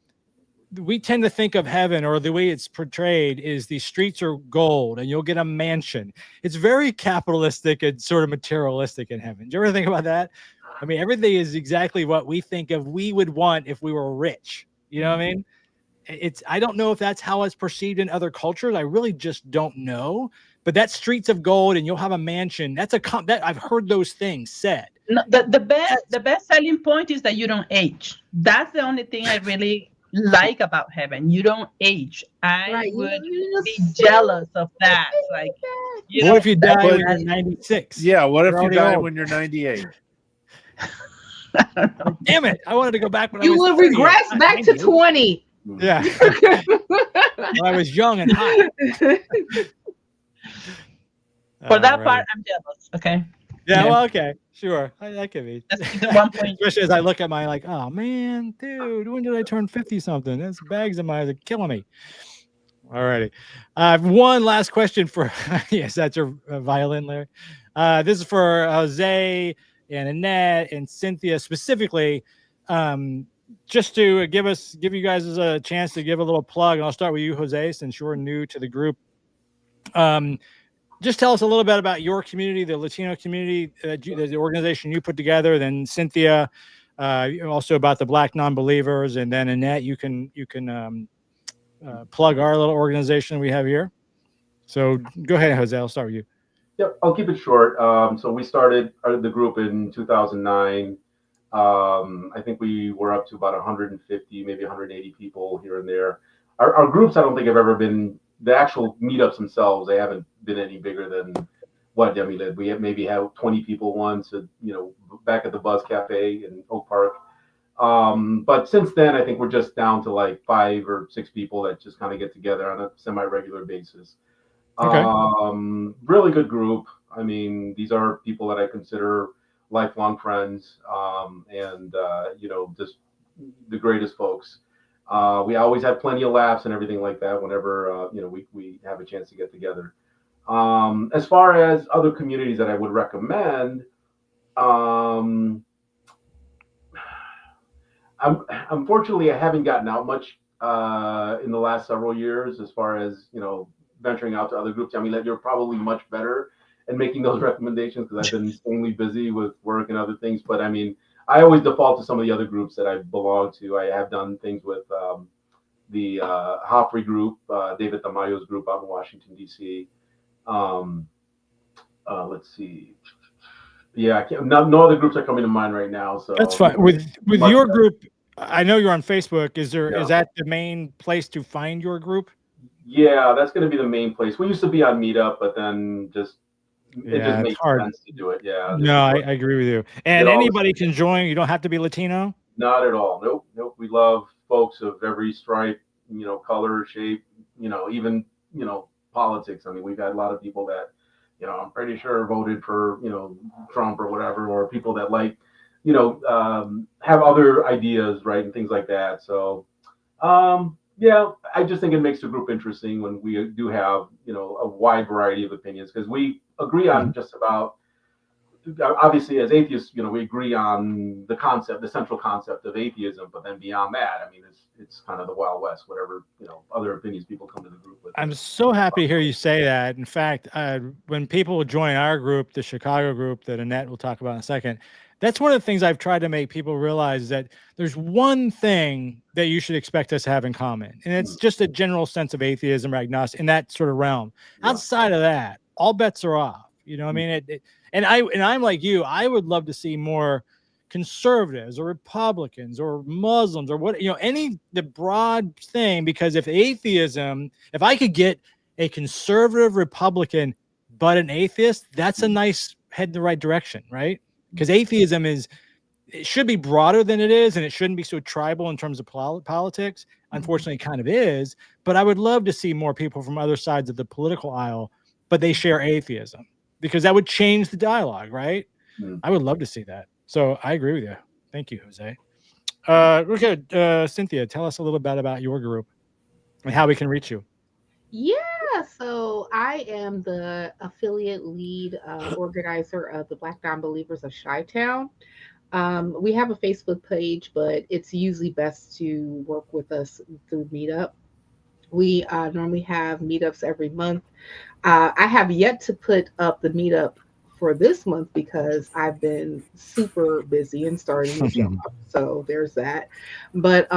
we tend to think of heaven, or the way it's portrayed is the streets are gold and you'll get a mansion. It's very capitalistic and sort of materialistic in heaven. Do you ever think about that? I mean, everything is exactly what we think of we would want if we were rich. You know what I mean? I don't know if that's how it's perceived in other cultures. I really just don't know. But that streets of gold and you'll have a mansion. That I've heard those things said. No, the best selling point is that you don't age. That's the only thing I really like about heaven. You don't age. I would be jealous of that. Like, what if you die when you're 96? Yeah, what if you die when you're 98? Damn it! I wanted to go back when you will regress back to 20. Yeah, when I was young and hot. For that part, I'm jealous. Okay. Yeah. Well, okay. Sure. I can be. That's 1 point. Especially as I look at my oh man, dude, when did I turn 50 something? Those bags of mine are killing me. All righty. I have one last question for yes, that's your violin, Larry. This is for Jose and Annette and Cynthia specifically. Just to give you guys a chance to give a little plug. And I'll start with you, Jose, since you're new to the group. just tell us a little bit about your community, the Latino community, the organization you put together. Then Cynthia, also about the Black non-believers, and then Annette, you can plug our little organization we have here. So go ahead, Jose. I'll start with you. Yep, I'll keep it short. So we started the group in 2009. I think we were up to about 150, maybe 180 people here and there. Our groups, I don't think have ever been, the actual meetups themselves, they haven't been any bigger than what Demi did. We maybe had 20 people once, back at the Buzz Cafe in Oak Park. But since then, I think we're just down to like 5 or 6 people that just kind of get together on a semi-regular basis. Okay. Really good group. I mean, these are people that I consider lifelong friends, just the greatest folks. We always have plenty of laughs and everything like that whenever we have a chance to get together. As far as other communities that I would recommend, unfortunately I haven't gotten out much in the last several years as far as venturing out to other groups. I mean, you're probably much better at making those recommendations because I've been insanely busy with work and other things. But I mean, I always default to some of the other groups that I belong to. I have done things with the Hoffrey group, David Tamayo's group out in Washington, D.C. Let's see. Yeah, no other groups are coming to mind right now. So that's fine. With your group, I know you're on Facebook. Is that the main place to find your group? Yeah, that's going to be the main place. We used to be on Meetup, but then it just makes sense to do it. Yeah. No, I agree with you. And anybody can join. You don't have to be Latino. Not at all. Nope. We love folks of every stripe, color, shape, even, politics. I mean, we've had a lot of people that, I'm pretty sure voted for, Trump or whatever, or people that like, have other ideas, right, and things like that. So, yeah, I just think it makes the group interesting when we do have, a wide variety of opinions, because we agree on just about, obviously as atheists, we agree on the central concept of atheism, but then beyond that, I mean, it's kind of the Wild West, whatever, other opinions people come to the group with. I'm so happy to hear you say that. In fact, when people join our group, the Chicago group that Annette will talk about in a second, that's one of the things I've tried to make people realize, is that there's one thing that you should expect us to have in common. And it's just a general sense of atheism or agnostic in that sort of realm. Yeah. Outside of that, all bets are off. I mean, and I'm like you, I would love to see more conservatives or Republicans or Muslims or the broad thing, because if I could get a conservative Republican, but an atheist, that's a nice head in the right direction, right? Because atheism it should be broader than it is, and it shouldn't be so tribal in terms of politics. Unfortunately, it kind of is. But I would love to see more people from other sides of the political aisle, but they share atheism, because that would change the dialogue, right? I would love to see that. So I agree with you. Thank you, Jose. Okay, Cynthia, tell us a little bit about your group and how we can reach you. Yeah, so I am the affiliate lead organizer of the Black Non-Believers of Chi-Town. We have a Facebook page, but it's usually best to work with us through Meetup. We normally have meetups every month. I have yet to put up the meetup for this month because I've been super busy and starting a job. So there's that. But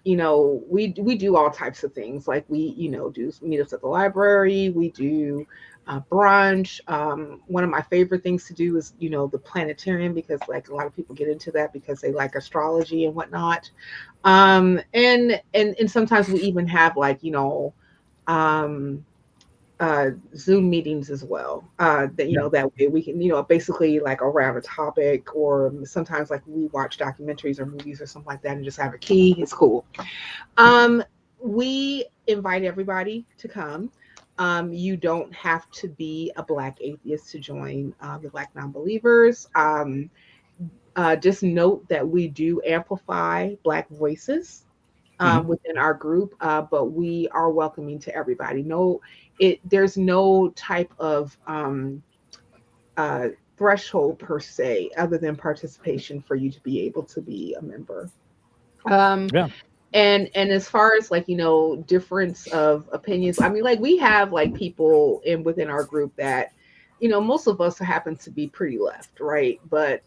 we do all types of things. Like we, do meetups at the library. We do brunch. One of my favorite things to do is, the planetarium, because like a lot of people get into that because they like astrology and whatnot. And sometimes we even have like, Zoom meetings as well. That way we can, basically like around a topic, or sometimes like we watch documentaries or movies or something like that and just have a key. It's cool. We invite everybody to come. You don't have to be a Black atheist to join the Black Non-Believers. Just note that we do amplify Black voices within our group, but we are welcoming to everybody. There's no type of threshold per se, other than participation, for you to be able to be a member. And as far as like, difference of opinions, I mean, like we have like people within our group that, most of us happen to be pretty left, right? But,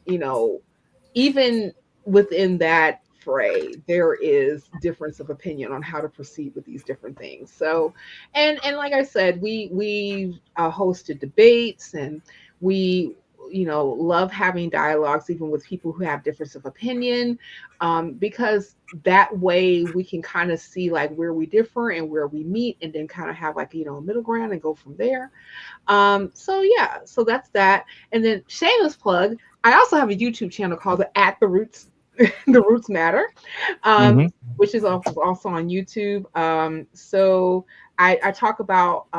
even within that fray, there is difference of opinion on how to proceed with these different things. So, and like I said, we hosted debates, and we love having dialogues even with people who have difference of opinion, because that way we can kind of see like where we differ and where we meet, and then kind of have like a middle ground and go from there. So that's that. And then shameless plug, I also have a YouTube channel called At the Roots, The Roots Matter, which is also on YouTube. So I talk about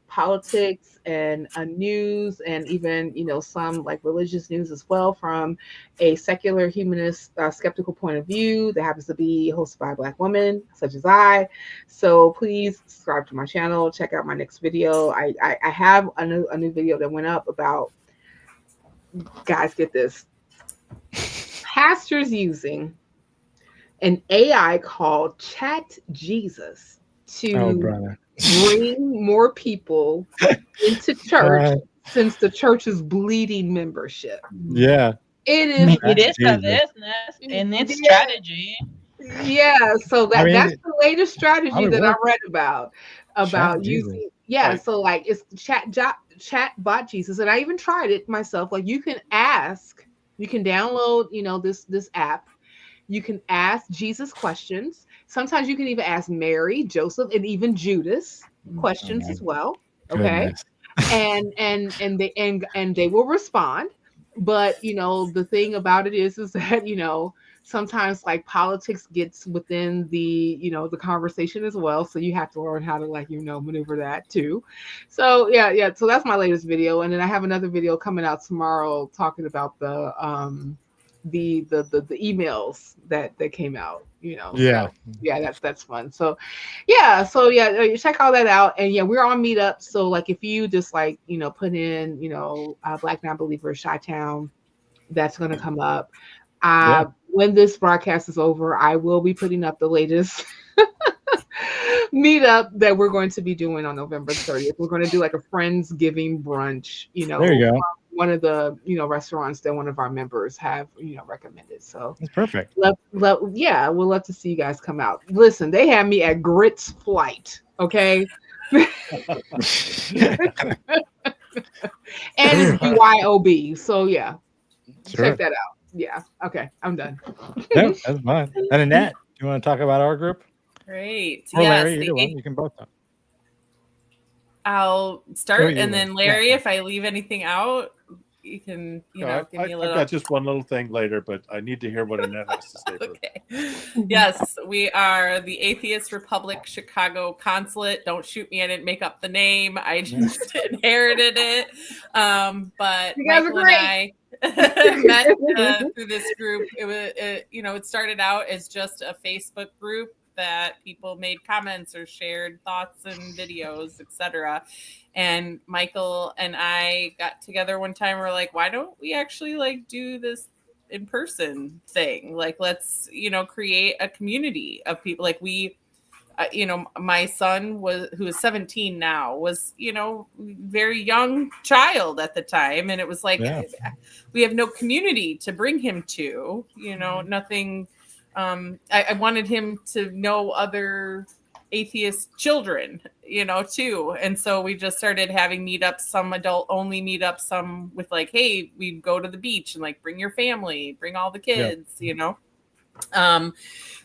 politics and news, and even some like religious news as well, from a secular humanist skeptical point of view that happens to be hosted by a Black woman such as I. So please subscribe to my channel, check out my next video. I have a new video that went up about, guys, get this, pastors using an AI called Chat Jesus to bring more people into church, since the church is bleeding membership. Yeah. It is a business and it's strategy. Yeah, so that's the latest strategy that I read about using. Yeah, so like it's chat bot Jesus, and I even tried it myself. Like you can download this app. You can ask Jesus questions. Sometimes you can even ask Mary, Joseph, and even Judas questions as well. Okay. And they will respond. But the thing about it is that sometimes like politics gets within the the conversation as well. So you have to learn how to like maneuver that too. So yeah. So that's my latest video. And then I have another video coming out tomorrow talking about the emails that came out, Yeah. So, yeah, that's fun. So check all that out. And yeah, we're on Meetup. So like if you just like put in Black Non-Believer Chi-Town, that's going to come up. When this broadcast is over, I will be putting up the latest meetup that we're going to be doing on November 30th. We're going to do like a Friendsgiving brunch, there you go. One of the restaurants that one of our members have recommended. So that's perfect. We'd love to see you guys come out. Listen, they had me at Grits Flight, okay? And it's BYOB. So yeah, check that out. Yeah. Okay, I'm done. No, that's fine. And Annette, do you want to talk about our group? Great. Or Larry, either one. You can both talk. I'll start, and then Larry, if I leave anything out, you can, give me a little. I've got just one little thing later, but I need to hear what Annette has to say. Okay. Yes, we are the Atheist Republic Chicago Consulate. Don't shoot me; I didn't make up the name. I just inherited it. But Michael and I met through this group. It started out as just a Facebook group that people made comments or shared thoughts and videos, etc. And Michael and I got together one time. We're like, why don't we actually like do this in-person thing? Like, let's, create a community of people. Like my son who is 17 now was, very young child at the time. And it was like, we have no community to bring him to, nothing. I wanted him to know other atheist children, too. And so we just started having meetups, some adult only meetups, some with like, hey, we'd go to the beach and like bring your family, bring all the kids,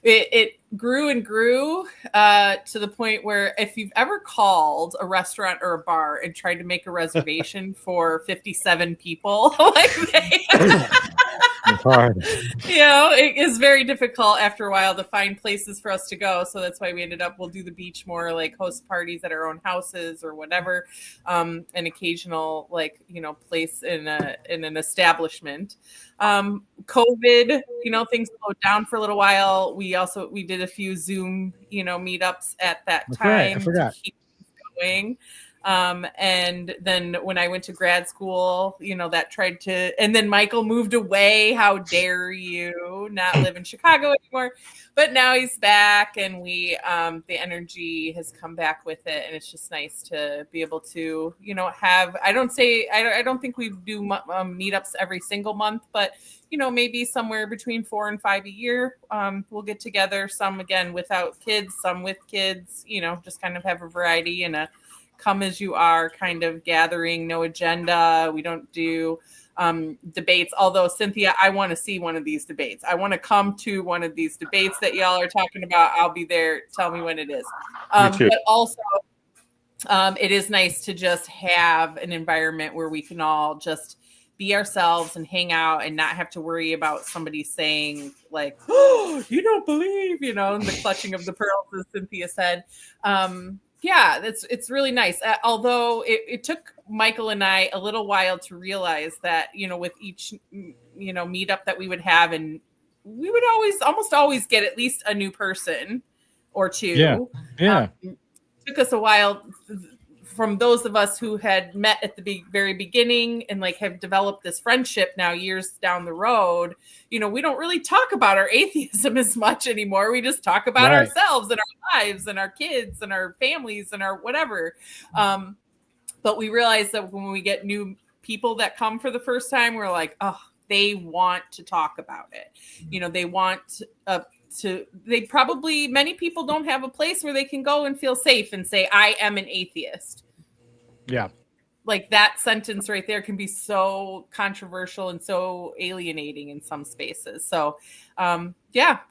It grew and grew to the point where if you've ever called a restaurant or a bar and tried to make a reservation for 57 people, it's hard. It is very difficult after a while to find places for us to go. So that's why we ended up, we'll do the beach more, like host parties at our own houses or whatever. An occasional place in an establishment. COVID, things slowed down for a little while. We did a few Zoom, meetups at that time. Right, I forgot. To keep going. And then when I went to grad school, that tried to, and then Michael moved away. How dare you not live in Chicago anymore? But now he's back, and the energy has come back with it. And it's just nice to be able to, have, I don't think we do meetups every single month, but maybe somewhere between 4 and 5 a year. We'll get together, some again without kids, some with kids, just kind of have a variety and a come as you are kind of gathering, no agenda. We don't do debates, although Cynthia, I want to see one of these debates. I want to come to one of these debates that y'all are talking about. I'll be there. Tell me when it is. But also it is nice to just have an environment where we can all just be ourselves and hang out and not have to worry about somebody saying like, oh, you don't believe, and the clutching of the pearls, as Cynthia said. Yeah, it's really nice. Although it took Michael and I a little while to realize that, with each, meetup that we would have, and we would almost always get at least a new person or two. Yeah. It took us a while from those of us who had met at the very beginning and like have developed this friendship now years down the road. We don't really talk about our atheism as much anymore. We just talk about ourselves and our lives and our kids and our families and our whatever. But we realize that when we get new people that come for the first time, we're like, oh, they want to talk about it. They want many people don't have a place where they can go and feel safe and say, I am an atheist. Yeah. Like that sentence right there can be so controversial and so alienating in some spaces. So,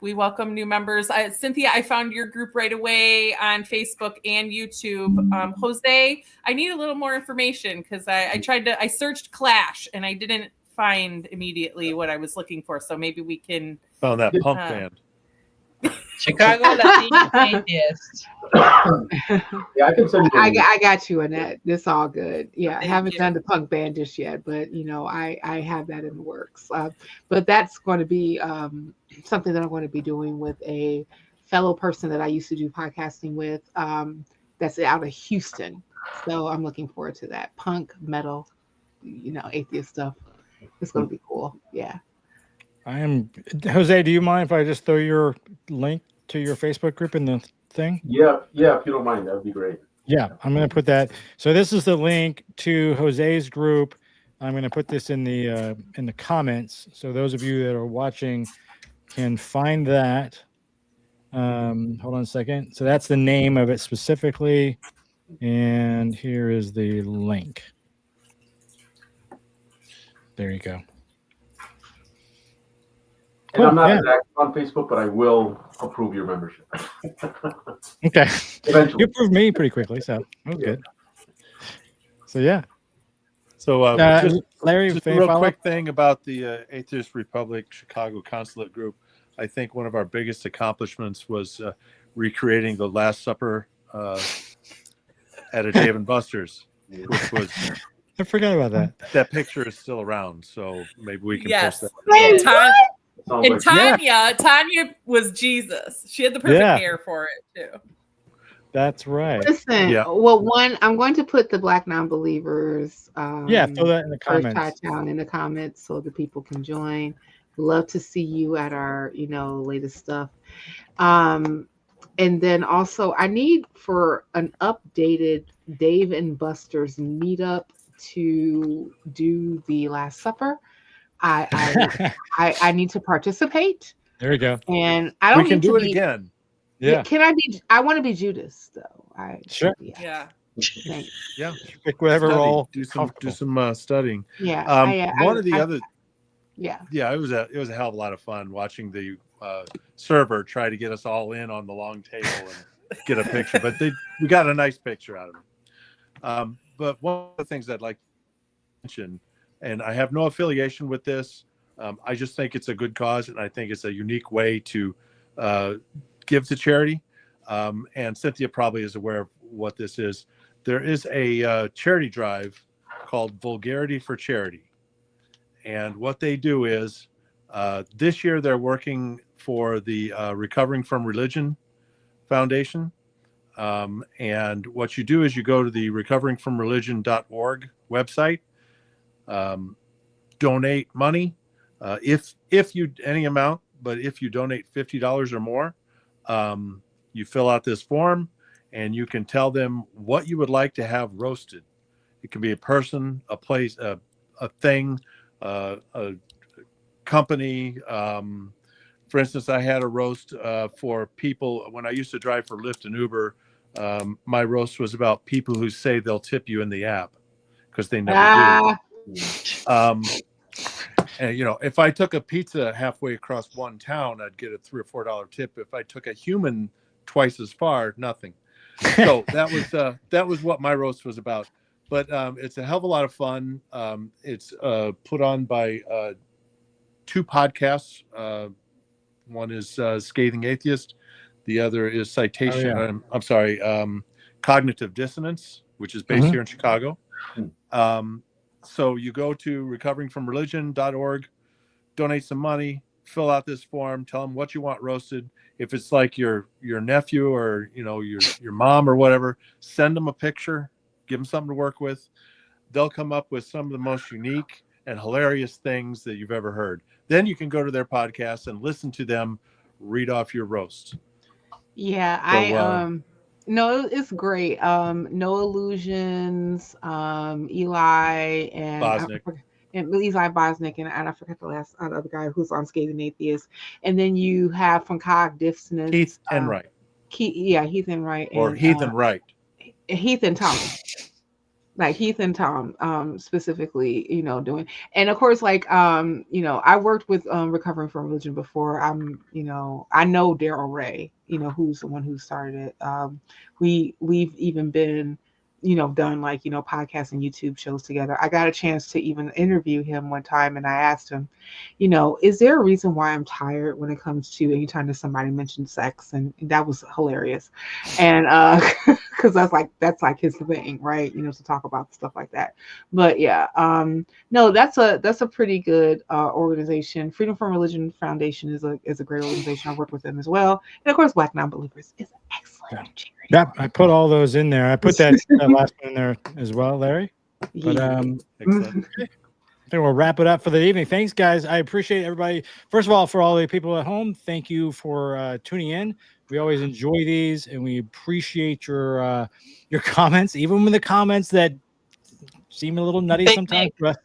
we welcome new members. Cynthia, I found your group right away on Facebook and YouTube. Jose, I need a little more information because I searched Clash and I didn't find immediately what I was looking for. So maybe we can found that punk band. Chicago Latino Atheist. Yeah, I can send you. I got you, Annette. It's all good. Yeah, I haven't done the punk band just yet, but I have that in the works. But that's going to be something that I'm going to be doing with a fellow person that I used to do podcasting with. That's out of Houston. So I'm looking forward to that punk metal, atheist stuff. It's going to be cool. Yeah. Jose, do you mind if I just throw your link to your Facebook group in the thing? Yeah, if you don't mind, that would be great. Yeah, I'm going to put that. So this is the link to Jose's group. I'm going to put this in the comments. So those of you that are watching can find that. Hold on a second. So that's the name of it specifically. And here is the link. There you go. And I'm not active on Facebook, but I will approve your membership. Okay. Eventually. You approved me pretty quickly, so that was good. So yeah. So just Larry, just a real quick thing about the Atheist Republic Chicago Consulate Group. I think one of our biggest accomplishments was recreating the Last Supper at a Dave & Buster's, which was. I forgot about that. That picture is still around, so maybe we can post that. And Tanya was Jesus. She had the perfect hair for it too. That's right. Listen, well, I'm going to put the Black Non-Believers throw that in the comments. In the comments so the people can join. Love to see you at our, latest stuff. And then also I need for an updated Dave & Buster's meetup to do the Last Supper. I need to participate. There you go. And I don't we can do it again. Yeah. Can I be? I want to be Judas though. Sure. Yeah. Yeah. Pick whatever role. Do some studying. Yeah. One of the other. Yeah. Yeah. It was a hell of a lot of fun watching the server try to get us all in on the long table and get a picture, but we got a nice picture out of it. But one of the things I'd like to mention, and I have no affiliation with this, I just think it's a good cause, and I think it's a unique way to give to charity. And Cynthia probably is aware of what this is. There is a charity drive called Vulgarity for Charity. And what they do is this year they're working for the Recovering from Religion Foundation. And what you do is you go to the recoveringfromreligion.org website, donate money, if you any amount, but if you donate $50 or more, you fill out this form and you can tell them what you would like to have roasted. It can be a person, a place, a thing, a company. For instance, I had a roast for people when I used to drive for Lyft and Uber. My roast was about people who say they'll tip you in the app because they never do. And if I took a pizza halfway across one town, I'd get a $3 or $4 tip. If I took a human twice as far, nothing. So that was what my roast was about. But it's a hell of a lot of fun. It's put on by 2 podcasts. One is Scathing Atheist. The other is Citation. I'm sorry, Cognitive Dissonance, which is based here in Chicago. So you go to recoveringfromreligion.org, donate some money, fill out this form, tell them what you want roasted. If it's like your nephew or your mom or whatever, send them a picture, give them something to work with. They'll come up with some of the most unique and hilarious things that you've ever heard. Then you can go to their podcast and listen to them read off your roast. Yeah, no, it's great. No Illusions, Eli and Bosnick. Eli Bosnick, and I forget the other guy who's on Scathing Atheist. And then you have from Cog Dissonance, Heath Enright. Heath Enright, Or Heath Enright. Heath and Tom. Like Heath and Tom, specifically, doing, and of course, I worked with Recovering from Religion before. I know Daryl Ray, who's the one who started it. We've even been, done podcasts and YouTube shows together. I got a chance to even interview him one time, and I asked him, is there a reason why I'm tired when it comes to anytime that somebody mentions sex? And that was hilarious, and because that's like his thing, right? To talk about stuff like that. But yeah, no, that's a pretty good organization. Freedom from Religion Foundation is a great organization. I worked with them as well, and of course, Black Non-Believers is an excellent charity. Yeah, I put all those in there. I put that last one in there as well, Larry. But Excellent. I think we'll wrap it up for the evening. Thanks, guys. I appreciate everybody. First of all, for all the people at home, thank you for tuning in. We always enjoy these, and we appreciate your comments, even when the comments that seem a little nutty sometimes. But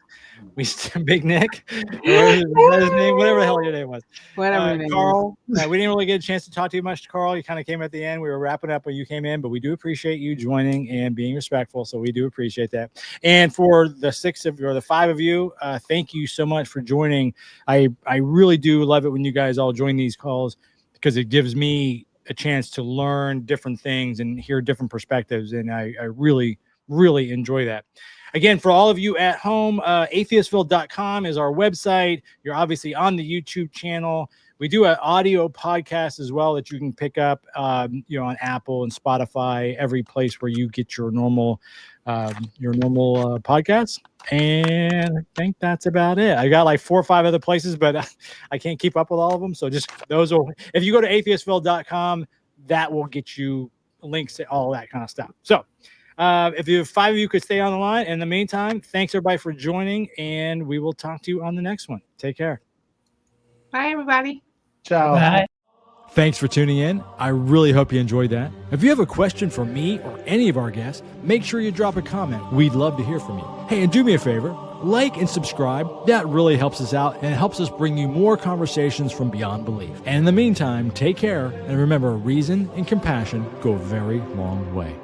Big Nick, his name, whatever the hell your name was. Carl. We didn't really get a chance to talk too much, Carl. You kind of came at the end. We were wrapping up when you came in, but we do appreciate you joining and being respectful. So we do appreciate that. And for the 5 of you, thank you so much for joining. I really do love it when you guys all join these calls because it gives me a chance to learn different things and hear different perspectives. And I really, really enjoy that. Again, for all of you at home, atheistville.com is our website. You're obviously on the YouTube channel. We do an audio podcast as well that you can pick up, on Apple and Spotify, every place where you get your normal podcasts. And I think that's about it. I got like 4 or 5 other places, but I can't keep up with all of them. So just if you go to atheistville.com, that will get you links to all that kind of stuff. So if you 5 of you could stay on the line. In the meantime, thanks everybody for joining, and we will talk to you on the next one. Take care. Bye, everybody. Ciao. Bye. Thanks for tuning in. I really hope you enjoyed that. If you have a question for me or any of our guests, make sure you drop a comment. We'd love to hear from you. Hey, and do me a favor, like and subscribe. That really helps us out and helps us bring you more conversations from beyond belief. And in the meantime, take care, and remember, reason and compassion go a very long way.